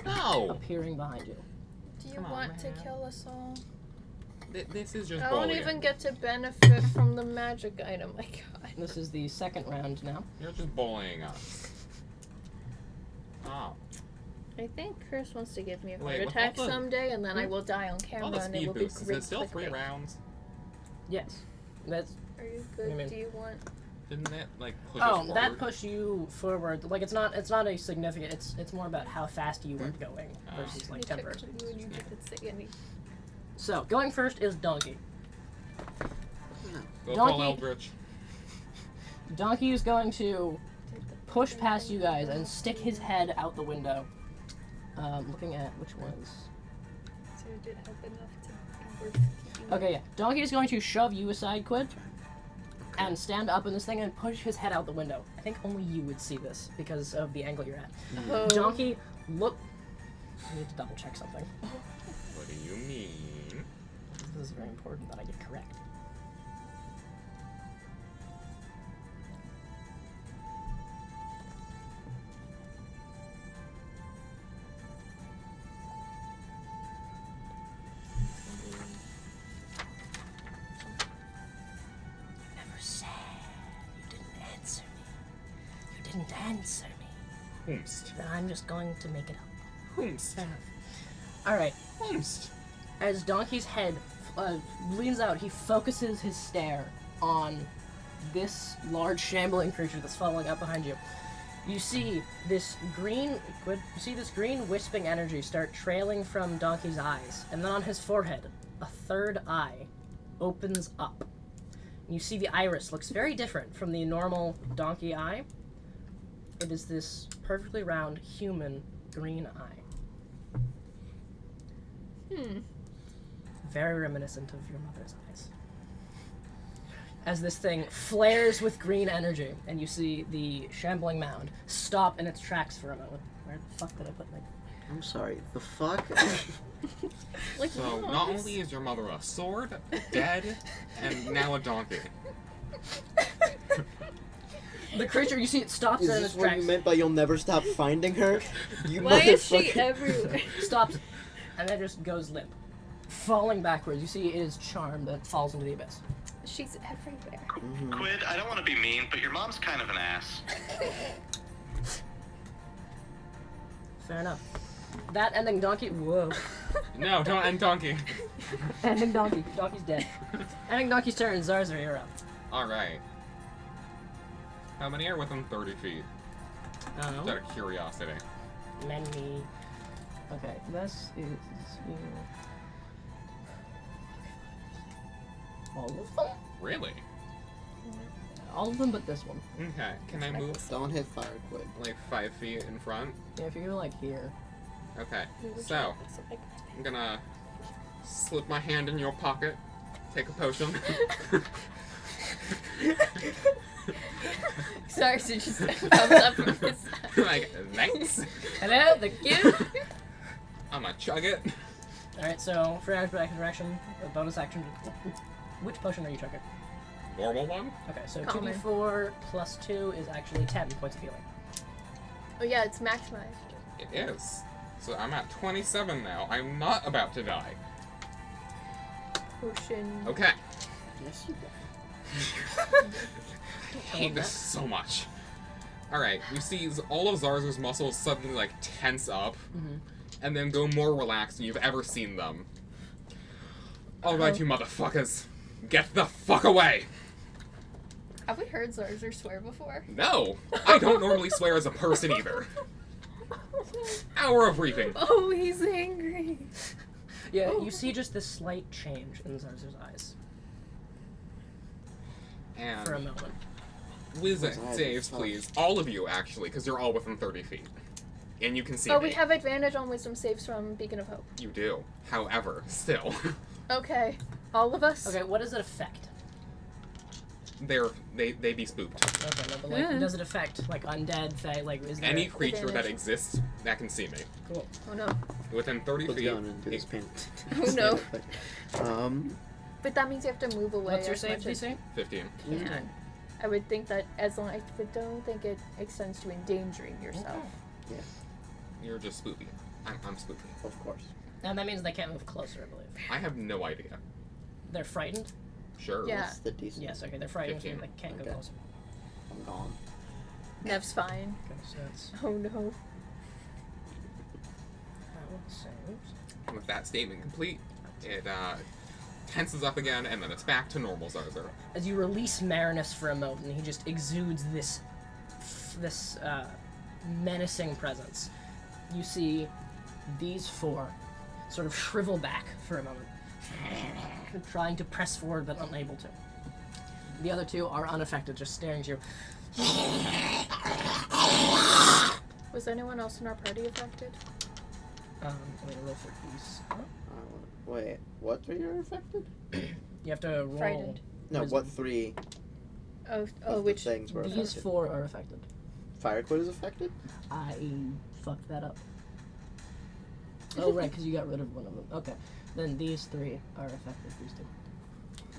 No! appearing behind you. Do you Come on, want to man. kill us all? This is just I won't bullying. even get to benefit from the magic item. My God. This is the second round now. You're just bullying us. Oh. I think Chris wants to give me a heart Wait, with attack all the- someday, and then I will die on All camera, the and it speed will be boosts. Is great it still 3 clickbait. rounds? Yes. That's. Are you good? I mean- Do you want? Didn't that like push us forward? That pushed you forward. Like it's not a significant. It's more about how fast you were going versus like You took temper. you and you didn't say any. So going first is Donkey. Go Donkey- full Eldritch. Donkey is going to push past you guys and stick his head out the window. Looking at which ones. So it did help enough to be worth keeping. Okay, yeah. Donkey is going to shove you aside, Quid, and stand up in this thing and push his head out the window. I think only you would see this because of the angle you're at. Oh. Donkey, look. I need to double check something. What do you mean? This is very important that I get correct. Didn't answer me. Whomst. Then I'm just going to make it up. Whomst. Fair enough. Alright, Whomst. as Donkey's head leans out, he focuses his stare on this large shambling creature that's following up behind you. You see this green wisping energy start trailing from Donkey's eyes, and then on his forehead, a third eye opens up. You see the iris looks very different from the normal Donkey eye. It is this perfectly round human green eye. Very reminiscent of your mother's eyes. As this thing flares with green energy, and you see the shambling mound stop in its tracks for a moment. Where the fuck did I put my... I'm sorry, the fuck? Like, So, not only is your mother a sword, dead, and now a donkey. The creature, you see it stops Is in this its what tracks. you meant by you'll never stop finding her? You why is she motherfucker. everywhere? Stops, and then just goes limp. Falling backwards, you see it is charmed and falls into the abyss. She's everywhere. Quid, I don't want to be mean, but your mom's kind of an ass. Fair enough. That ending Donkey... Whoa. No, don't end donkey. Ending Donkey. Donkey's dead. Ending Donkey's turn. Zarzar, you're up. Alright. How many are within 30 feet? I don't Just know. out of curiosity. Many. Okay, this is you. All of them? Really? All of them but this one. Okay, can I move Don't hit fire, quit. like 5 feet in front? Yeah, if you go like here. Okay, so I'm gonna slip my hand in your pocket, take a potion. Sorry, so just thumbs up from his side. Like, thanks. Hello, thank you. I'm gonna chug it. Alright, so for action, a bonus action. Which potion are you chugging? Normal one? Okay, so Common. 2d4 plus 2 is actually 10 points of healing. Oh yeah, it's maximized. It is. So I'm at 27 now. I'm not about to die. Potion. Okay. Yes, you I hate this so much. Alright, you see all of Zarzar's muscles suddenly like tense up and then go more relaxed than you've ever seen them. Alright, you motherfuckers. Get the fuck away! Have we heard Zarzar swear before? No! I don't normally swear as a person either. Hour of reaping. Oh, he's angry. Yeah, you see just this slight change in Zarzar's eyes for a And moment. whiz His eyes are saves, fucked. please. All of you, actually, because you're all within 30 feet. And you can see Oh, me. we have advantage on wisdom saves from Beacon of Hope. You do. However, still. Okay. All of us? Okay, what does it affect? they be spooked. Okay, no, but like, does it affect like undead, fae? Like, is there Any creature that Advantage. exists that can see me. Cool. Oh no. Within 30 Put the feet. gun into his pants. Oh, no. But that means you have to move away. What's your as save much as- DC? 15. Yeah. I would think that as long I don't think it extends to endangering yourself. You're just spooky. I'm spooky. Of course. And that means they can't move closer, I believe. I have no idea. They're frightened? Sure. Yeah. What's the decent? Yes, okay, they're frightened, so 15. they can't go Okay. closer. I'm gone. Nev's fine. Okay, so that's Oh no. that one saves. With that statement complete, it tenses up again, and then it's back to normal Zarzer. As you release Marinus for a moment, and he just exudes this menacing presence. You see these four sort of shrivel back for a moment, trying to press forward but unable to. The other two are unaffected, just staring at you. Was anyone else in our party affected? Wait, roll for these. Wait, what three are affected? You have to roll. Frightened. No, Wisdom. what three Oh, of the which? things were These affected? four are affected. Fire Quid is affected? I fucked that up. Oh, right, because you got rid of one of them. Okay. Then these three are affected. These two.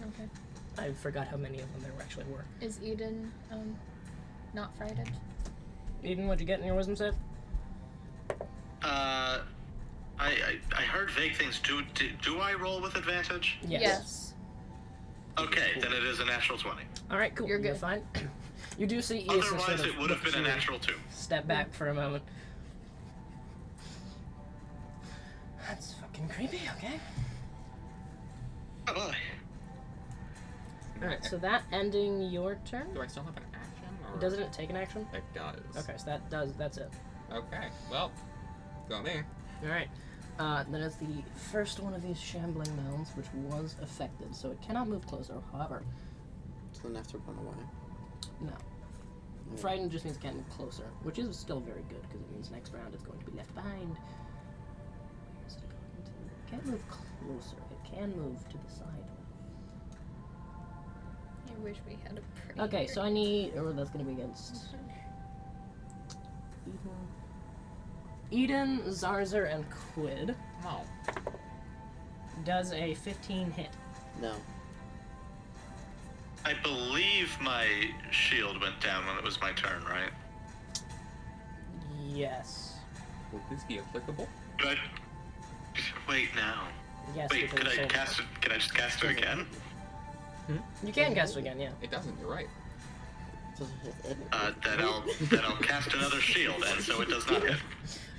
Okay. I forgot how many of them there actually were. Is Eden not frightened? Eden, what'd you get in your wisdom save? I heard vague things. Do I roll with advantage? Yes. Okay, then it is a natural 20. All right, cool. You're good. Fine. You do see Issa Otherwise, sort of it would have look been a at you, natural 2. step back for a moment. That's fucking creepy. Okay. Oh boy. Alright, so that ending your turn. Do I still have an action? Or... Doesn't it take an action? It does. Okay, so that's it. Okay, well, go me. Alright. Then it's the first one of these shambling mounds, which was affected, so it cannot move closer, however. So then I have to run away. No. Frightened just means it can't move closer, which is still very good, because it means next round it's going to be left behind. Where is it going to? It can't move closer, it can move to the side. I wish we had a prayer. Okay, so I need, or that's going to be against Eden, Zarzer, and Quid. No. Does a 15 hit? No. I believe my shield went down when it was my turn, right? Yes. Would this be applicable? Do I... Wait, now. Yes. Wait, because could I it's cast it? Can I just cast it again? You can cast it again, yeah. It doesn't, you're right. It doesn't hit anything. Then I'll cast another shield, and so it does not hit.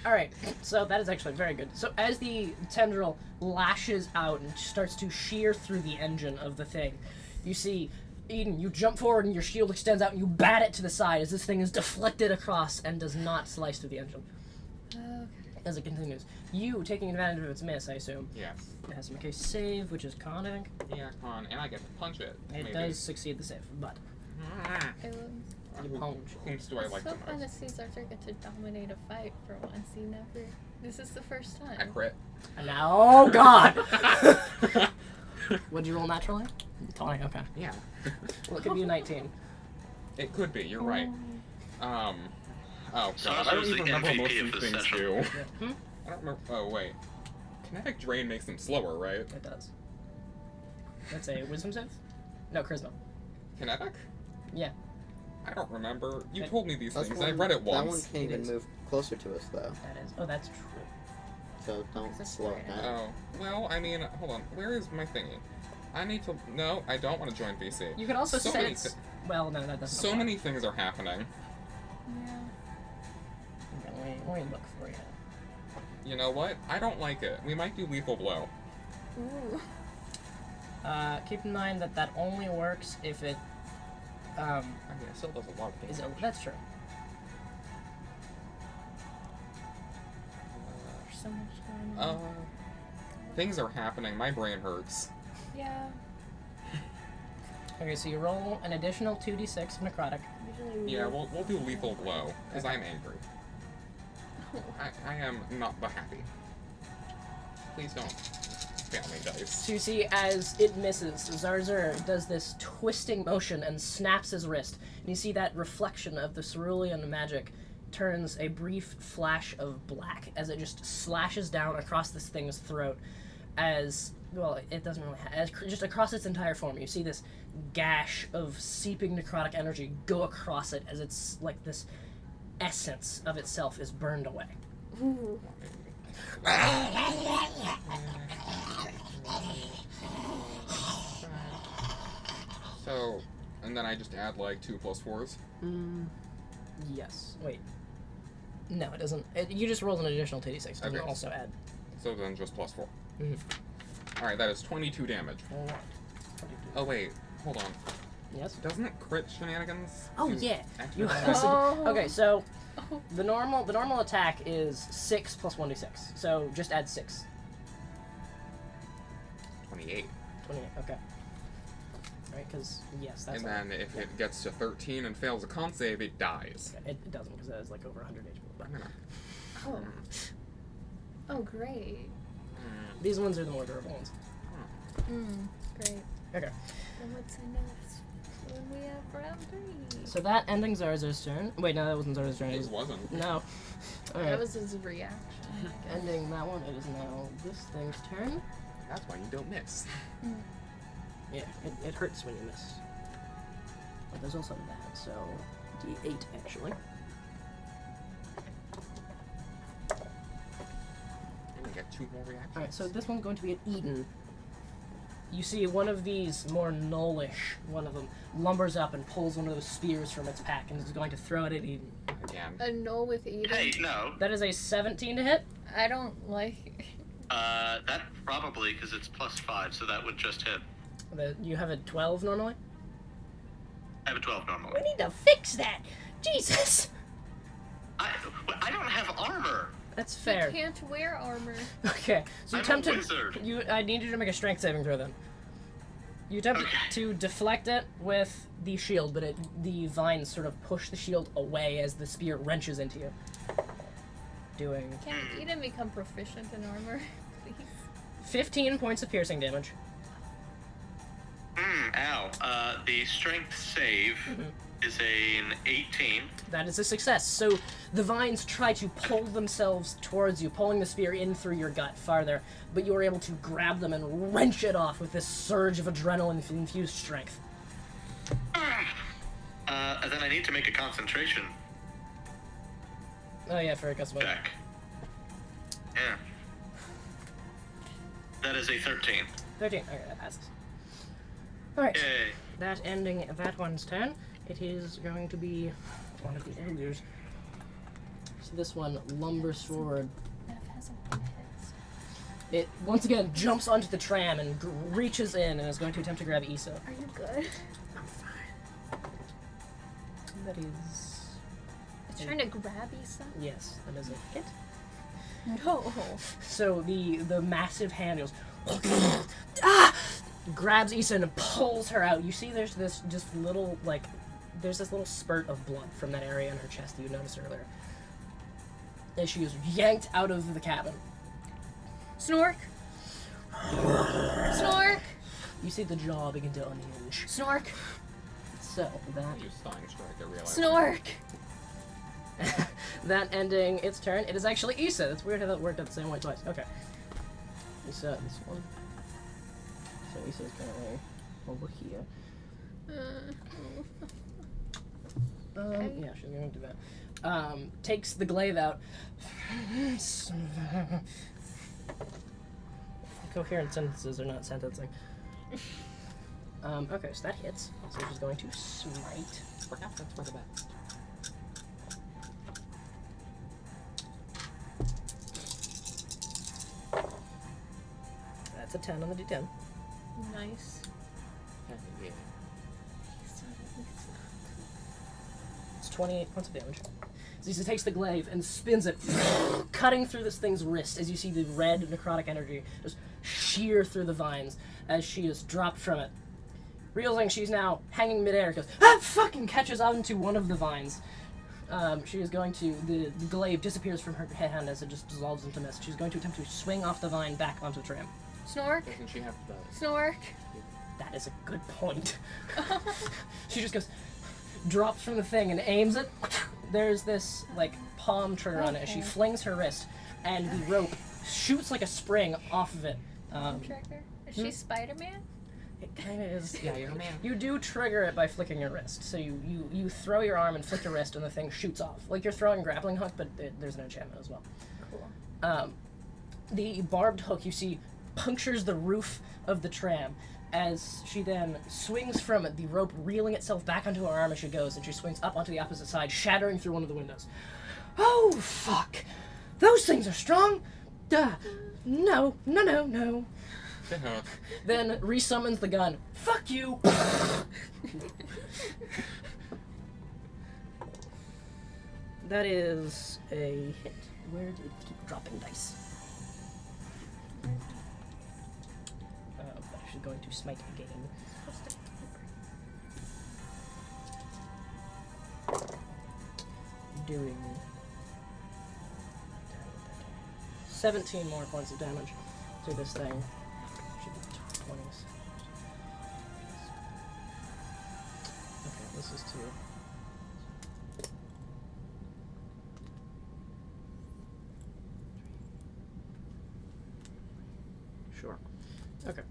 Alright, so that is actually very good. So as the tendril lashes out and starts to shear through the engine of the thing, you see Eden, you jump forward and your shield extends out and you bat it to the side as this thing is deflected across and does not slice through the engine. Okay. As it continues. You, taking advantage of its miss, I assume. Yes. It has to make a save, which is con, I think. Yeah, come on, and I get to punch it. It maybe. does succeed the save, but It was you punch. Whomst do I like so the fun to most? see Zarzer get to dominate a fight for once. He never. This is the first I time. crit. And now, oh god! What'd you roll naturally? 20, okay. Yeah. Well, it could be a 19. It could be, you're right. Oh god, Zarzer I don't is the even remember what most MVP of of these this things session. do. Hmm? I don't remember. Oh, wait. Kinetic Drain makes them slower, right? It does. That's a wisdom save? No, charisma. Kinetic? Yeah. I don't remember. You That- told me these That's things. one- I read it That one once. can't It even is. move closer to us, though. That is. Oh, that's true. So don't Because it's slow it right down. Oh, well, I mean, hold on. Where is my thingy? I need to. No, I don't want to join VC. You could also So set many its... Well, no, that doesn't So apply. many things are happening. Yeah. Okay, let me look for you. You know what? I don't like it. We might do Lethal Blow. Ooh. Keep in mind that only works if it, I mean, it still does a lot of is... damage. That's true. There's so much going on. Things are happening. My brain hurts. Yeah. Okay, so you roll an additional 2d6 of necrotic. Usually we Yeah, we'll do Lethal Blow, because Okay. I'm angry. I am not the happy. Please don't fail me, dice. So you see, as it misses, Zarzer does this twisting motion and snaps his wrist. And you see that reflection of the cerulean magic turns a brief flash of black as it just slashes down across this thing's throat. As, well, it doesn't really as just across its entire form. You see this gash of seeping necrotic energy go across it as it's like this essence of itself is burned away. Ooh. So, and then I just add like 2 + 4s. Yes. Wait. No, it doesn't. You just rolled an additional 2d6. It doesn't Okay. also add. So then just +4. Alright, that is 22 damage. Alright. Oh, wait. Hold on. Yes? Doesn't crit shenanigans? Oh, do yeah. extra You damage? Oh. Okay, so the normal attack is 6 plus 1d6. So just add 6. 28. 28, okay. Right, because, yes, that's And then if it gets to 13 and fails a con save, it dies. Okay, it doesn't, because it has like over 100 HP. But I'm gonna... Oh. Oh, great. these ones are the more durable ones. Great. Okay. Then what's next? When we have round 3. So that ending Zarzar's turn. Wait, no, that wasn't Zarzar's turn. It It was... wasn't. No. That Alright. was his reaction. I guess. Ending that one, it is now this thing's turn. That's why you don't miss. Yeah, it hurts when you miss. But there's also that, so D8 actually. And I get 2 more reactions. Alright, so this one's going to be an Eden. You see one of these more gnollish, one of them, lumbers up and pulls one of those spears from its pack and is going to throw it at Eden. Again. A no with Eden. Hey, no. That is a 17 to hit. I don't like. That probably, because it's +5, so that would just hit. You have a 12 normally? I have a 12 normally. We need to fix that! Jesus! I don't have armor. That's You fair. can't wear armor. Okay, so you I'm a attempt to... wizard. I need you to make a strength saving throw then. You attempt Okay. to deflect it with the shield, but the vines sort of push the shield away as the spear wrenches into you. Doing Can Eden become proficient in armor, please? 15 points of piercing damage. Ow. The strength save is an 18. That is a success. So the vines try to pull themselves towards you, pulling the spear in through your gut farther, but you are able to grab them and wrench it off with this surge of adrenaline-infused strength. Then I need to make a concentration Oh yeah, for a custom. check. Yeah. That is a 13. 13. Okay, that passes. Alright. Yay. That ending that one's turn. It is going to be one of the elders. So this one lumbers forward. That hasn't been hit. It once again jumps onto the tram and reaches in and is going to attempt to grab Issa. Are you good? I'm fine. That is... It's trying to grab Issa? Yes, that is a hit. No. So the massive hand goes... ah! Grabs Issa and pulls her out. You see there's this just little, like... There's this little spurt of blood from that area in her chest that you noticed earlier. And she is yanked out of the cabin. Snork! Snork! You see the jaw begin to unhinge. Snork! So, that... You stunning strike, I realize. Snork! that ending its turn. It is actually Issa. That's weird how that worked out the same way twice. Okay. Issa, this one. So Issa's currently over here. Yeah, she's gonna do that. Takes the glaive out. Coherent sentences are not sentencing. Okay, so that hits. So she's going to smite. Perhaps that's for the best. That's a 10 on the D10. Nice. Yeah. It's 28 points of damage. Ziza takes the glaive and spins it, cutting through this thing's wrist as you see the red necrotic energy just shear through the vines as she is dropped from it. Realizing she's now hanging midair, goes, ah, fucking catches onto one of the vines. She is going to, the glaive disappears from her hand as it just dissolves into mist. She's going to attempt to swing off the vine back onto the tram. Snork! Doesn't she have the... Snork! That is a good point. She just goes, drops from the thing and aims it. There's this, like, palm trigger on it as she flings her wrist, and the rope shoots like a spring off of it. Trigger? Is she Spider-Man? It kind of is. Yeah, you're a man. You do trigger it by flicking your wrist. So you throw your arm and flick your wrist, and the thing shoots off. Like you're throwing a grappling hook, but there's an enchantment as well. Cool. The barbed hook, you see, punctures the roof of the tram as she then swings from it, the rope reeling itself back onto her arm as she goes, and she swings up onto the opposite side, shattering through one of the windows. Oh, fuck! Those things are strong! Duh! No. Then resummons the gun. Fuck you! That is a hit. Where did it keep dropping dice? I'm actually going to smite again. Doing 17 more points of damage to this thing. Should be 20s. Okay, this is 2. Sure. Okay.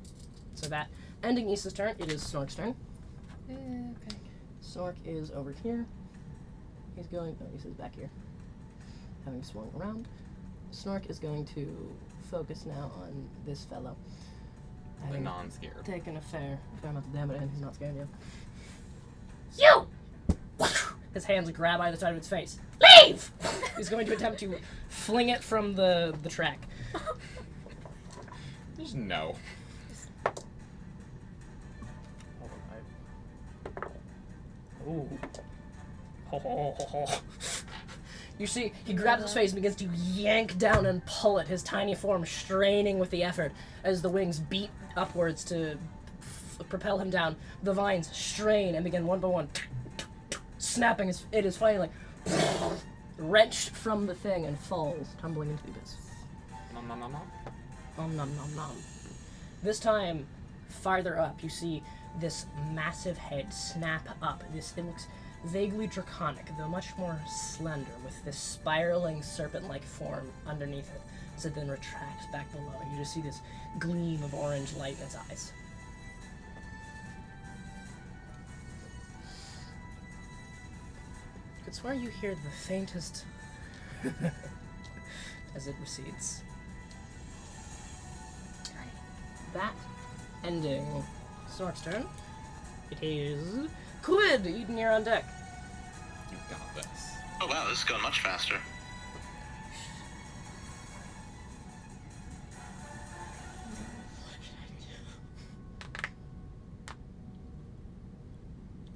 So that ending Issa's turn, it is Snork's turn. Okay. Snork is over here. He's going. Oh, Issa's back here. Having swung around. Snork is going to focus now on this fellow. The Having non-scared. taken a fair amount of damage, and he's not scared yet. You! His hands grab either side of its face. Leave! He's going to attempt to fling it from the track. Just no. Ooh. You see, he grabs his face and begins to yank down and pull it, his tiny form straining with the effort as the wings beat upwards to propel him down. The vines strain and begin one by one snapping. It is finally wrenched from the thing and falls, tumbling into the abyss. Nom nom nom nom. Nom nom nom nom. This time, farther up, you see this massive head snap up. It looks vaguely draconic, though much more slender, with this spiraling serpent-like form underneath it, as it then retracts back below. You just see this gleam of orange light in its eyes. I could swear you hear the faintest as it recedes. That ending Snork's turn. It is Quid. Eden, you're on deck. You got this. Oh wow, this is going much faster.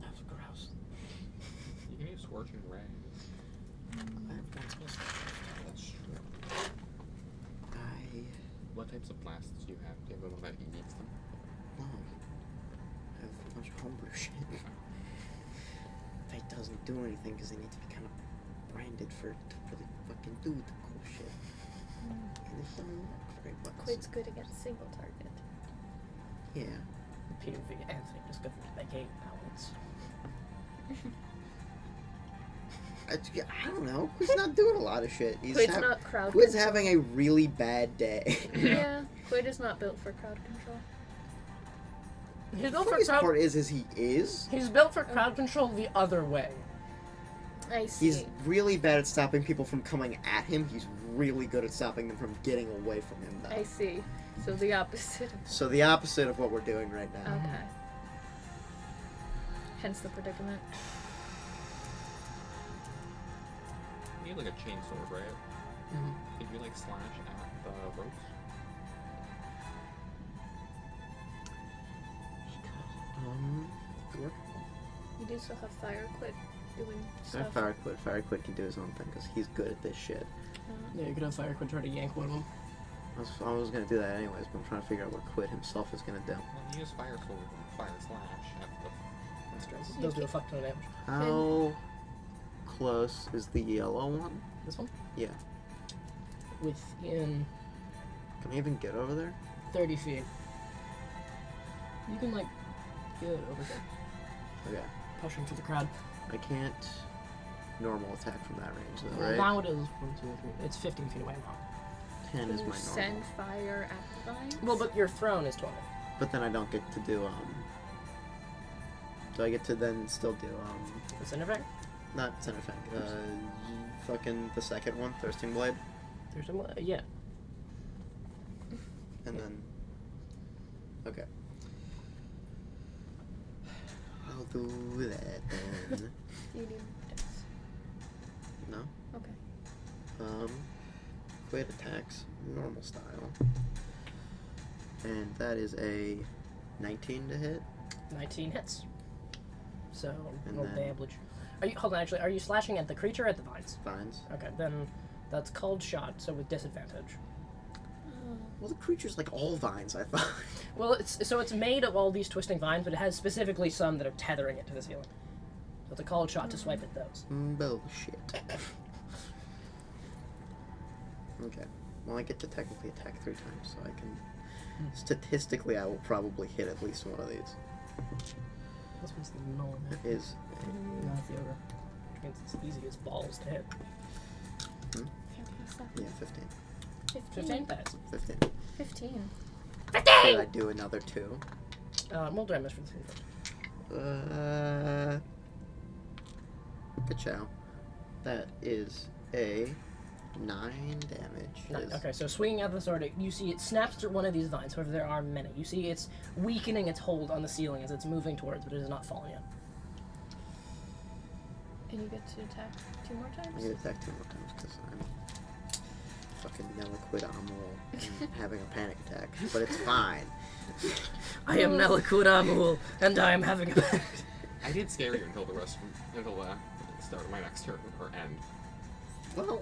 That's gross. You can use Scorching Ray. I have one spell slot. That's true. What types of blasts do you have? Do you have one that eats them? No. I have a bunch of homebrew shit. Fate doesn't do anything because they need to be kind of branded to really fucking do the cool shit. And it doesn't work very well. Quid's good against a single target. Yeah. POV Anthony just got the game balance. I don't know. Quid's not doing a lot of shit. Quid's not crowd Quid's control. having a really bad day. Yeah, Quid is not built for crowd control. He's The built for funniest crowd. part is he is. He's built for crowd control the other way. I see. He's really bad at stopping people from coming at him. He's really good at stopping them from getting away from him, though. I see. So the opposite of... So the opposite of what we're doing right now. Okay. Hence the predicament. You need like a chain sword, right? Mm-hmm. Could you like slash at the ropes? Work. You do still have Fire Quid doing stuff. Fire Quid can do his own thing because he's good at this shit. Yeah, you could have Fire Quid try to yank one of them. I was gonna do that anyways, but I'm trying to figure out what Quid himself is gonna do. Well, you use fire sword and fire slash at the. That's true. Those do a fuck ton of damage. How close is the yellow one? This one? Yeah. Within Can I even get over there? 30 feet. You can, like, get over there. Okay. Push him through the crowd. I can't normal attack from that range though, Well, right? now it is 1, 2, 3. It's 15 feet away now. 10 is Can my you normal. send fire at the vines? Well, but your throne is 20. But then I don't get to do do I get to then still do The center effect? not center fang, fucking the second one, Thirsting Blade, There's some, yeah. and then okay. I'll do that then. You need this. No. Okay. Quid attacks normal style. And that is a 19 to hit. 19 hits. So And roll then- damage. Hold on, actually, are you slashing at the creature or at the vines? Vines. Okay, then that's cold shot, so with disadvantage. Well, the creature's like all vines, I thought. Well, it's made of all these twisting vines, but it has specifically some that are tethering it to the ceiling. So it's a cold shot to swipe at those. Bullshit. Okay. Well, I get to technically attack 3 times, so I can... Statistically, I will probably hit at least one of these. This one's the gnome. That is... No, it's the ogre. Which means it's easy as balls to hit. Yeah, 15. 15 pass. 15. 15. Could I do another 2? Roll damage for the same thing. Good chow. That is a 9 damage. Okay, so swinging out the sword, you see it snaps through one of these vines. However, there are many. You see it's weakening its hold on the ceiling as it's moving towards, but it has not fallen yet. And you get to attack 2 more I times? get to attack 2 more times because I'm fucking Neliquid and having a panic attack. But it's fine. I am Neliquid Amul, and I am having a panic. I did scare you until the start of my next turn or end. Well,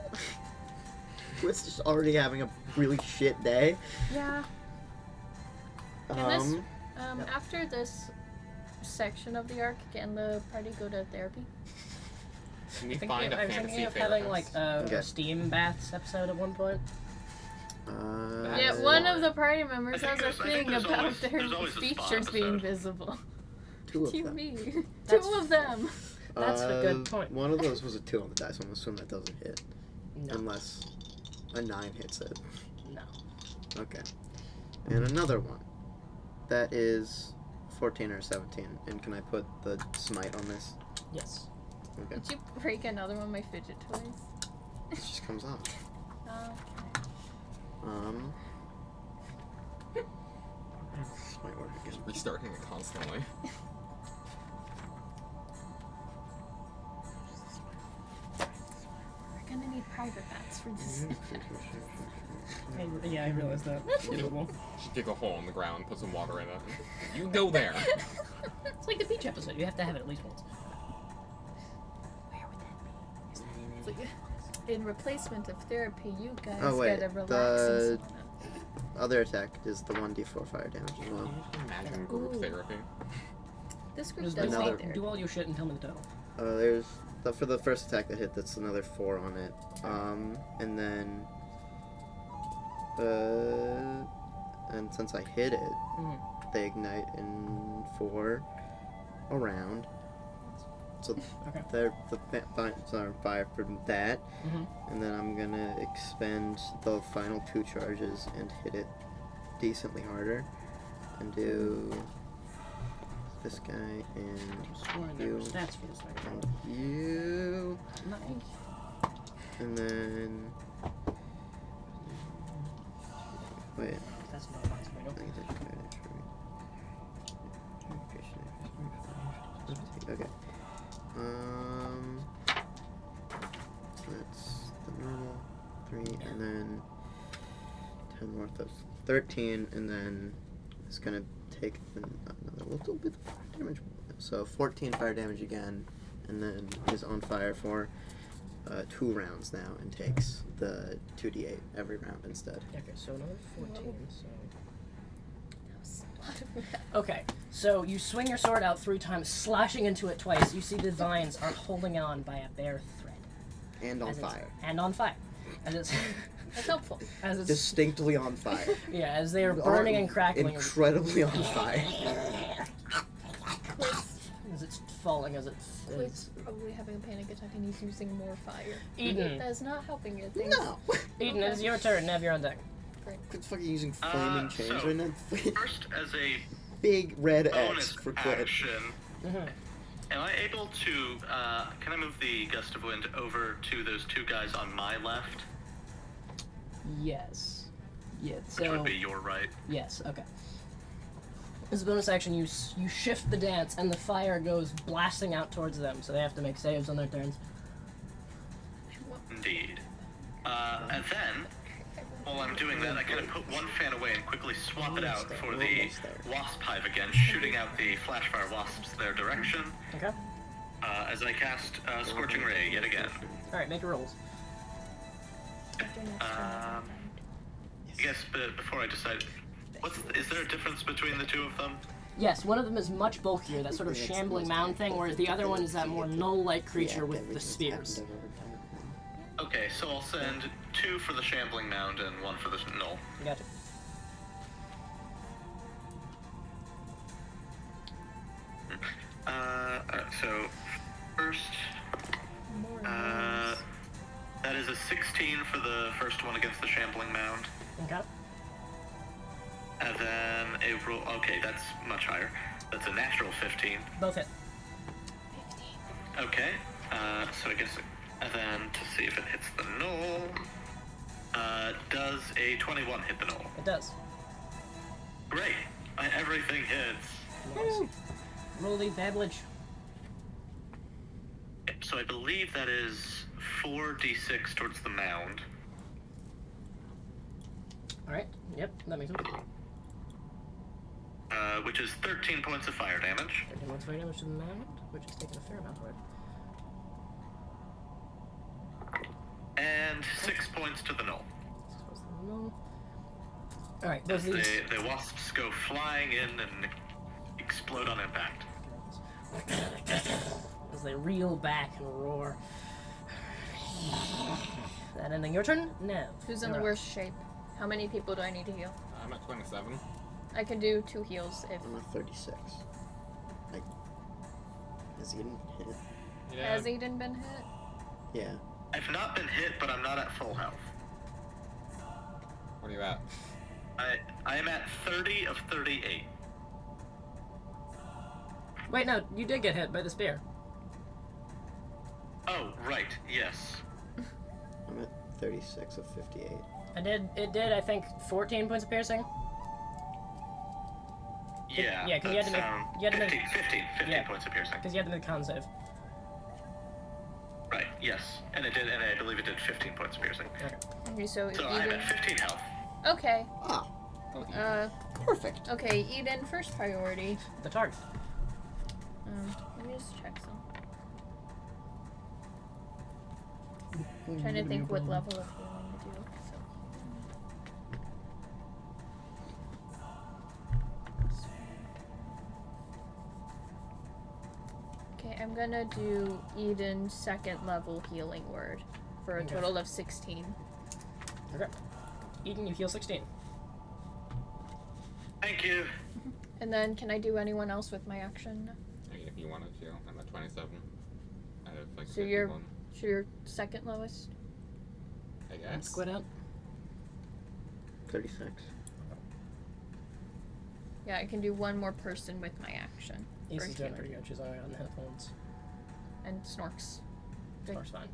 Quid's just already having a really shit day. Yeah. After this section of the arc, can the party go to therapy? Can we I find a was fantasy thinking of having like therapist? a steam baths episode at one point. Yeah, one of the party members I has think a there's- I think thing there's about always- their there's always a spa features being episode. visible. 2 of You them. mean? That's 2 of them! That's a good point. One of those was a 2 on the dice, so I'm assuming that doesn't hit. No. Unless a 9 hits it. No. Okay. And another one. That is 14 or 17. And can I put the smite on this? Yes. Okay. Did you break another one of my fidget toys? It just comes off. Okay. This might work again. Restarting it constantly. We're gonna need private bats for this. Yeah, I realized that. Just dig a hole in the ground, put some water in it. You go there. It's like the beach episode. You have to have it at least once. Where would that be? It's like, in replacement of therapy, you guys Oh, wait, get a relaxing the- sauna. Other attack is the 1d4 fire damage as well. Imagine group Ooh. therapy. This group Just does another- need therapy. do all your shit and tell me the total. There's for the first attack that hit, that's another 4 on it. And then and since I hit it, they ignite in 4 around. So Okay. they're the vines are on fire for that. And then I'm gonna expend the final 2 charges and hit it decently harder, and do this guy and Scoring there were you stats for this thing. and you, Nice. and then wait. That's not nice, but okay. Okay. So that's the normal 3, and then 10 worth of 13, and then it's gonna take another little bit of fire damage. So 14 fire damage again, and then is on fire for 2 rounds now, and takes the 2d8 every round instead. Okay, so another 14. So. That was a lot of that. Okay, so you swing your sword out 3 times, slashing into it twice. You see the vines are holding on by a bare thread. And on As it's- fire. And on fire. As it's That's helpful. as it's Distinctly on fire. yeah, as they are burning and crackling. Incredibly on fire. As it's falling, as it Quid's probably having a panic attack and he's using more fire. Eden. That's not helping it. Things- No! Eden, it's your turn. Now you're on deck. Quid's fucking using flaming chains so- right now. First, as a Big red X bonus for Quid. action, Mhm. am I able to, can I move the Gust of Wind over to those 2 guys on my left? Yes. Yeah. Which So would be your right. yes. Okay. As a bonus action, you shift the dance, and the fire goes blasting out towards them. So they have to make saves on their turns. Indeed. And then, while I'm doing that, I kind of put one fan away and quickly swap it out for the Almost there. wasp hive again, shooting out the flashfire wasps their direction. Okay. As I cast Scorching Ray yet again. Alright, make your rolls. I guess, but before I decide, is there a difference between the two of them? Yes, one of them is much bulkier, that sort of shambling mound thing, whereas the other one is that more null-like creature with the spears. Okay, so I'll send 2 for the shambling mound and 1 for the null. Gotcha. So first, that is a 16 for the first one against the shambling mound. Okay. And then a roll, okay, that's much higher. That's a natural 15. Both hit. Okay, so I guess, and then to see if it hits the null, does a 21 hit the null? It does. Great, everything hits. Nice. Roll the damage. So I believe that is 4d6 towards the mound. Alright, yep, that makes sense. Which is 13 points of fire damage. 13 points of fire damage to the mound, which is taking a fair amount of it. And 6 points to the null. Alright, those As these. the wasps go flying in and explode on impact. As they reel back and roar. That ending your turn? No. Who's in the worst shape? How many people do I need to heal? I'm at 27. I can do 2 heals if. I'm at 36. Like, has Eden hit? Yeah. Has Aiden been hit? Yeah. I've not been hit, but I'm not at full health. What are you at? I am at 30 of 38. Wait, no, you did get hit by the spear. Oh, right, yes. I'm at 36 of 58. It did, I think, 14 points of piercing. Yeah, yeah, 'cause you had to make- you had to make- 15 yeah. points of piercing. Because you had to make a con save. Right, yes. And it did, and I believe it did 15 points of piercing. Okay. Okay, so So I'm Eden. at 15 health. Okay. Ah, perfect. Okay, Eden, first priority. The target. Let me just check some. I'm trying to think what level of healing to do. So. Okay, I'm gonna do Eden's second level healing word for a Okay. total of 16. Okay. Eden, you heal 16. Thank you. And then can I do anyone else with my action? I mean, if you wanted to, I'm at 27. I have like So you're 51, your second lowest? I guess. Squid out. 36. Yeah, I can do one more person with my action. for East is doing healing. pretty good. She's already on the hit points. And Snorks. Good. Snor's fine.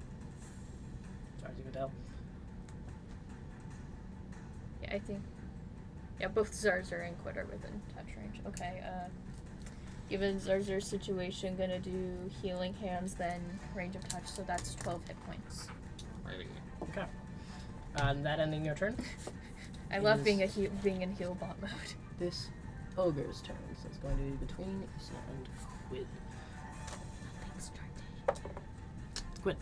As far as you can tell. Yeah, I think. Yeah, both Zarzur and Quid are within touch range. Okay, given Zarzur's situation, gonna do healing hands, then range of touch, so that's 12 hit points. Righty. Okay. That ending your turn. I love Is- being in heal bot mode. This ogre's turn, so it's going to be between Issa and Quid. Quid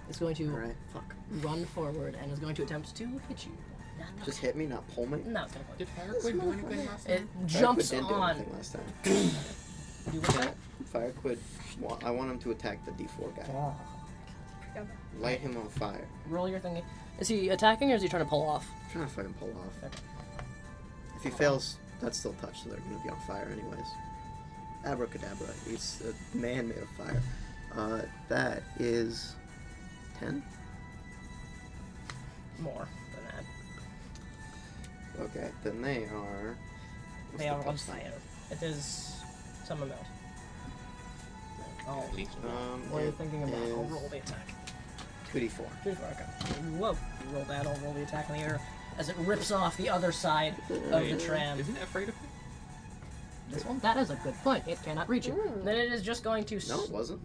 is going to Alright, fuck. run forward and is going to attempt to hit you. Just hit me, not pull me. No, it's gonna Did play. Firequid do anything last It time? jumps Firequid didn't do on. anything last time. Do what that? Firequid, I want him to attack the D4 guy. Light him on fire. Roll your thingy. Is he attacking or is he trying to pull off? I'm trying to fucking pull off. Okay. If he fails, that's still touch, so they're gonna be on fire anyways. Abracadabra. He's a man made of fire. That is 10? More than that. Okay, then they are. what's They the are on plus thing? fire. It is some amount. Oh, At least what are you it thinking about? I'll is roll the attack. 2d4. 2d4, okay. Whoa. You roll that, I'll roll the attack in the air as it rips off the other side of the tram. Isn't it afraid of me? This one? That is a good point. It cannot reach you. Ooh. Then it is just going to... No, it wasn't.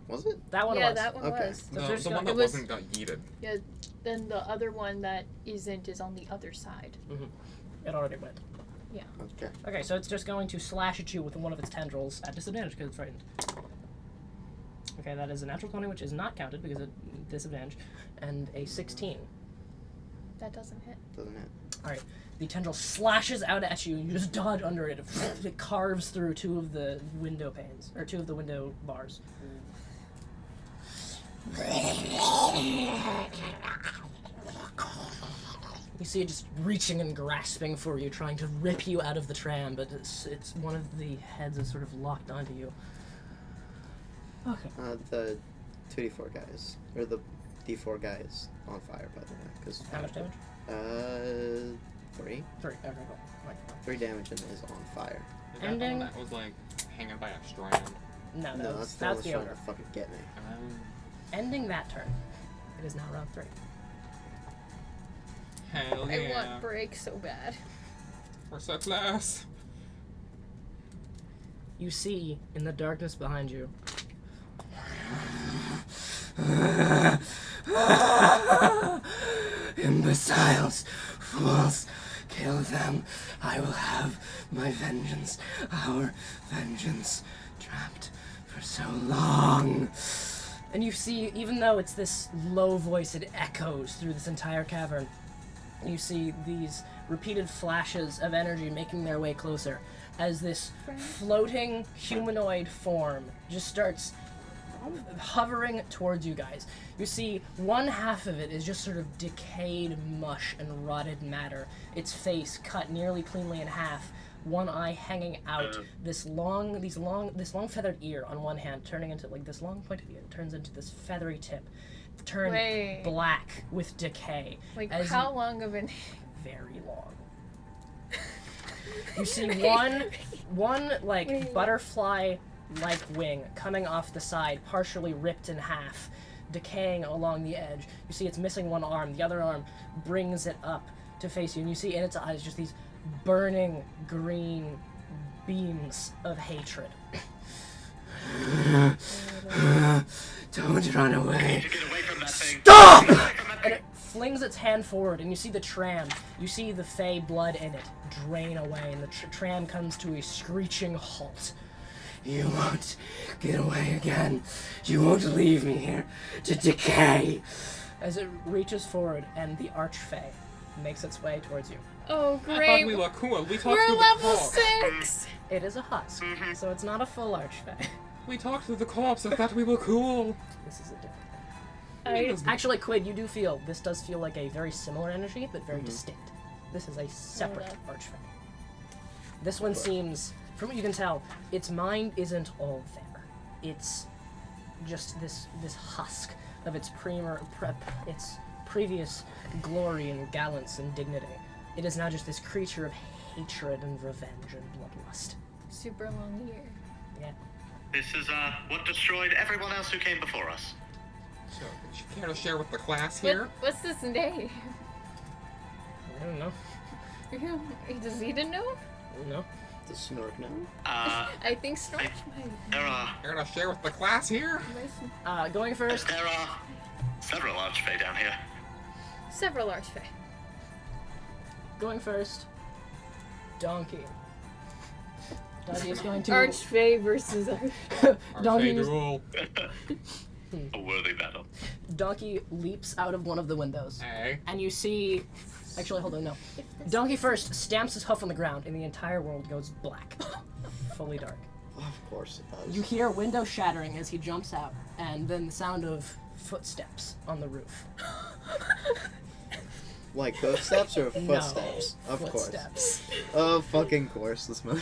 Was it? That one yeah, was. that one Okay. was. So No, there's the one got- that it was- wasn't got yeeted. Yeah, then the other one that isn't is on the other side. It already went. Okay. Okay, so it's just going to slash at you with one of its tendrils at disadvantage because it's frightened. Okay, that is a natural 20, which is not counted because it's disadvantage, and a 16. That doesn't hit. Doesn't it? Alright, the tendril slashes out at you, and you just dodge under it. It carves through two of the window panes, or two of the window bars. You see it just reaching and grasping for you, trying to rip you out of the tram, but it's one of the heads is sort of locked onto you. Okay. The 2d4 guys, or the d4 guys on fire, by the way. Cause How much damage? 3. 3. Okay, cool. Like, 3 damage and is on fire. Is that the Ending- one that was like hanging by a strand? no, No, that's that's the trying ogre. to fucking get me. Ending that turn. It is now round 3. Hell I yeah. want break so bad. We're so close. You see in the darkness behind you. Imbeciles, fools, kill them. I will have my vengeance, our vengeance, trapped for so long. And you see, even though it's this low voice, it echoes through this entire cavern. You see these repeated flashes of energy making their way closer as this floating humanoid form just starts hovering towards you guys. You see one half of it is just sort of decayed mush and rotted matter, its face cut nearly cleanly in half, one eye hanging out, this long feathered ear on one hand turning into like this long pointed ear turns into this feathery tip, turned Wait. black with decay. Like, as how long of an... very long. You see one like Wait. butterfly-like wing coming off the side, partially ripped in half, decaying along the edge. You see it's missing one arm. The other arm brings it up to face you, and you see in its eyes just these burning green beams of hatred. Don't run away. To get away from that thing. Stop! Get away from that And thing. it flings its hand forward, and you see the tram. You see the fey blood in it drain away, and the tram comes to a screeching halt. You won't get away again. You won't leave me here to decay. As it reaches forward, and the archfey makes its way towards you. Oh, I great. thought we looked cool. We talked We're through the level corpse. 6! It is a husk, so it's not a full archfey. We talked through the corpse. I thought we were cool. This is a different thing. I, Actually, Quid, you do feel this does feel like a very similar energy, but very distinct. This is a separate archfey. This one seems, from what you can tell, its mind isn't all there. It's just this husk of its its previous glory and gallance and dignity. It is now just this creature of hatred and revenge and bloodlust. super long year. Yeah. This is what destroyed everyone else who came before us. So, would you care to share with the class here? What's this name? I don't know. Does Aiden know? No. Does Snork know? I think Snorch might. Care to share with the class here? Going first. There are several archfey down here. Several archfey. Going first. Donkey. Donkey is going to. Archfey versus Donkey, Archfey is- duel. A worthy battle. Donkey leaps out of one of the windows, Hey. and you see. Actually, hold on, no. Donkey first stamps his hoof on the ground, and the entire world goes black, fully dark. Of course it does. You hear a window shattering as he jumps out, and then the sound of footsteps on the roof. Like footsteps or footsteps? No, Of course. footsteps. Of fucking course, this mother.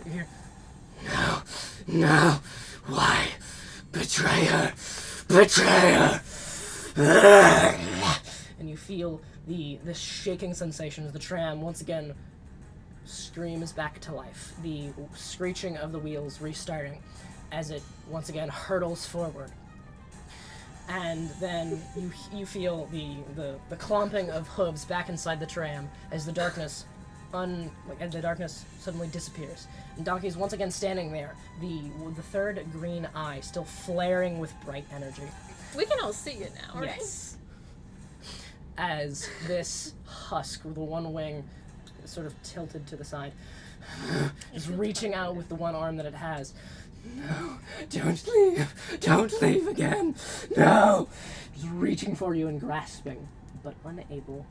You hear, no, why? Betrayer! Betrayer! And you feel this shaking sensation as the tram once again screams back to life. The screeching of the wheels restarting as it once again hurtles forward. And then you feel the clomping of hooves back inside the tram as the darkness and the darkness suddenly disappears. And Donkey's once again standing there, the third green eye still flaring with bright energy. We can all see it now, right? Yes. As this husk with the one wing sort of tilted to the side is reaching out with the one arm that it has. No, don't leave. Don't leave again. No. It's reaching for you and grasping, but unable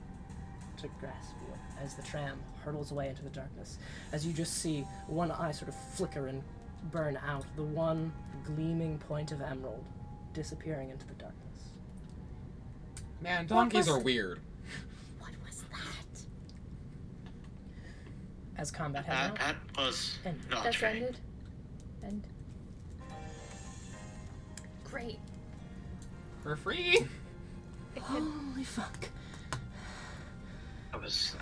to grasp you as the tram hurtles away into the darkness. As you just see one eye sort of flicker and burn out, the one gleaming point of emerald disappearing into the darkness. Man, donkeys are weird. What was that? As combat has out. That was And not That's Cheney. ended. And great. For free? Holy fuck. I was,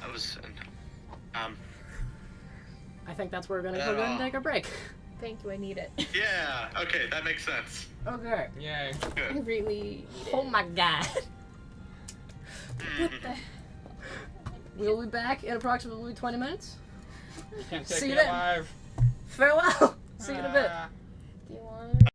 I think that's where we're gonna go ahead and take a break. Thank you. I need it. yeah, okay, that makes sense. Okay. Yay. I Good. really need it. Oh my god. What the? We'll be back in approximately 20 minutes. Can't See take you me then. alive. Farewell. See you in a bit. Ah. Do you want?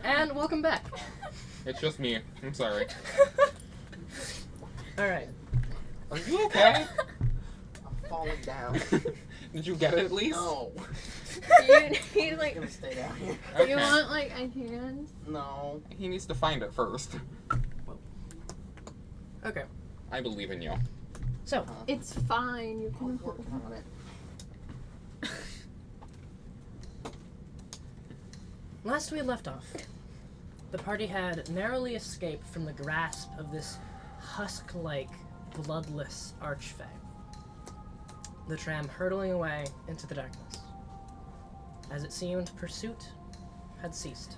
And welcome back. It's just me. I'm sorry. Alright. Are you okay? I'm falling down. Did you get it at least? No. You need, I'm like, gonna stay down here. Okay. you want, like, a hand? No. He needs to find it first. Okay. I believe in you. So, It's fine. You I'll can work on it. last we left off, the party had narrowly escaped from the grasp of this husk-like, bloodless archfey. The tram hurtling away into the darkness. As it seemed, pursuit had ceased.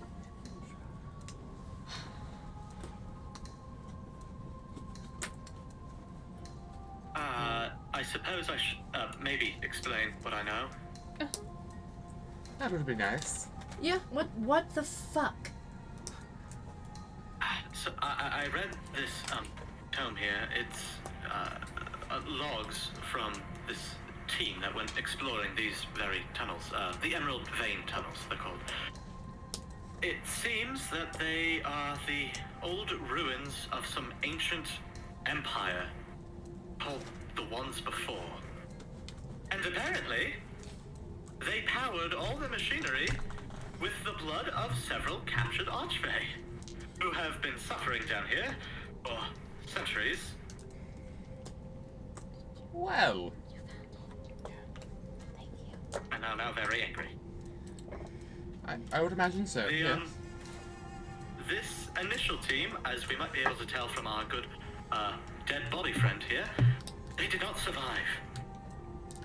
I suppose I should maybe explain what I know. That would be nice. Yeah, what the fuck? So I read this tome here. It's logs from this team that went exploring these very tunnels, the Emeraldveins tunnels, they're called. It seems that they are the old ruins of some ancient empire called the Ones Before. And apparently, they powered all the machinery with the blood of several captured archfey, who have been suffering down here for centuries. Well. And are now very angry. I would imagine so, The, yes. This initial team, as we might be able to tell from our good dead body friend here, they did not survive.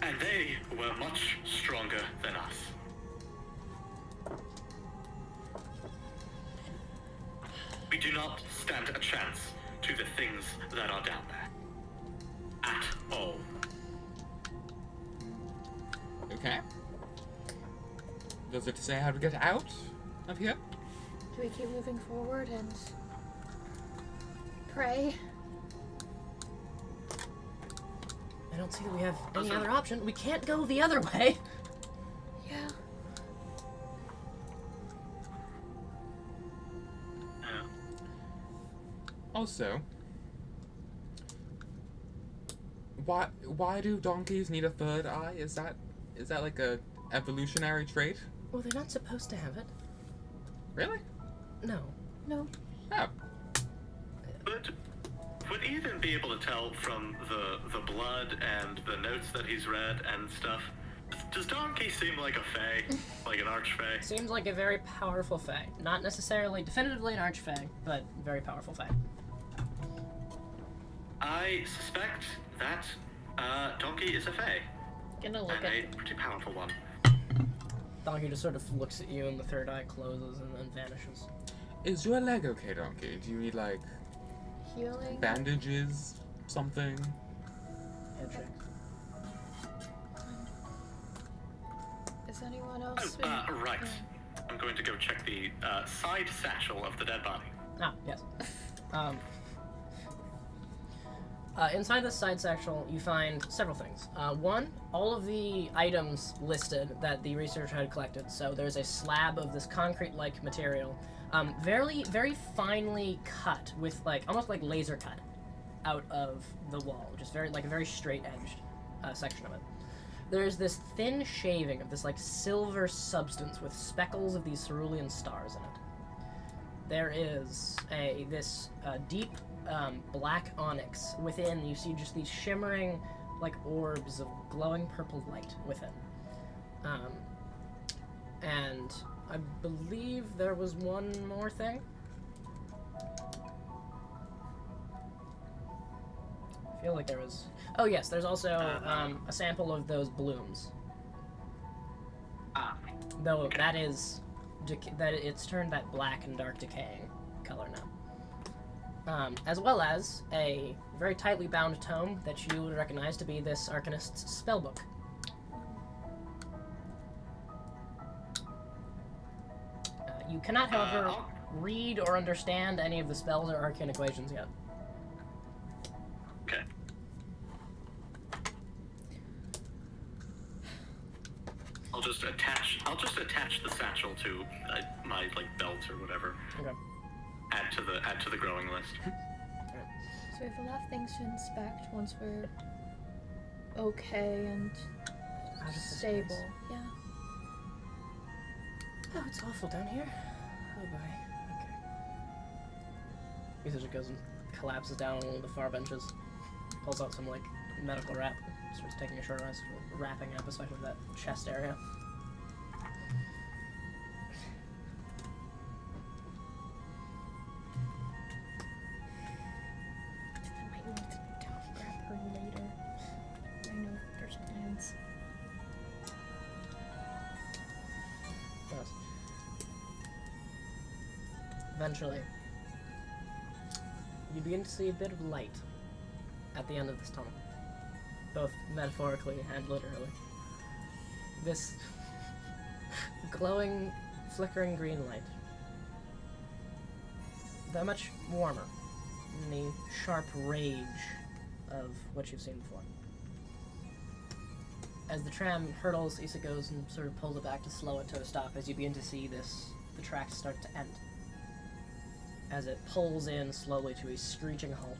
And they were much stronger than us. We do not stand a chance to the things that are down there. At all. Okay. Does it say how to get out of here? Do we keep moving forward and pray? I don't see that we have any other option. We can't go the other way. Yeah. Also, why do donkeys need a third eye? Is that like a evolutionary trait? Well, they're not supposed to have it. Really? No. No. Oh. But would Ethan be able to tell from the blood and the notes that he's read and stuff? Does Donkey seem like a fae? Like an archfey? Seems like a very powerful fae. Not necessarily definitively an archfey, but very powerful fae. I suspect that Donkey is a fae. Gonna look And at a pretty powerful one. Donkey just sort of looks at you and the third eye closes and then vanishes. Is your leg okay, Donkey? Do you need like healing. bandages, something? Head check. Is anyone Oh, else? right. I'm going to go check the side satchel of the dead body. Ah, yes. Inside this side satchel, you find several things. One, all of the items listed that the researcher had collected. So there's a slab of this concrete-like material, very, very finely cut with almost like laser cut out of the wall, just very a very straight-edged section of it. There's this thin shaving of this silver substance with speckles of these cerulean stars in it. There is this deep black onyx. Within, you see just these shimmering orbs of glowing purple light within. And I believe there was one more thing. I feel like there was... Oh yes, there's also a sample of those blooms. Though Okay. that is... that it's turned that black and dark decaying color now. As well as a very tightly bound tome that you would recognize to be this Arcanist's spellbook. You cannot, however, read or understand any of the spells or arcane equations yet. Okay. I'll just attach the satchel to my belt or whatever. Okay. Add to the growing list. So we have a lot of things to inspect once we're okay and Out of this stable. place. Yeah. Oh, it's awful down here. Oh boy. Okay. He just goes and collapses down on one of the far benches, pulls out some medical wrap, starts taking a short rest, wrapping up, especially that chest area. I might need to grab her later. I know there's plans. Yes. Eventually, you begin to see a bit of light at the end of this tunnel, both metaphorically and literally. This glowing, flickering green light, though much warmer than the sharp rage of what you've seen before. As the tram hurtles, Issa goes and sort of pulls it back to slow it to a stop as you begin to see the tracks start to end. As it pulls in slowly to a screeching halt,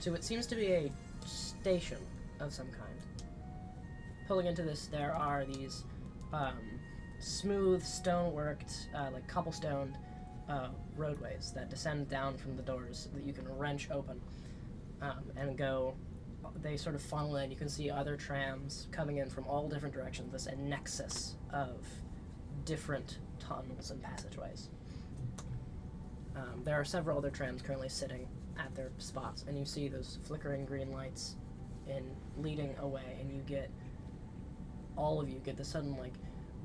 to what seems to be a station of some kind. Pulling into this, there are these smooth, stone-worked, cobblestone roadways that descend down from the doors that you can wrench open and go. They sort of funnel in. You can see other trams coming in from all different directions. This a nexus of different tunnels and passageways. There are several other trams currently sitting at their spots, and you see those flickering green lights leading away, and all of you get the sudden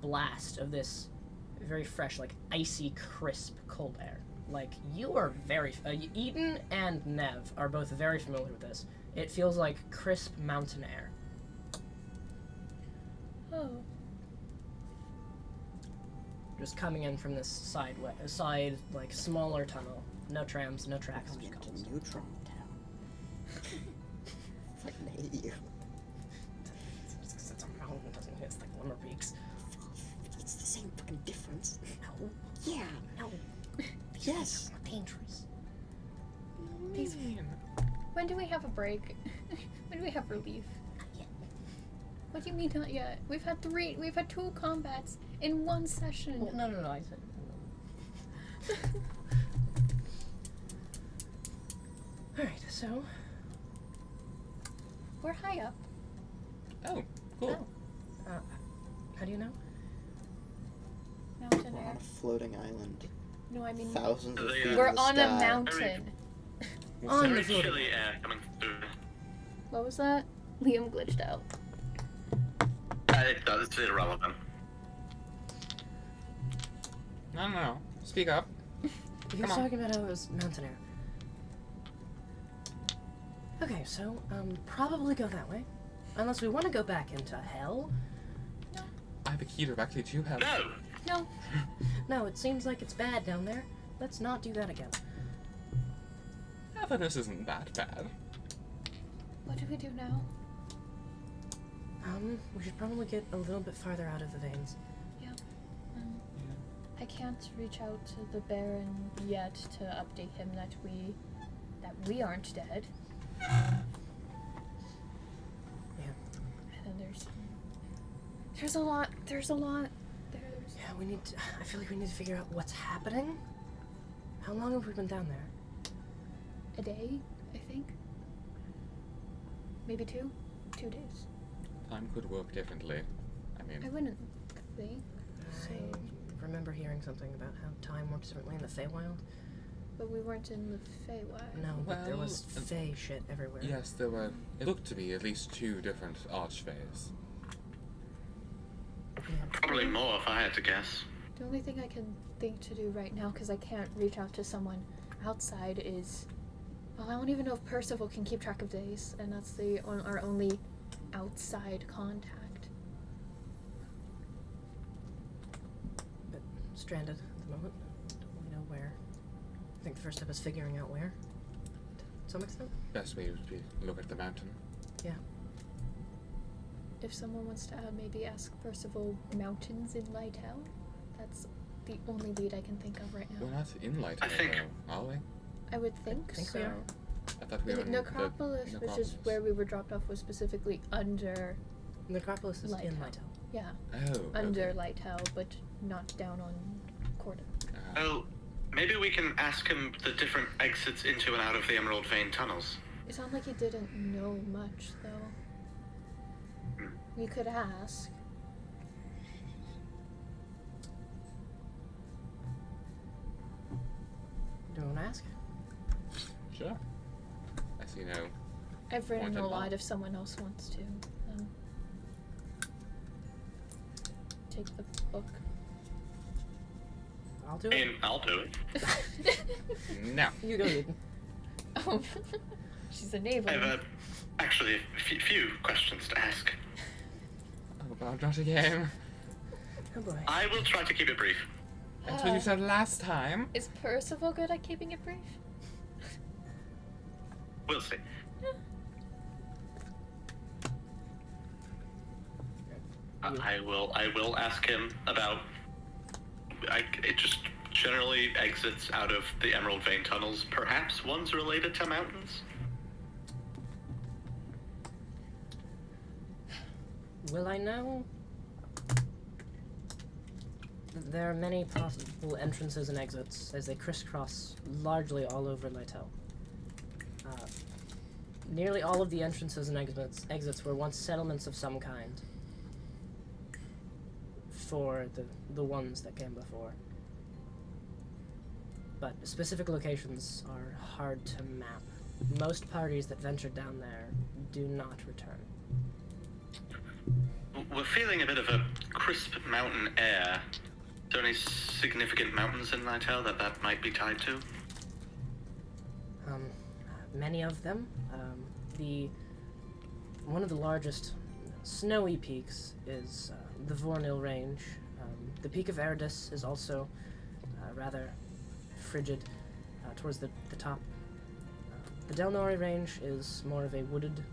blast of this very fresh, icy, crisp cold air. You are very Eden and Nev are both very familiar with this. It feels like crisp mountain air. Oh. Just coming in from this side, smaller tunnel. No trams, no tracks, just Into cobblestone. Neutron Town. Fucking hate you. It's irrelevant, doesn't it? It's like Lumber Peaks. It's the same fucking difference. No. Yeah. No. Yes. It's dangerous. These- When do we have a break? When do we have relief? Not yet. What do you mean not yet? We've had 2 combats in one session. Well, no, I said. Alright, so. We're high up. Oh, cool. How do you know? Mountain We're on air. a floating island. No, I mean Thousands of feet in we're the on sky. a mountain. On the Very floating. chilly air coming through. What was that? Liam glitched out. It's irrelevant. No. Speak up. He was Come on. talking about how it was mountain air. Okay, so, probably go that way. Unless we want to go back into hell. I have a key directly to hell. No! No. No, it seems like it's bad down there. Let's not do that again. This isn't that bad. What do we do now? We should probably get a little bit farther out of the veins. I can't reach out to the Baron yet to update him that we aren't dead. Yeah. And then there's a lot. There's Yeah, I feel like we need to figure out what's happening. How long have we been down there? a day, I think. Maybe 2 days. Time could work differently. I mean, I wouldn't think so. I remember hearing something about how time works differently in the Feywild. But we weren't in the Feywild. No, but there was Well, Fey shit everywhere. yes, there were. It looked to be at least 2 different archfays. Yeah. Probably more if I had to guess. The only thing I can think to do right now, because I can't reach out to someone outside, is... Well, I don't even know if Percival can keep track of days, and that's our only outside contact. But stranded at the moment. Don't really know where. I think the first step is figuring out where. To some extent. Best way would be look at the mountain. Yeah. if someone wants to maybe ask Percival mountains in Laitel, that's the only lead I can think of right We're now. not in Laitel, I think- though, are we? I would think think so. we are. I thought we were The in Necropolis, the which is where we were dropped off, was specifically under, The Necropolis is in Laitel. Laitel. yeah, Oh, under okay. Laitel, but not down on Corda. Oh, maybe we can ask him the different exits into and out of the Emerald Vein tunnels. It sounded like he didn't know much, though. We could ask. Do you want to ask? Sure. I see no. I've written Point a at lot all. if someone else wants to. Take the book. I'll do I it. mean, I'll do it. No. You go, Aiden. Oh, she's a naval. I have actually a few questions to ask. Oh god, not again. Oh boy. I will try to keep it brief. That's what you said last time. Is Percival good at keeping it brief? We'll see. I will ask him about. It just generally exits out of the Emerald Vein tunnels. Perhaps one's related to mountains. Will I know? There are many possible entrances and exits as they crisscross largely all over Laitel. Nearly all of the entrances and exits were once settlements of some kind for the ones that came before. But specific locations are hard to map. Most parties that ventured down there do not return. We're feeling a bit of a crisp mountain air. Are there any significant mountains in Laitel that might be tied to? Many of them. One of the largest snowy peaks is the Vornil Range. The Peak of Eridus is also rather frigid towards the top. The Del Nori Range is more of a wooded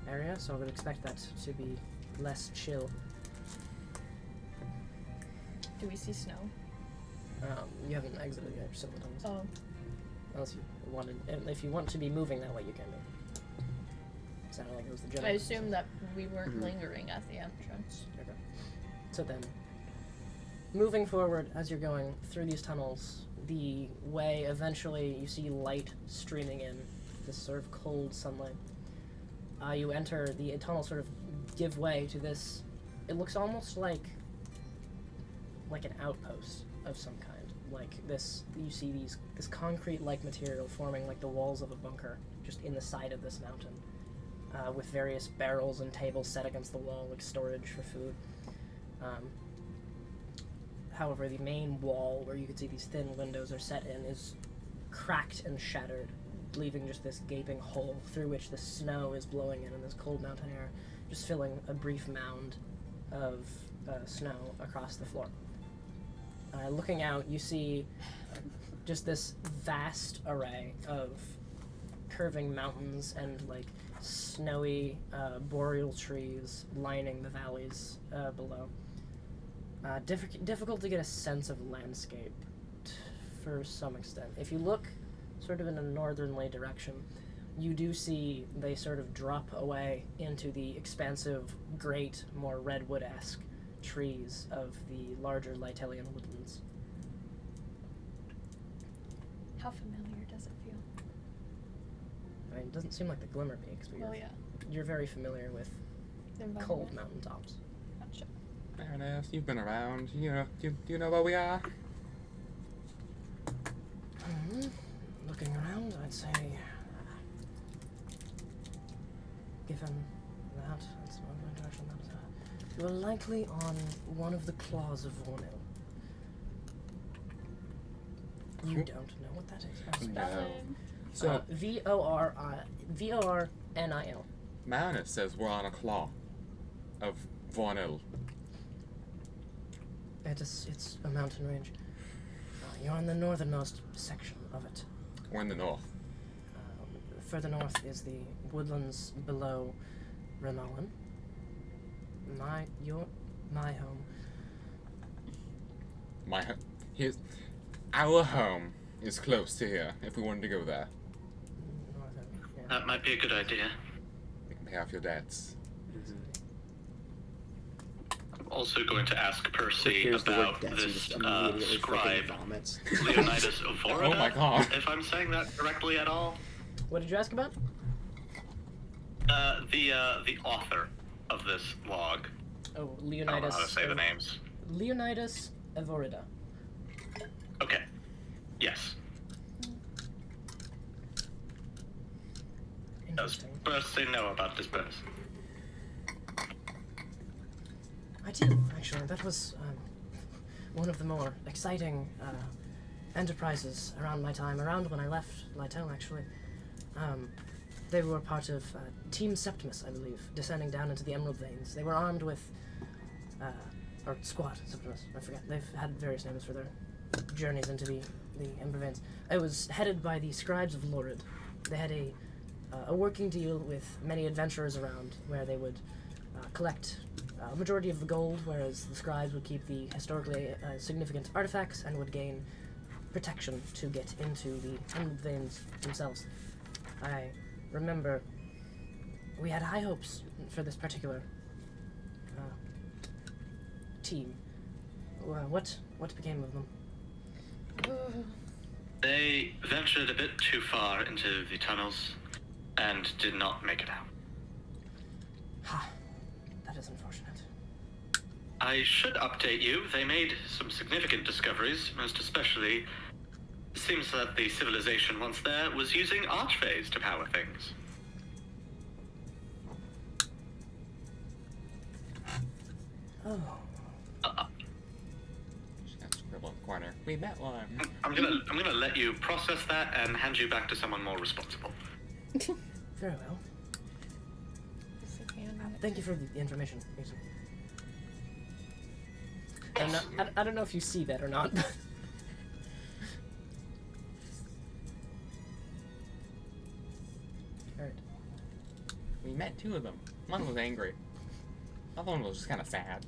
area, so I would expect that to be less chill. Do we see snow? You haven't exited yet, several times. Oh, Unless you wanted, if you want to be moving that way, you can be. Sounded like it was the general. I assumed that we weren't lingering at the entrance. Okay. So then, moving forward as you're going through these tunnels, the way eventually you see light streaming in, this sort of cold sunlight. You enter the tunnel, sort of give way to this. It looks almost like an outpost of some kind. Like this, you see this concrete-like material forming like the walls of a bunker, just in the side of this mountain, with various barrels and tables set against the wall, like storage for food. However, the main wall, where you can see these thin windows are set in, is cracked and shattered, leaving just this gaping hole through which the snow is blowing in, and this cold mountain air just filling a brief mound of snow across the floor. Looking out, you see just this vast array of curving mountains and like snowy boreal trees lining the valleys below. Difficult to get a sense of landscape for some extent. If you look sort of in a northernly direction, you do see they sort of drop away into the expansive, great, more redwood-esque trees of the larger Laitelian woodlands. How familiar does it feel? I mean, it doesn't seem like the Glimmer Peaks, but Oh yeah. you're very familiar with The cold environment. mountaintops. Gotcha. Fair enough. You've been around. Do you know where we are? Looking around, I'd say, given that, that's not my direction, you're likely on one of the claws of Vornil. You Cool. don't know what that is. No. Spelling. So, V-O-R-N-I-L. Manus says we're on a claw of Vornil. It's a mountain range. You're on the northernmost section of it. We're in the north. Further north is the woodlands below Renallen. my home. Our home is close to here, if we wanted to go there. Northern, yeah. That might be a good idea. We can pay off your debts. I'm also going to ask Quick, Percy here's the word about debts, he this just immediately fucking scribe, vomits. Leonidas Ovorida. Oh my god. If I'm saying that correctly at all. What did you ask about? The author of this log. Oh, I don't know Leonidas. how to say the names. Leonidas Evorida. Okay. Yes. Does Interesting. Percy know about this person? I do, actually. That was one of the more exciting enterprises around my time, around when I left Laitel, actually. They were part of Team Septimus, I believe, descending down into the Emeraldveins. They were armed with, or Squad Septimus, I forget. They've had various names for their journeys into the Emeraldveins. It was headed by the Scribes of Lorid. They had a working deal with many adventurers around, where they would collect a majority of the gold, whereas the Scribes would keep the historically significant artifacts and would gain protection to get into the Emeraldveins themselves. I remember we had high hopes for this particular team. What became of them? They ventured a bit too far into the tunnels and did not make it out. Ha, that is unfortunate. I should update you. They made some significant discoveries, most especially it seems that the civilization once there was using archfays to power things. Oh. Just got scribble in the corner. We met one. I'm gonna let you process that and hand you back to someone more responsible. Very well. Thank you for the information. I don't know if you see that or not. Alright. We met two of them. One was angry. The other one was just kind of sad.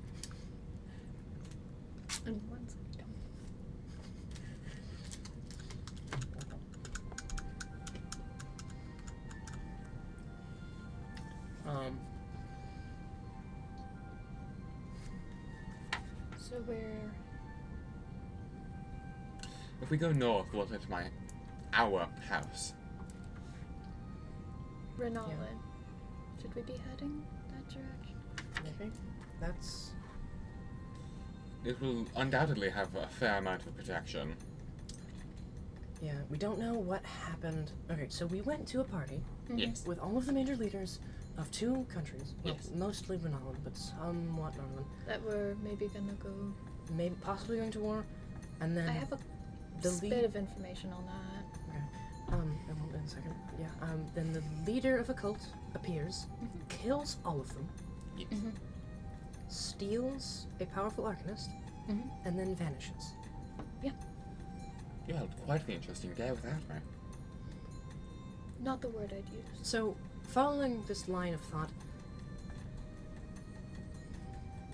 And one's so we're If we go north, we'll hit our house. Unalyned. Should we be heading that direction? Maybe. That's... It will undoubtedly have a fair amount of protection. Yeah, we don't know what happened. Okay, so we went to a party Yes. with all of the major leaders of two countries. Well, Yes. mostly Unalyned, but somewhat Northern. That we're maybe gonna go. Maybe possibly going to war, and then I have a the bit of information on that. I won't in a second. Yeah. Then the leader of a cult appears, kills all of them, Yes. steals a powerful arcanist, and then vanishes. You had quite the interesting day with that, right? Not the word I'd use. So, following this line of thought,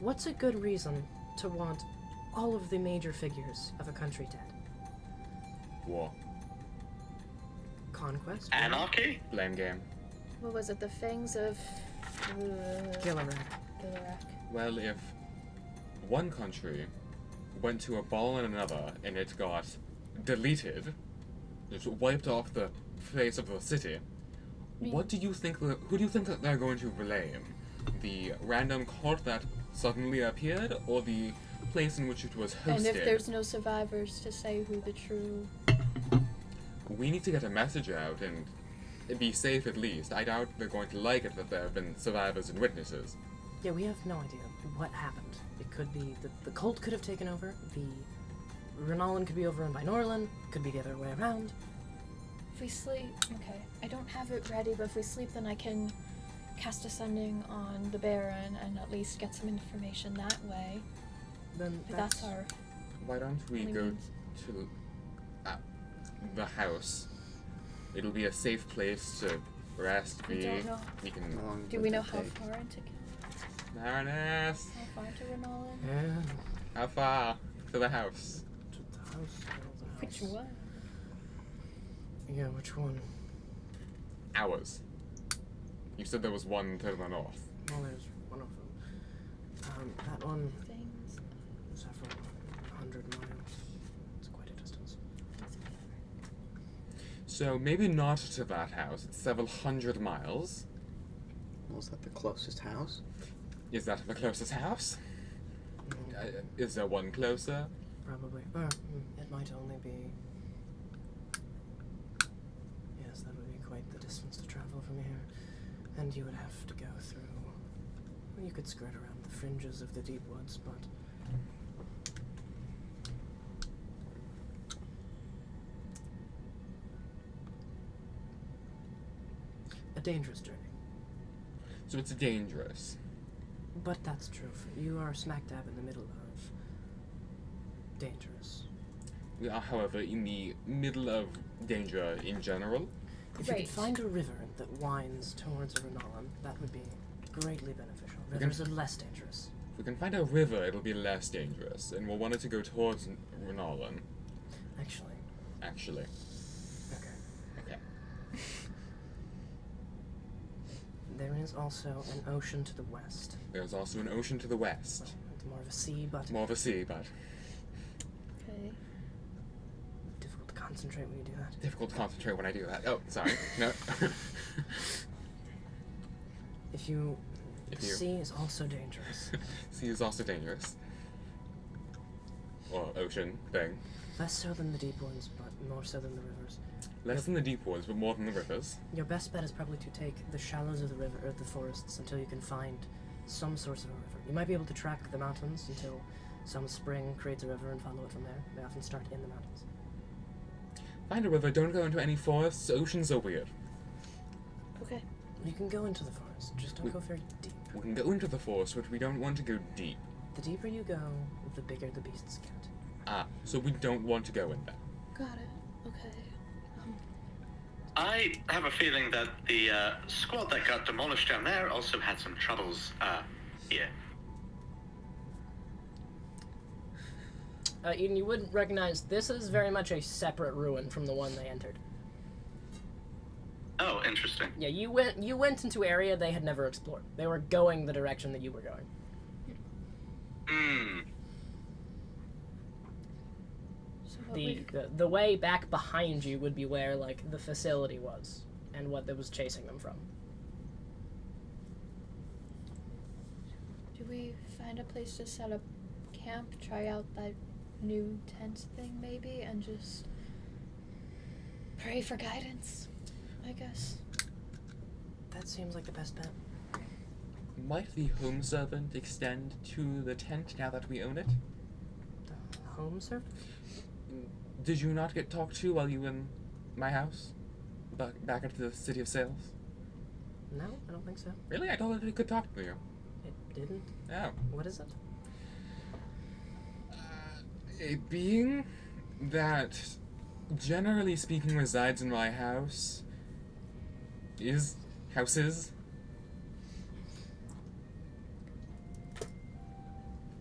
what's a good reason to want all of the major figures of a country dead? War. Conquest? Anarchy? Blame game. What was it? The Fangs of Gillirak. Gillirak. Well, if one country went to a ball in another and it got deleted, just wiped off the face of the city, what do you think? Who do you think that they're going to blame? The random cult that suddenly appeared, or the place in which it was hosted? And if there's no survivors to say who the true. We need to get a message out and be safe at least. I doubt they're going to like it that there have been survivors and witnesses. Yeah, we have no idea what happened. It could be that the cult could have taken over, the Unalyned could be overrun by Norland, could be the other way around. If we sleep. Okay. I don't have it ready, but if we sleep, then I can cast Ascending on the Baron and at least get some information that way. Then But that's our. Why don't we only go means. to the house? It'll be a safe place to rest, I be. don't know. We can. How long Do would we know that how take? far into Baroness. How far to Renala? Yeah. How far to the house? To the house. Which one? Yeah, which one? Hours. You said there was one to the north. Well, there's one of them. That one, Things. several 100 miles. It's quite a distance. So maybe not to that house. It's several hundred miles. Well, is that the closest house? Is that the closest house? Mm, Is there one closer? probably. It might only be. Yes, that would be quite the distance to travel from here. And you would have to go through. Well, you could skirt around the fringes of the deep woods, but. A dangerous journey. So it's dangerous. But that's true. You are smack dab in the middle of dangerous. We are, however, in the middle of danger in general. If you Right. could find a river that winds towards Renalan, that would be greatly beneficial. Rivers are less dangerous. If we can find a river, it'll be less dangerous, and we'll want it to go towards Renalan, Actually, actually. okay. Okay. There is also an ocean to the west. There's also an ocean to the west. It's more of a sea, but More of a sea, but Okay. difficult to concentrate when you do that. difficult to concentrate when I do that. Oh, sorry. No. If you... If the you- sea is also dangerous. Sea is also dangerous. Or ocean thing. Less so than the deep ones, but more so than the rivers. Less than the deep woods, but more than the rivers. Your best bet is probably to take the shallows of the river or the forests until you can find some source of a river. You might be able to track the mountains until some spring creates a river and follow it from there. They often start in the mountains. Find a river, don't go into any forests. Oceans are weird. Okay. You can go into the forest, just don't We- go very deep. We can go into the forest, but we don't want to go deep. The deeper you go, the bigger the beasts get. Ah, so we don't want to go in there. Got it. Okay. I have a feeling that the squad that got demolished down there also had some troubles here. Eden, you wouldn't recognize this is very much a separate ruin from the one they entered. Oh, interesting. Yeah, you went into area they had never explored. They were going the direction that you were going. Hmm. So what The way back behind you would be where like the facility was and what that was chasing them from. do we find a place to set up camp, try out that new tent thing maybe, and just pray for guidance, I guess? That seems like the best bet. Might the home servant extend to the tent now that we own it? The home servant? Did you not get talked to while you were in my house? Back at the City of Sales? No, I don't think so. Really? I thought it could talk to you. It didn't. Oh. What is it? A being that, generally speaking, resides in my house. Houses.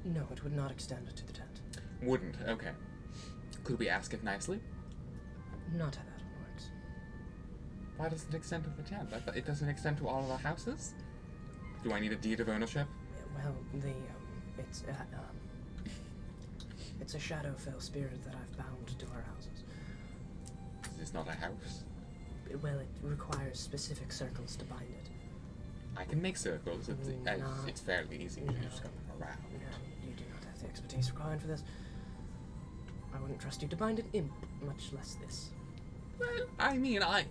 No, it would not extend to the tent. Wouldn't. Okay. Could we ask it nicely? Not how that one works. Why does it extend to the tent? I thought it doesn't extend to all of our houses? Do I need a deed of ownership? Well, it's a Shadowfell spirit that I've bound to our houses. Is this not a house? Well, it requires specific circles to bind it. I can make circles. No. It's fairly easy to just go around. No, you do not have the expertise required for this. I wouldn't trust you to bind an imp, much less this. Well, I mean, I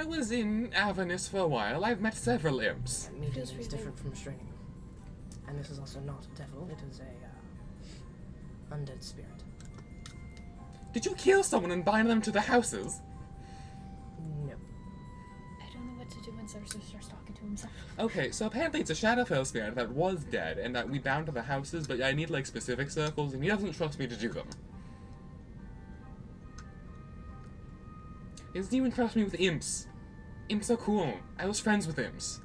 was in Avernus for a while. I've met several imps. Meeting Feels is really- different from restraining them. And this is also not a devil, it is a, undead spirit. Did you kill someone and bind them to the houses? No. I don't know what to do when Zarzo starts talking to himself. Okay, so apparently it's a Shadowfell spirit that was dead and that we bound to the houses, but I need, like, specific circles, and he doesn't trust me to do them. He doesn't even trust me with imps. Imps are cool. I was friends with imps.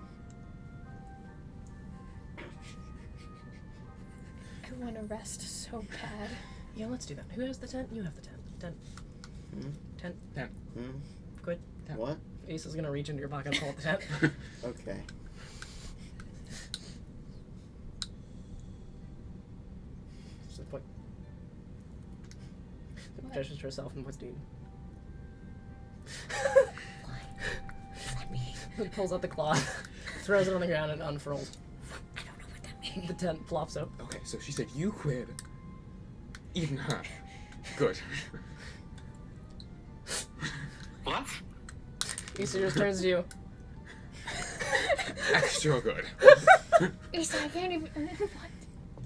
want to rest so bad. Yeah, let's do that. Who has the tent? You have the tent. Tent. Tent. Quit. Tent. What? Ace is gonna reach into your pocket and pull out the tent. Okay. Just a quick. Gestures to herself and puts Dean. He pulls out the cloth, throws it on the ground, and unfurls. I don't know what that means. The tent flops up. Okay, so she said you quit. Eden, huh? Good. What? Issa just turns to you. Extra good. Issa, I can't even. What?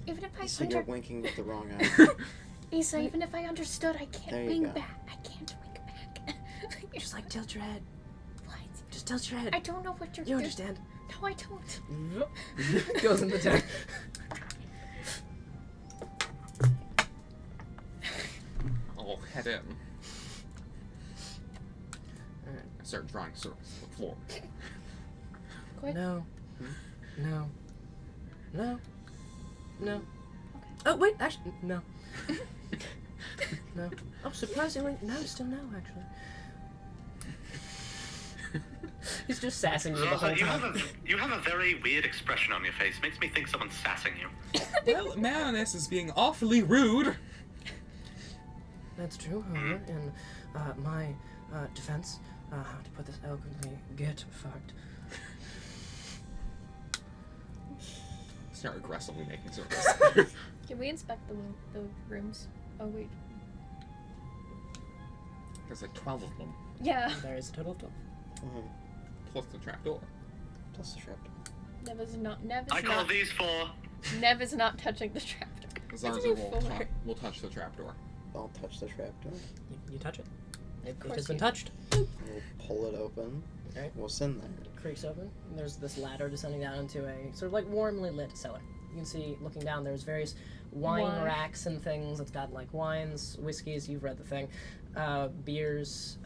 Even if I So you're winking with the wrong eye. Issa, even if I understood, I can't There you wing go. back. I can't wing back. You're Just like tilt your head. What? Just tilt your head. I don't know what you're You understand? No, I don't. Goes in the tent. I'll head in. Alright. I start drawing circles on the floor. Quick. No. No. No. No. Oh, wait, actually, no. No. Oh, surprisingly, no, still no, actually. He's just sassing you the whole time. You have a very weird expression on your face. Makes me think someone's sassing you. Well, Marinus is being awfully rude. That's true, however, in my defense, how to put this eloquently, get fucked. Start aggressively making circles. Can we inspect the rooms? Oh wait. There's like 12 of them, Yeah. There is a total of 12. plus the trapdoor. Plus the trapdoor. I call these 4. Nev is not touching the trapdoor. Zarza will touch the trapdoor. I'll touch the trapdoor. You touch it. It course has been you- touched. We'll pull it open. Alright. We'll send there. It creaks open. And there's this ladder descending down into a sort of like warmly lit cellar. You can see, looking down, there's various wine racks and things. It's got like wines, whiskeys, you've read the thing, beers,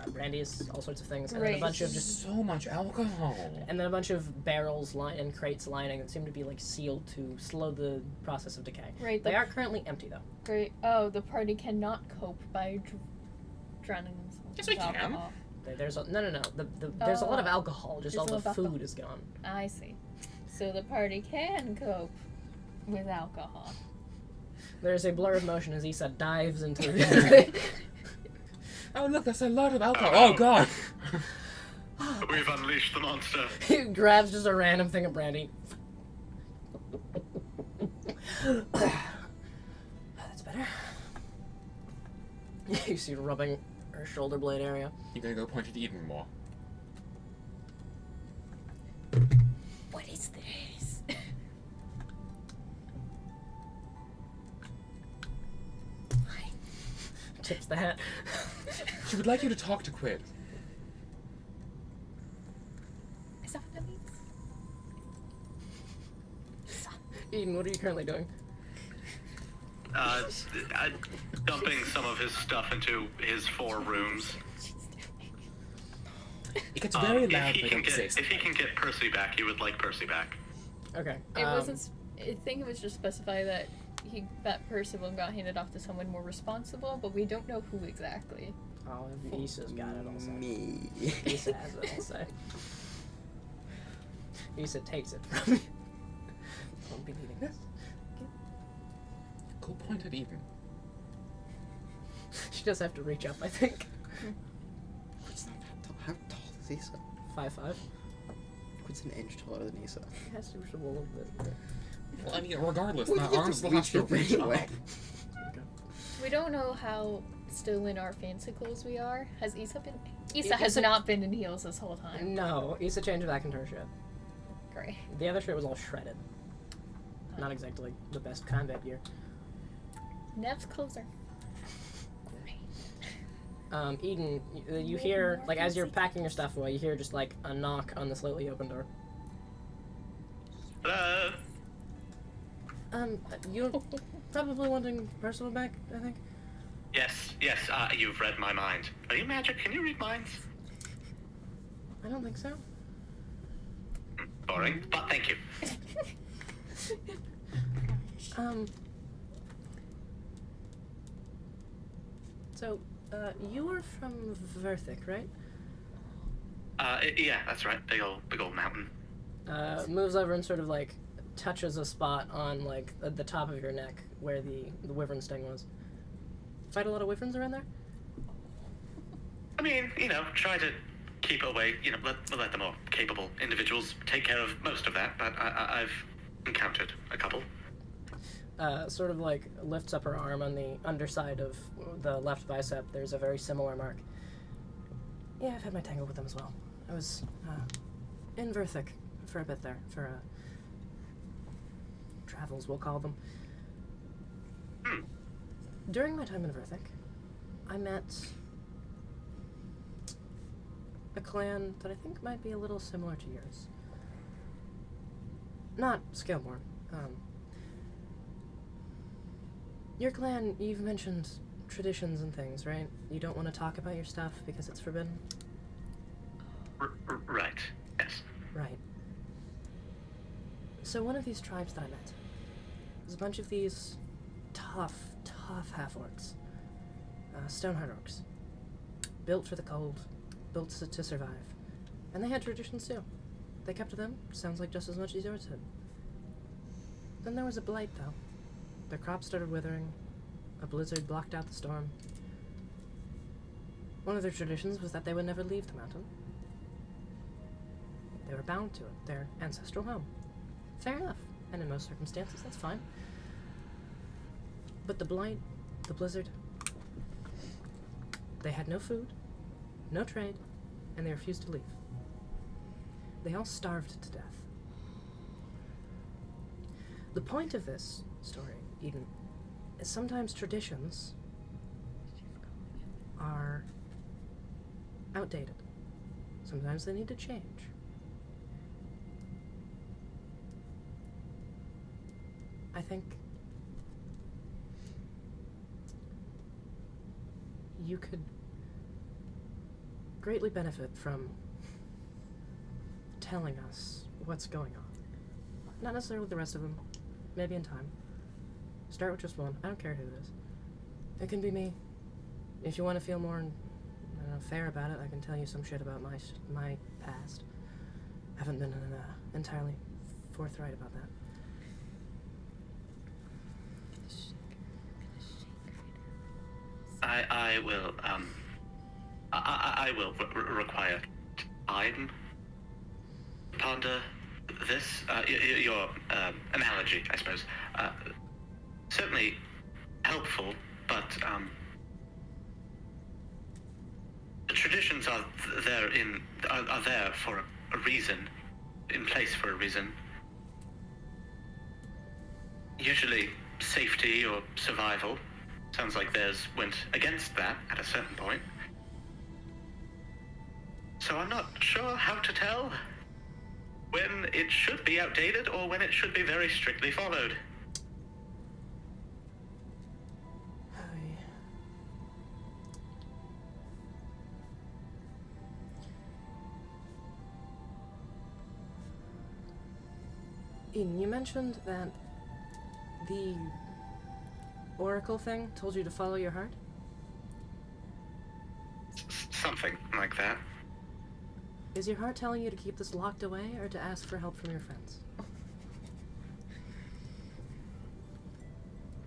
brandies, all sorts of things, and then a Right. bunch of just So much alcohol. and then a bunch of barrels and crates lining that seem to be like sealed to slow the process of decay. Right. They are currently empty though. Great. Oh, the party cannot cope by drowning themselves. Yes, we with can. alcohol. There's a, no. There's a lot of Oh. alcohol. Just all There's the a lot of food is gone. I see. So the party can cope with alcohol. There's a blur of motion as Issa dives into the. Oh look, that's a lot of alcohol. Oh god. We've unleashed the monster. He grabs just a random thing of brandy. That's better. You see her rubbing her shoulder blade area. You gotta go point at Eden more. What is this? Tips the hat. She would like you to talk to Quid. Is that what that means? Eden, what are you currently doing? Dumping some of his stuff into his 4 rooms. It gets very If loud he if I can don't say get, if something. he can get Percy back, he would like Percy back. Okay. It wasn't. I think it was just specify that that Percival got handed off to someone more responsible, but we don't know who exactly. Oh, Issa's got it all set. Me. Issa has it all set. Issa takes it from me. Won't be needing this. Go point at Eden. She does have to reach up, I think. Quid's not that tall. How tall is Issa? 5'5". Quid's an inch taller than Issa. He has to reach a little bit. Well, I mean, regardless, Well, my you have arms to still have to reach reach it anyway. up. We don't know how still in our fancy clothes we are. Has Issa been? Issa Issa- has not been in heels this whole time. No, Issa changed back into her shirt. Great. The other shirt was all shredded. Not exactly the best combat gear. Nev's clothes are great. Eden, you hear, like, as you're packing your stuff away, you hear just, like, a knock on the slightly open door. Hello? You're probably wanting Percival back, I think? Yes, you've read my mind. Are you magic? Can you read minds? I don't think so. Boring, but thank you. So, you were from Verthic, right? Yeah, that's right. Big old mountain. Moves over and sort of like touches a spot on like the top of your neck where the wyvern sting was. Fight a lot of wyverns around there? I mean, try to keep away. Let the more capable individuals take care of most of that. But I've encountered a couple. Sort of like lifts up her arm on the underside of the left bicep. There's a very similar mark. Yeah, I've had my tangle with them as well. I was in Verthic for a bit there, for travels, we'll call them. During my time in Verthic, I met a clan that I think might be a little similar to yours. Not Scaleborn. Your clan, you've mentioned traditions and things, right? You don't want to talk about your stuff because it's forbidden? Right. Yes. Right. So one of these tribes that I met was a bunch of these tough half-orcs. Stoneheart orcs. Built for the cold. Built to survive. And they had traditions too. They kept to them, sounds like just as much as yours did. Then there was a blight, though. Their crops started withering. A blizzard blocked out the storm. One of their traditions was that they would never leave the mountain. They were bound to it, their ancestral home. Fair enough, and in most circumstances, that's fine. But the blight, the blizzard, they had no food, no trade, and they refused to leave. They all starved to death. The point of this story, Eden, is sometimes traditions are outdated. Sometimes they need to change. I think you could greatly benefit from telling us what's going on. Not necessarily with the rest of them, maybe in time. Start with just one. I don't care who it is. It can be me. If you want to feel more fair about it, I can tell you some shit about my past. Haven't been entirely forthright about that. I will require time to ponder this. Your analogy, I suppose. Certainly helpful, but the traditions are there for a reason, in place for a reason. Usually safety or survival. Sounds like theirs went against that at a certain point. So I'm not sure how to tell when it should be outdated or when it should be very strictly followed. Eden, you mentioned that the oracle thing told you to follow your heart? Something like that. Is your heart telling you to keep this locked away or to ask for help from your friends?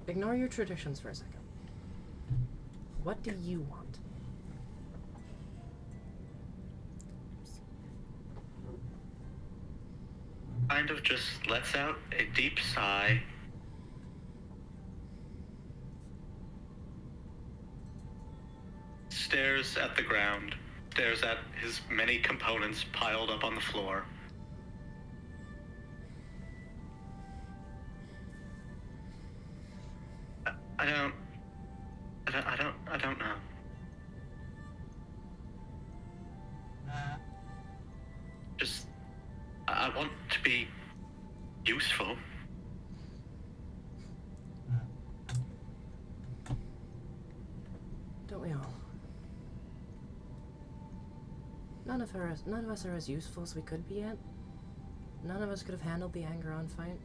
Ignore your traditions for a second. What do you want? Kind of just lets out a deep sigh. Stares at the ground, stares at his many components piled up on the floor. I don't know. Just, I want to be useful. Don't we all? None of us are as useful as we could be yet. None of us could have handled the Angeron fight.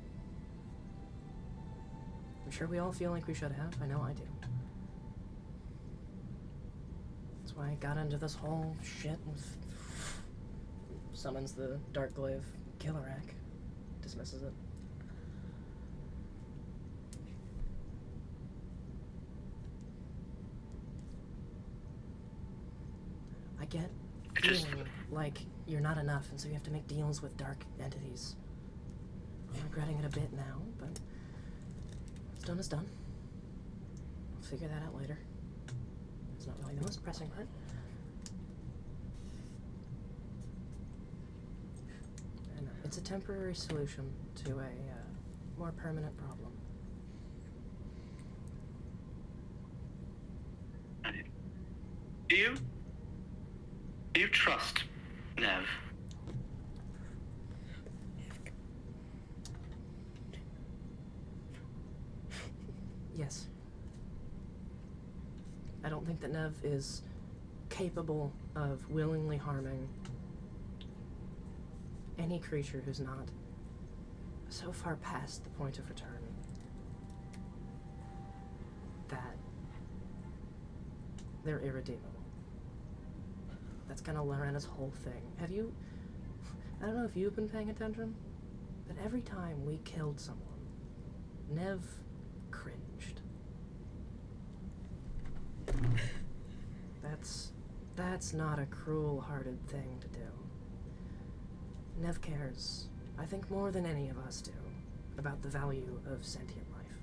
sure we all feel like we should have. I know I do. That's why I got into this whole shit with summons the Dark Glaive Killarak. Dismisses it. I get feeling like you're not enough, and so you have to make deals with dark entities. I'm regretting it a bit now, but what's done is done. I'll figure that out later. It's not really the most pressing part. And it's a temporary solution to a more permanent problem. Do you trust Nev? Yes. I don't think that Nev is capable of willingly harming any creature who's not so far past the point of return that they're irredeemable. That's kind of Lorena's whole thing. I don't know if you've been paying attention, but every time we killed someone, Nev cringed. That's not a cruel-hearted thing to do. Nev cares, I think more than any of us do, about the value of sentient life.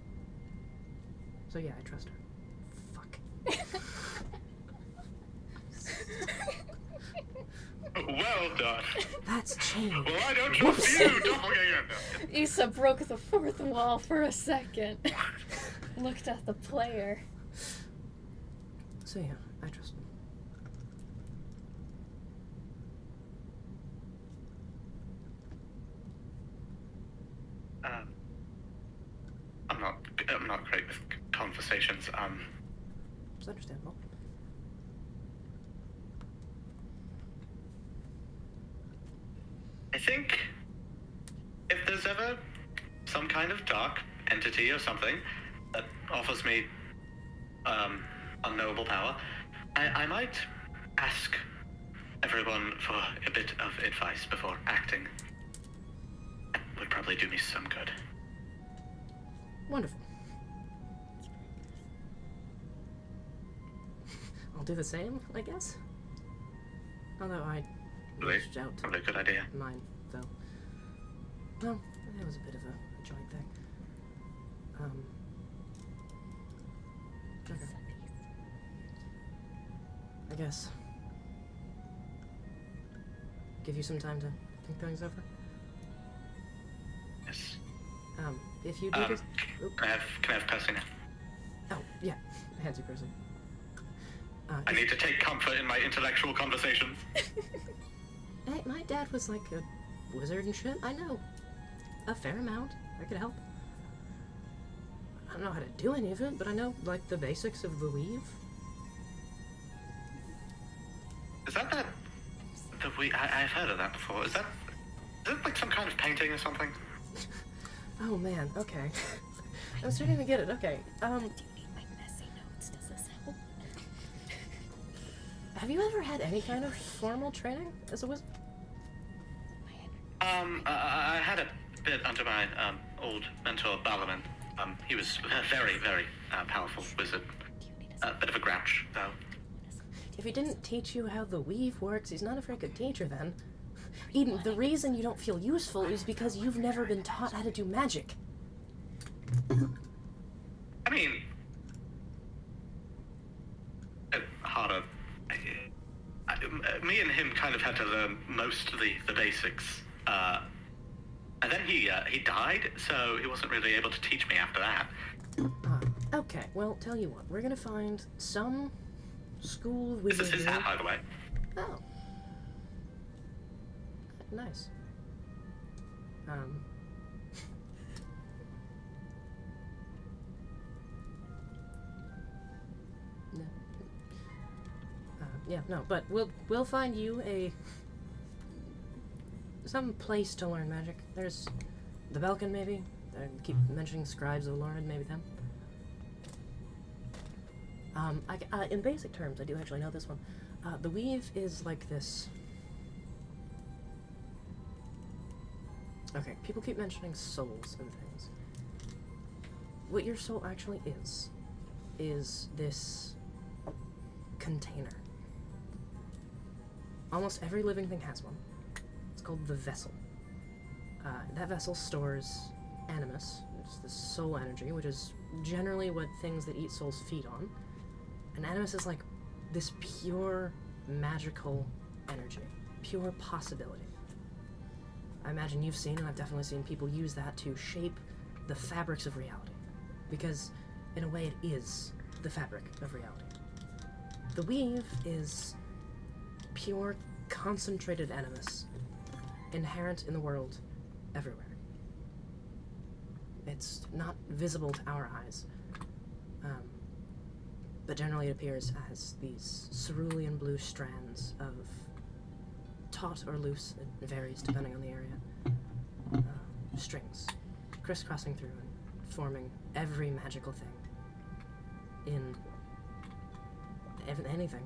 So yeah, I trust her. Fuck. Well done. That's Cheney. Well, I don't trust you, doppelganger. Issa broke the fourth wall for a second. Looked at the player. So yeah, I trust him. I'm not great with conversations. It's understandable. I think if there's ever some kind of dark entity or something that offers me unknowable power, I might ask everyone for a bit of advice before acting. That would probably do me some good. Wonderful. I'll do the same, I guess. Although I reached out to Probably a good idea. mine, though. Well, it was a bit of a joint thing. Okay. I guess. Give you some time to think things over. Yes. If you do just... Can I have Percy now? Oh, yeah. Hands you Percy. I need to take comfort in my intellectual conversations. Hey, my dad was like a wizard and shit. I know a fair amount. I could help. I don't know how to do any of it, but I know, like, the basics of the weave. Is that I've heard of that before. Is that like some kind of painting or something? Oh, man, okay. I'm starting to get it, okay. Like messy notes, does this help? Have you ever had any kind of formal training as a wizard? I had a bit under my old mentor, Balaman. He was a very, very powerful wizard. A bit of a grouch, though. If he didn't teach you how the weave works, he's not a very good teacher then. Eden, the reason you don't feel useful is because you've never been taught how to do magic. I mean, harder. Me and him kind of had to learn most of the basics. And then he died, so he wasn't really able to teach me after that. Okay, well, tell you what, we're gonna find some school of This is wizardry. his hat, by the way. Oh. Nice. No. Yeah, no, but we'll find you some place to learn magic. There's the Belkin, maybe. I keep mentioning scribes of Unalyned, maybe them. In basic terms, I do actually know this one. The weave is like this. Okay, people keep mentioning souls and things. What your soul actually is this container. Almost every living thing has one. It's called the vessel. That vessel stores animus, it's the soul energy, which is generally what things that eat souls feed on. And animus is like this pure magical energy, pure possibility. I imagine you've seen, and I've definitely seen people use that to shape the fabrics of reality. Because, in a way, it is the fabric of reality. The weave is pure, concentrated animus, inherent in the world everywhere. It's not visible to our eyes, but generally it appears as these cerulean blue strands of taut or loose, it varies depending on the area, strings crisscrossing through and forming every magical thing in anything.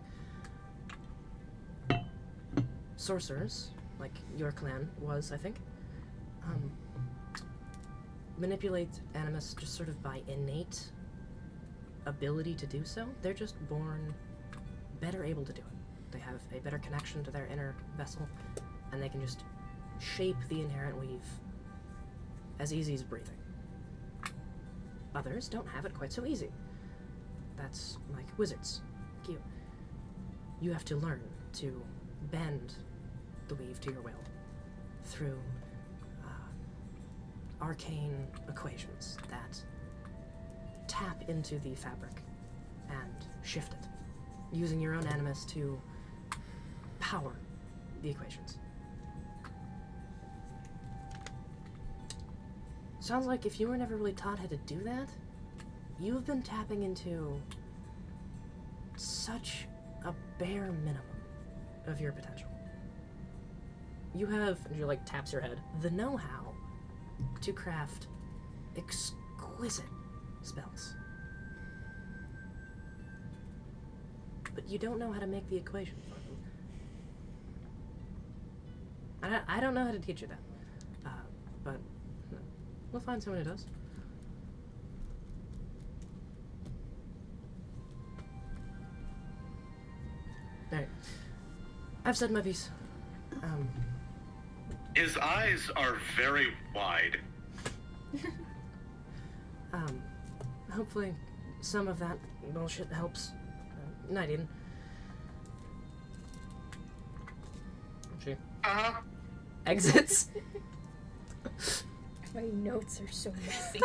Sorcerers, like your clan was, I think, manipulate animus just sort of by innate ability to do so. They're just born better able to do it. They have a better connection to their inner vessel, and they can just shape the inherent weave as easy as breathing. Others don't have it quite so easy. That's like wizards, like you. You have to learn to bend the weave to your will through arcane equations that tap into the fabric and shift it, using your own animus to power the equations. Sounds like if you were never really taught how to do that, you've been tapping into such a bare minimum of your potential. You have, and she like taps your head, the know-how to craft exquisite spells. But you don't know how to make the equation for them. I don't know how to teach you that. But we'll find someone who does. Alright. I've said my piece. His eyes are very wide. Hopefully some of that bullshit helps. Night, Aiden. She Uh-huh. exits. My notes are so messy.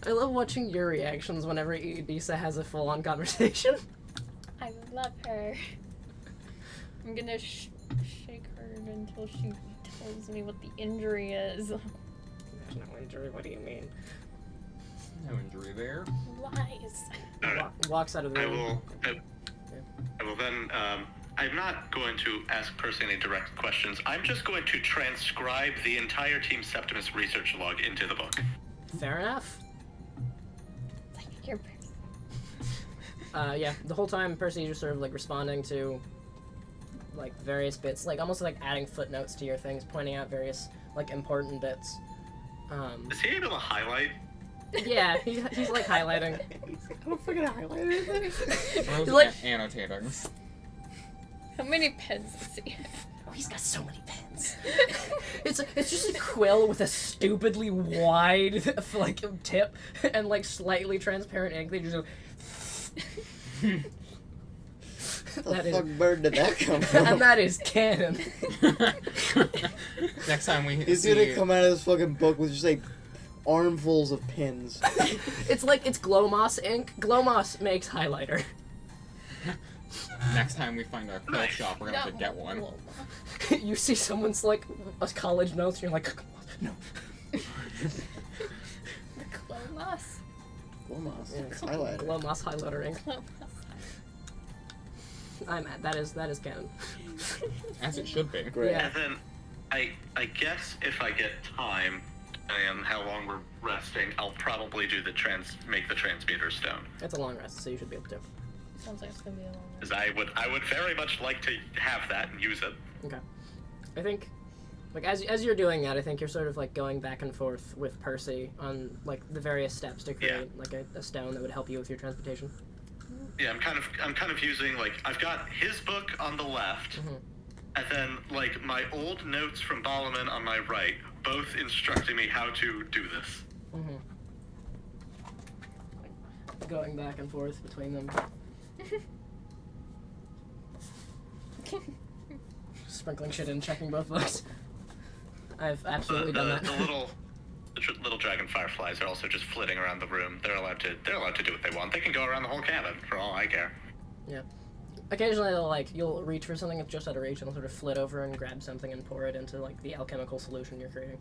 I love watching your reactions whenever Edisa has a full-on conversation. I love her. I'm gonna shake her until she tells me what the injury is. There's no injury, what do you mean? No injury there. Lies. Walks out of the room. I will then, I'm not going to ask Percy any direct questions. I'm just going to transcribe the entire Team Septimus research log into the book. Fair enough. Like your Yeah, the whole time Percy just sort of like responding to like various bits, like almost like adding footnotes to your things, pointing out various like important bits. Is he able to highlight? Yeah, he's like highlighting. I don't fucking highlight anything. Rose Like- annotating. How many pens does he have? Oh, he's got so many pens. It's just a quill with a stupidly wide like tip and like slightly transparent ink. They just go. What the fuck bird did that come from? And that is canon. Next time we He's see... gonna come out of this fucking book with just like armfuls of pins. It's glow moss ink. Glow moss makes highlighter. Next time we find a quill shop, we're gonna have to get one. You see someone's like a college notes, and you're like, no. The Clomas. Glomoss. Yeah, Highlighter. Glow moss highlighter ink. Clomas. I'm at that is canon. As it should be. Great. Yeah. And then, I guess if I get time, and how long we're resting, I'll probably do make the transmuter stone. It's a long rest, so you should be able to. Sounds like it's gonna be a long one. Because I would very much like to have that and use it. Okay. I think, like, as you're doing that, I think you're sort of, like, going back and forth with Percy on, like, the various steps to create, like, a stone that would help you with your transportation. Yeah, I'm kind of using, like, I've got his book on the left, and then, like, my old notes from Balaman on my right, both instructing me how to do this. Like, going back and forth between them. Sprinkling shit in, checking both books. I've absolutely done that. The little dragon fireflies are also just flitting around the room. They're allowed to do what they want. They can go around the whole cabin for all I care. Yeah. Occasionally you'll reach for something that's just out of reach and they'll sort of flit over and grab something and pour it into, like, the alchemical solution you're creating.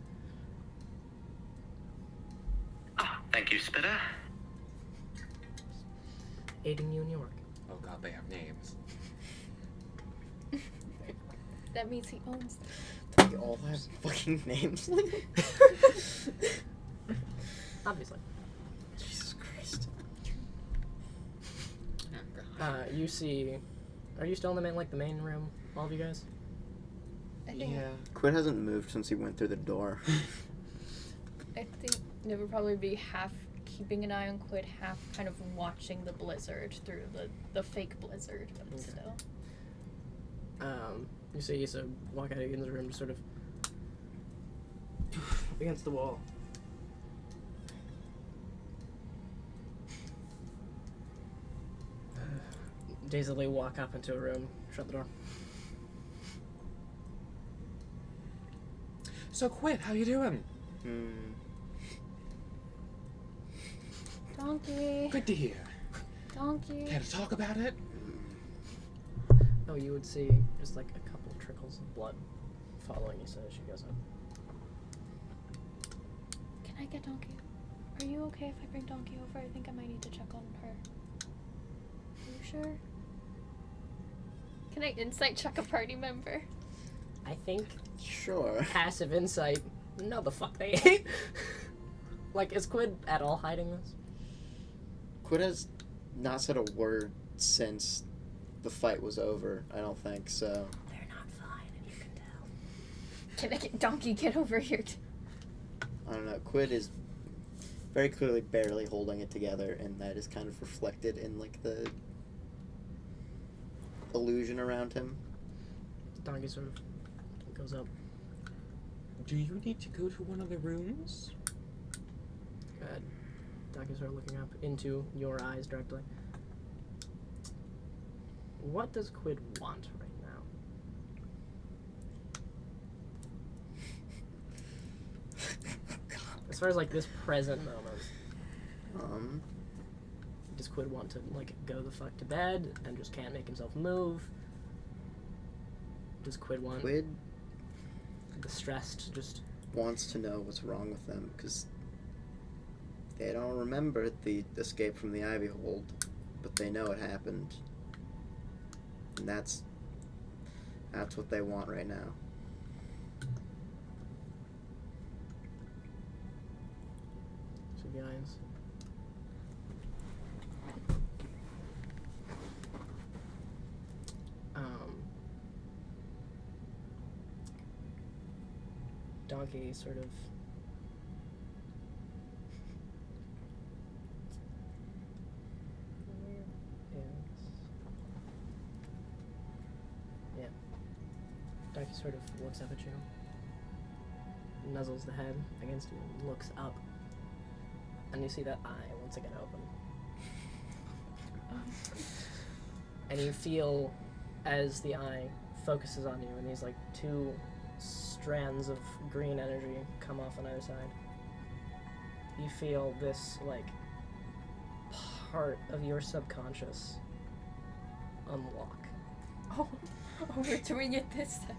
Ah, thank you, Spitter. Aiding you in your work. Oh god, they have names. That means he owns them. They all have fucking names. Obviously. Jesus Christ. You see... Are you still in the main room, all of you guys? I think Quinn hasn't moved since he went through the door. I think it would probably be half keeping an eye on Quid, half kind of watching the blizzard through the fake blizzard, but still. You see Issa walk out of Aiden's room, just sort of against the wall. Dazedly walk up into a room, shut the door. So Quid, how you doing? Donkey. Good to hear. Donkey. Care to talk about it? Oh, you would see just like a couple trickles of blood following Issa as she goes up. Can I get Donkey? Are you okay if I bring Donkey over? I think I might need to check on her. Are you sure? Can I insight check a party member? I think Sure. passive insight. No, the fuck they ain't. Like, is Quid at all hiding this? Quinn has not said a word since the fight was over, I don't think, so... They're not fine, and you can tell. Can I get Donkey? Get over here. I don't know, Quid is very clearly barely holding it together, and that is kind of reflected in, like, the illusion around him. Donkey sort of goes up. Do you need to go to one of the rooms? Good. Donkey sort of looking up into your eyes directly. What does Quid want right now? As far as, like, this present moment. Does Quid want to, like, go the fuck to bed and just can't make himself move? Does Quid want Quid the stress to just... wants to know what's wrong with them, because they don't remember the escape from the Ivy Hold, but they know it happened. And that's what they want right now. So the eyes. Donkey sort of Donkey sort of looks up at you, nuzzles the head against you, and looks up, and you see that eye once again open. And you feel, as the eye focuses on you, and these, like, two strands of green energy come off on either side. You feel this, like, part of your subconscious unlock. Oh, we're doing it this time.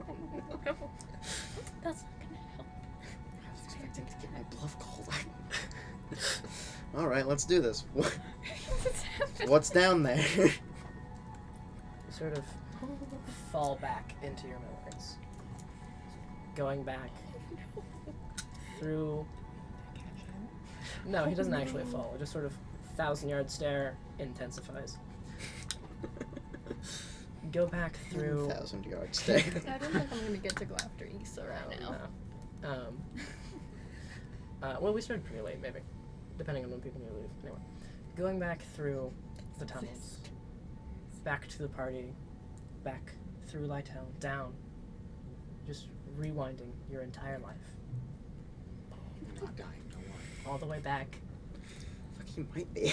Oh, no. That's not gonna help. I was expecting to get my bluff called. Alright, let's do this. What's down there? You sort of fall back into your memories. Going back through. No, he doesn't actually fall. Just sort of 1,000-yard stare intensifies. Go back through. 1,000-yard stare. I don't think I'm gonna get to go after Issa right now. No. Well, we started pretty late, maybe, depending on when people need to leave. Anyway, going back through the tunnels, back to the party, back through Laitel, down, just rewinding your entire life, You're not dying, don't worry. all the way back, Fuck, he might be.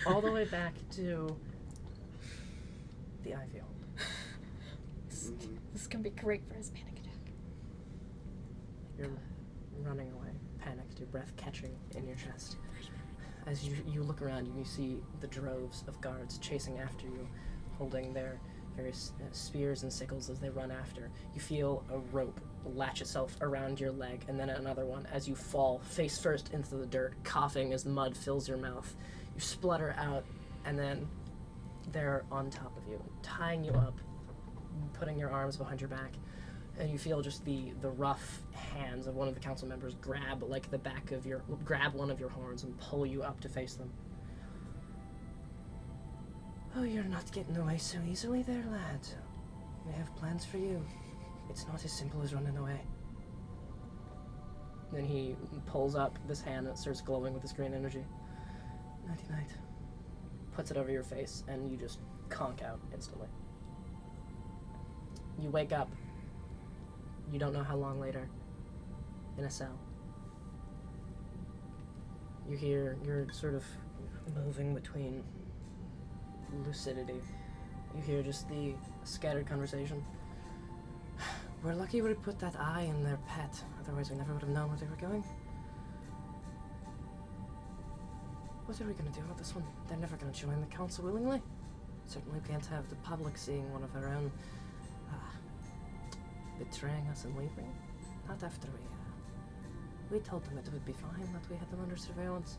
all the way back to the Ivy Hall. This can be great for his panic attack. You're running away, panicked, your breath catching in your chest. As you look around, you see the droves of guards chasing after you, holding their various spears and sickles as they run after. You feel a rope latch itself around your leg, and then another one as you fall face first into the dirt, coughing as mud fills your mouth. You splutter out, and then they're on top of you, tying you up, putting your arms behind your back, and you feel just the rough hands of one of the council members grab one of your horns and pull you up to face them. Oh, you're not getting away so easily there, lad. We have plans for you. It's not as simple as running away. Then he pulls up this hand that starts glowing with this green energy. Nighty-night. Puts it over your face, and you just conk out instantly. You wake up. You don't know how long later. In a cell. You're sort of moving between lucidity. You hear just the scattered conversation. We're lucky we put that eye in their pet, otherwise we never would have known where they were going. What are we gonna do about this one? They're never gonna join the council willingly. Certainly can't have the public seeing one of their own betraying us and leaving. Not after we told them it would be fine, that we had them under surveillance.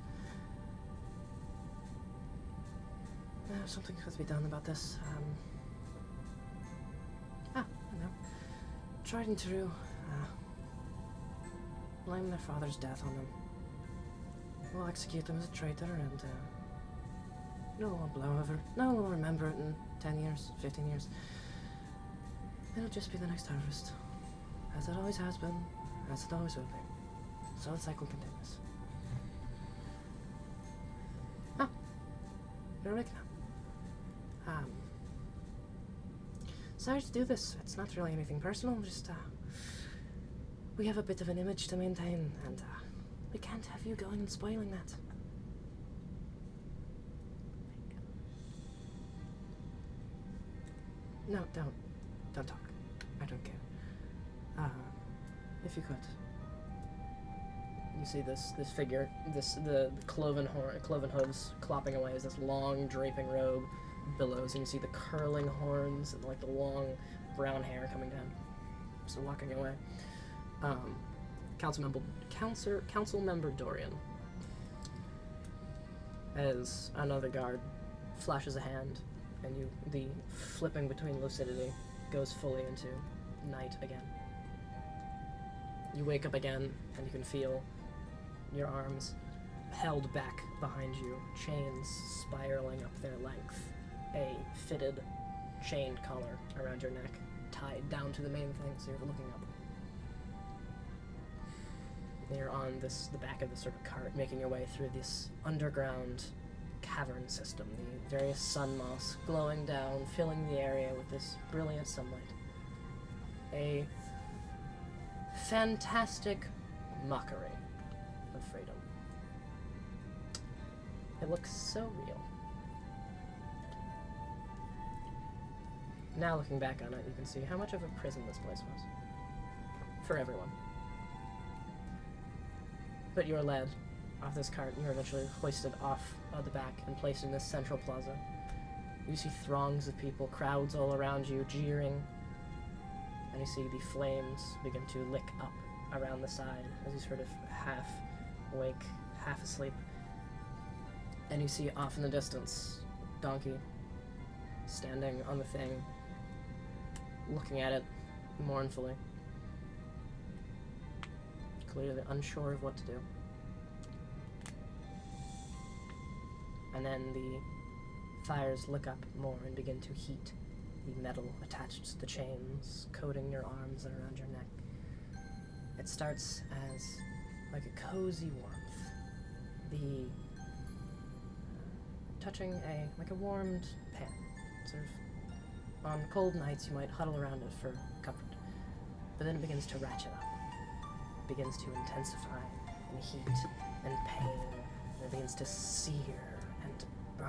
Something has to be done about this. I know. Tried and true. Blame their father's death on them. We'll execute them as a traitor, and no one will blow over. No one will remember it in 10 years, 15 years. It'll just be the next harvest. As it always has been, as it always will be. So the cycle continues. You're awake now. Sorry to do this. It's not really anything personal, just, we have a bit of an image to maintain, and, we can't have you going and spoiling that. No, don't talk. I don't care. If you could. You see this figure, the cloven hooves clopping away as this long draping robe billows, and you see the curling horns and like the long brown hair coming down. So walking away. Council member Dorian. As another guard flashes a hand, and the flipping between lucidity goes fully into night again. You wake up again, and you can feel your arms held back behind you, chains spiraling up their length, a fitted chain collar around your neck, tied down to the main thing, so you're looking up. You're on the back of this sort of cart, making your way through this underground cavern system, the various sun moths glowing down, filling the area with this brilliant sunlight. A fantastic mockery of freedom. It looks so real. Now looking back on it, you can see how much of a prison this place was. For everyone. But you're led off this cart, and you're eventually hoisted off of the back and placed in this central plaza. You see throngs of people, crowds all around you, jeering. And you see the flames begin to lick up around the side as you sort of half awake, half asleep. And you see off in the distance, Donkey, standing on the thing, looking at it mournfully. clearly unsure of what to do. And then the fires lick up more and begin to heat the metal attached to the chains, coating your arms and around your neck. It starts as like a cozy warmth, touching like a warmed pan. Sort of on cold nights you might huddle around it for comfort, but then it begins to ratchet up. It begins to intensify in heat and pain, and it begins to sear and burn.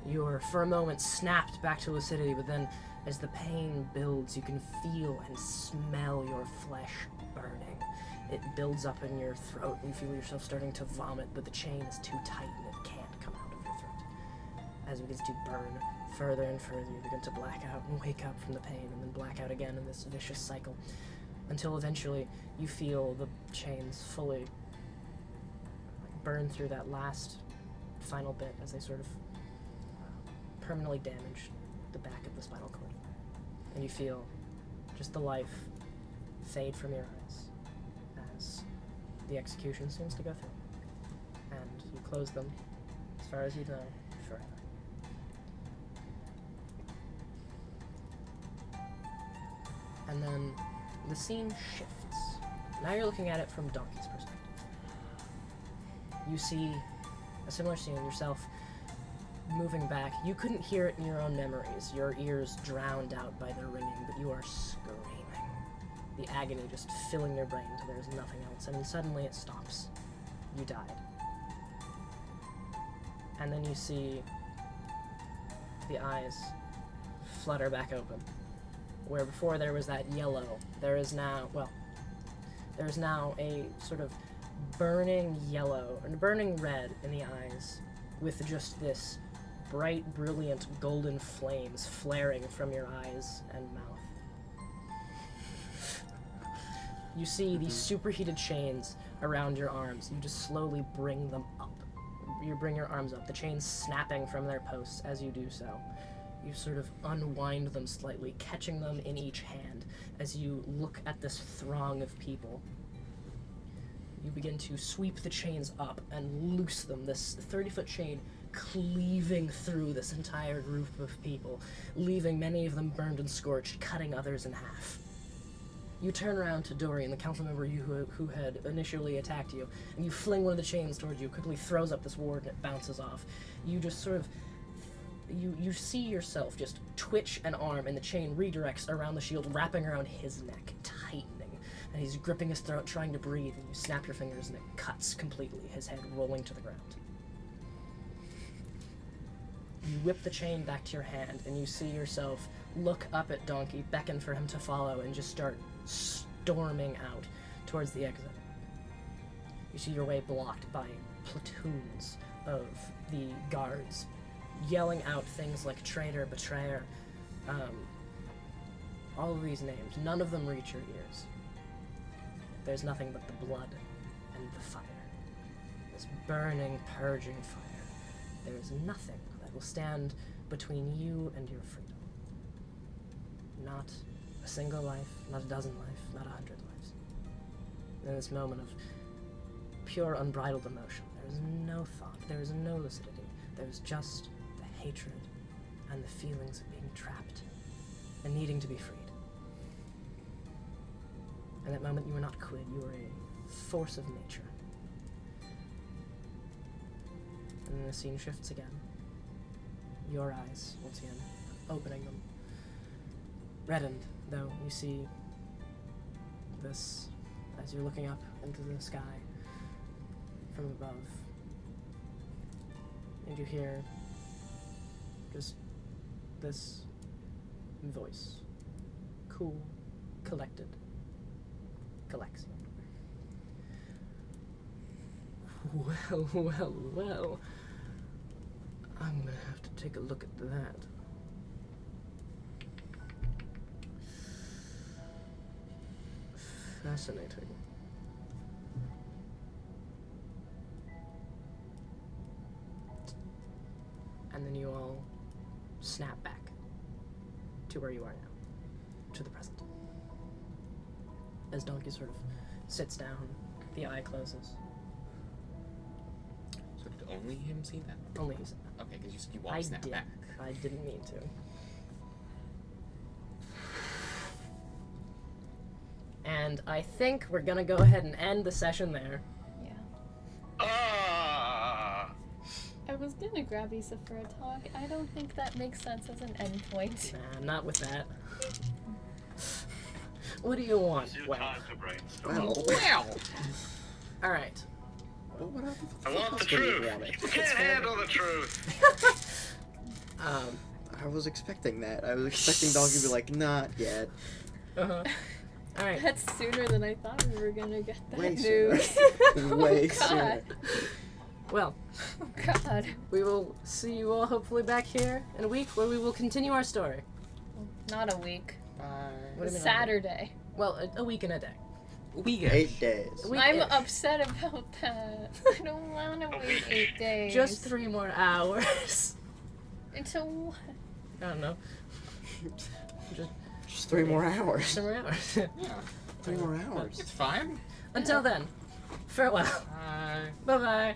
You're, for a moment, snapped back to lucidity, but then, as the pain builds, you can feel and smell your flesh burning. It builds up in your throat, and you feel yourself starting to vomit, but the chain is too tight and it can't come out of your throat. As it begins to burn further and further, you begin to black out and wake up from the pain, and then black out again in this vicious cycle, until eventually you feel the chains fully burn through that last final bit as they sort of permanently damage the back of the spinal cord. And you feel just the life fade from your eyes as the execution seems to go through. And you close them, as far as you know, forever. And then the scene shifts. Now you're looking at it from Donkey's perspective. You see a similar scene yourself moving back. You couldn't hear it in your own memories. Your ears drowned out by the ringing, but you are screaming. The agony just filling your brain till there's nothing else, and then suddenly it stops. You died. And then you see the eyes flutter back open. Where before there was that yellow, there is now a sort of burning yellow, and burning red in the eyes, with just this bright, brilliant golden flames flaring from your eyes and mouth. You see these superheated chains around your arms. You just slowly bring them up. You bring your arms up, the chains snapping from their posts as you do so. You sort of unwind them slightly, catching them in each hand as you look at this throng of people. You begin to sweep the chains up and loose them, this 30-foot chain cleaving through this entire group of people, leaving many of them burned and scorched, cutting others in half. You turn around to Dorian, the council member who had initially attacked you, and you fling one of the chains towards you, quickly throws up this ward, and it bounces off. You just sort of, you see yourself just twitch an arm, and the chain redirects around the shield, wrapping around his neck, tightening. And he's gripping his throat, trying to breathe, and you snap your fingers, and it cuts completely, his head rolling to the ground. You whip the chain back to your hand, and you see yourself look up at Donkey, beckon for him to follow, and just start storming out towards the exit. You see your way blocked by platoons of the guards, yelling out things like traitor, betrayer, all of these names. None of them reach your ears. There's nothing but the blood and the fire. This burning, purging fire. There is nothing that will stand between you and your freedom. Not a single life, not a dozen lives, not 100 lives. In this moment of pure, unbridled emotion, there is no thought, there is no lucidity. There is just the hatred and the feelings of being trapped and needing to be freed. In that moment, you were not Quid, you were a force of nature. And then the scene shifts again. Your eyes, once again, opening them. Reddened, though, you see this as you're looking up into the sky from above. And you hear just this voice. Cool, collected. Galaxian. Well. I'm gonna have to take a look at that. Fascinating. And then you all snap back to where you are now, to the present. as Donkey sort of sits down, the eye closes. So did only him see that? Only he said that. Okay, because you won't snap back. I didn't mean to. And I think we're gonna go ahead and end the session there. Yeah. I was gonna grab Issa for a talk. I don't think that makes sense as an endpoint. Nah, not with that. What do you want? It's your Well, time to brainstorm. Well! alright. Well, what else I want the else would you truth. want it? You can't handle the truth. I was expecting that. I was expecting Donkey to be like, not yet. Uh-huh. Alright. That's sooner than I thought we were gonna get that Way news. sooner. Way God. sooner. Well, Oh God. we will see you all hopefully back here in a week where we will continue our story. Not a week. Bye. What do you mean? Saturday. Well, a week and a day. Weekish. 8 days. A week I'm ish. upset about that. I don't want to wait 8 days. Just 3 more hours. Until what? I don't know. Just 3 more hours. 3 more hours. Yeah, 3 more hours. it's fine. Until then, farewell. Bye. Bye-bye.